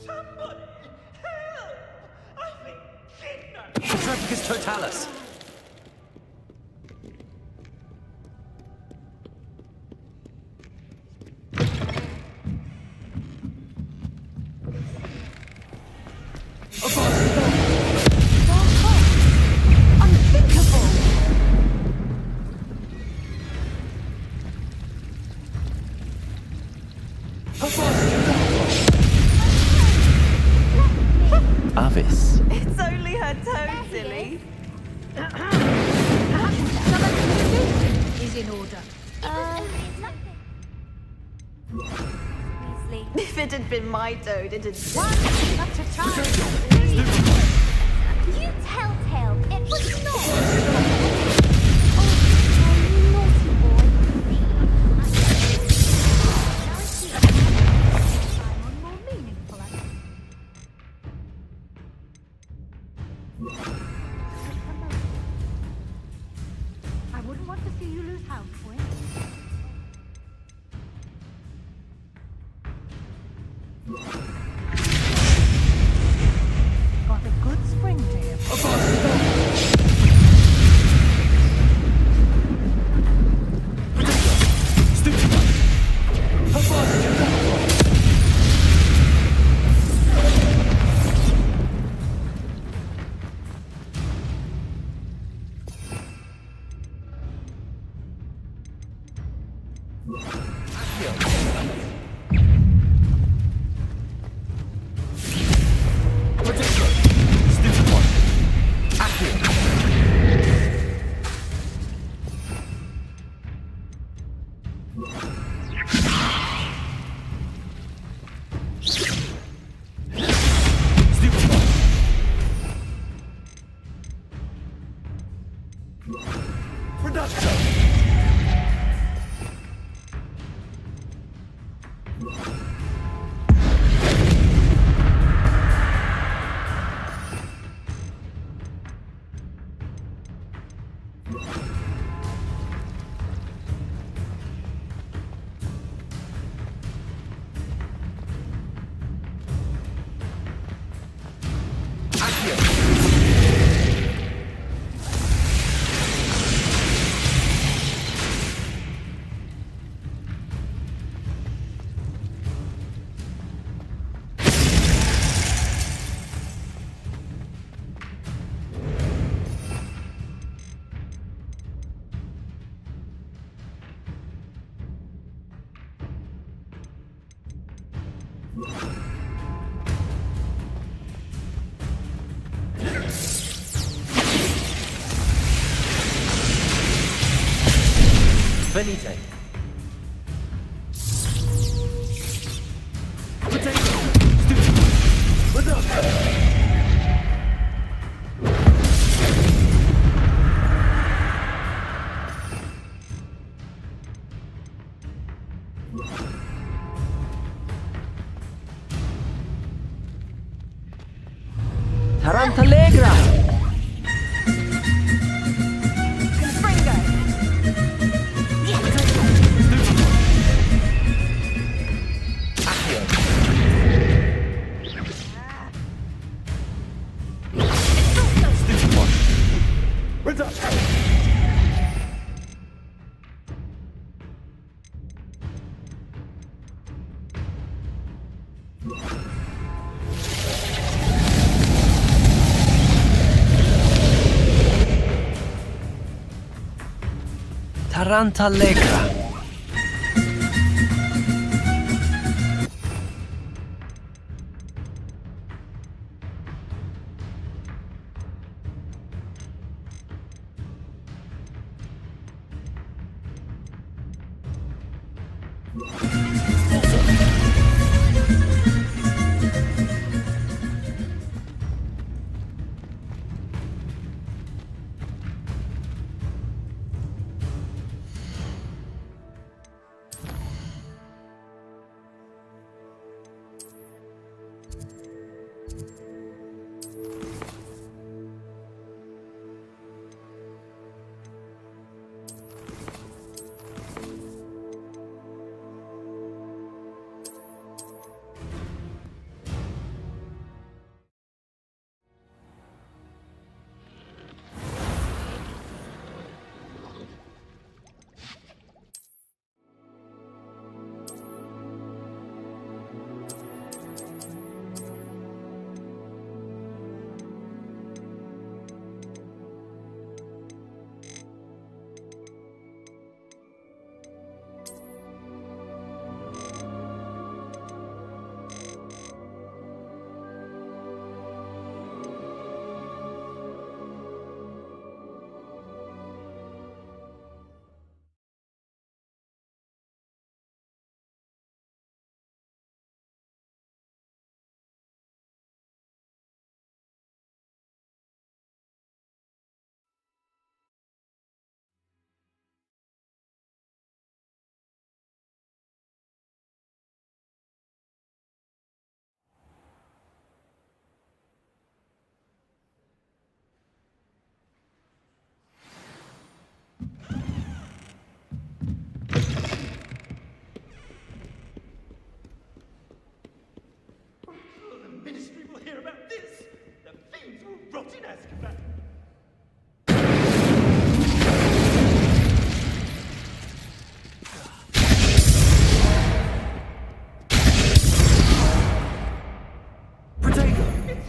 Somebody! Help! I've been kidnapped! Trafficus Totalis! Avis. It's only her toe, silly. Is in order. If it had been my toad, it'd... One at a time. You telltale, it was not. I wouldn't want to see you lose house points. Got a good spring to him. Venite. Tarantallegra! Tarantallegra.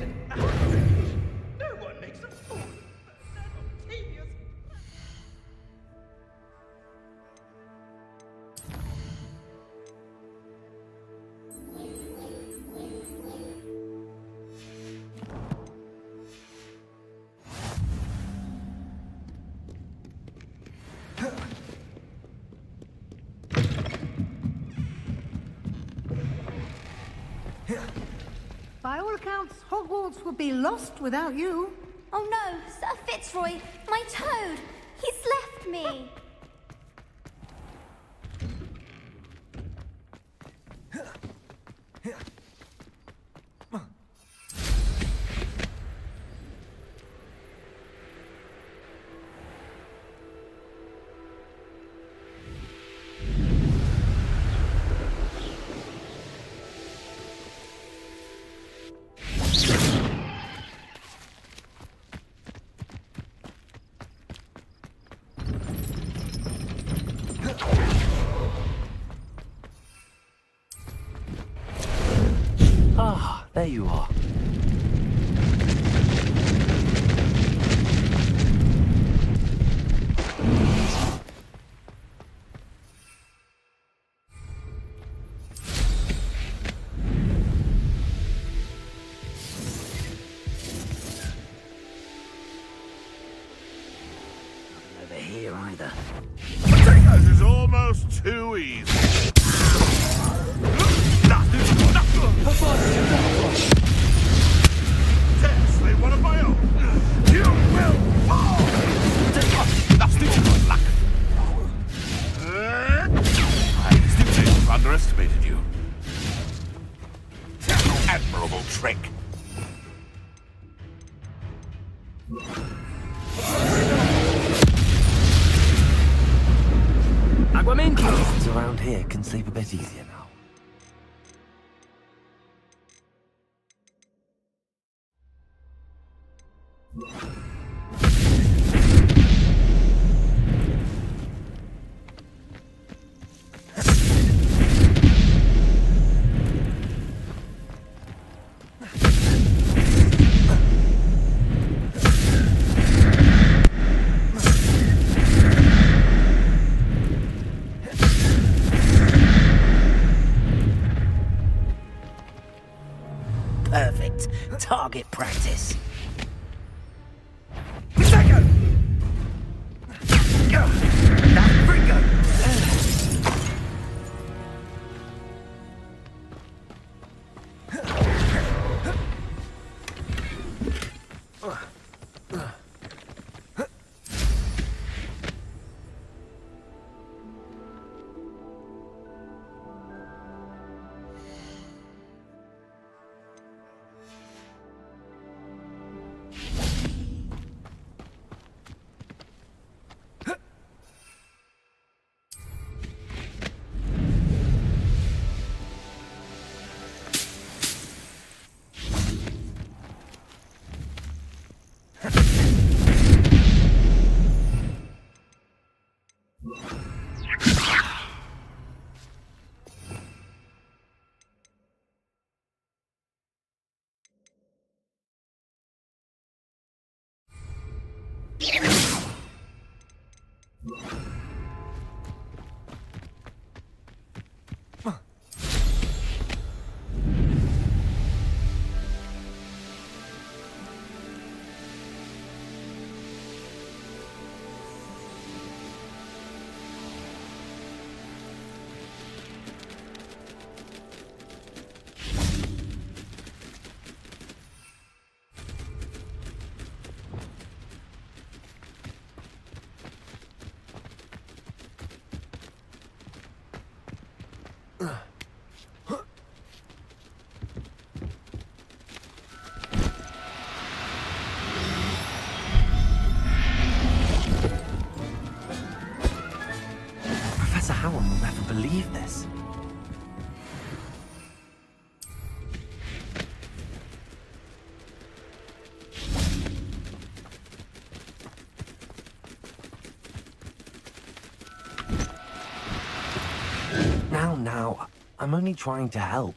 No one makes a fool of Octavius. By all accounts, Hogwarts would be lost without you. Oh no, Sir Fitzroy, my toad! He's left me! Ah, there you are. Over here either. Potatoes is almost too easy. Seriously, one of my own. You will fall. That's the luck. I still underestimated you. Admirable trick. Citizens around here can sleep a bit easier now. Perfect. Target practice. Professor Howard will never believe this. Now, I'm only trying to help.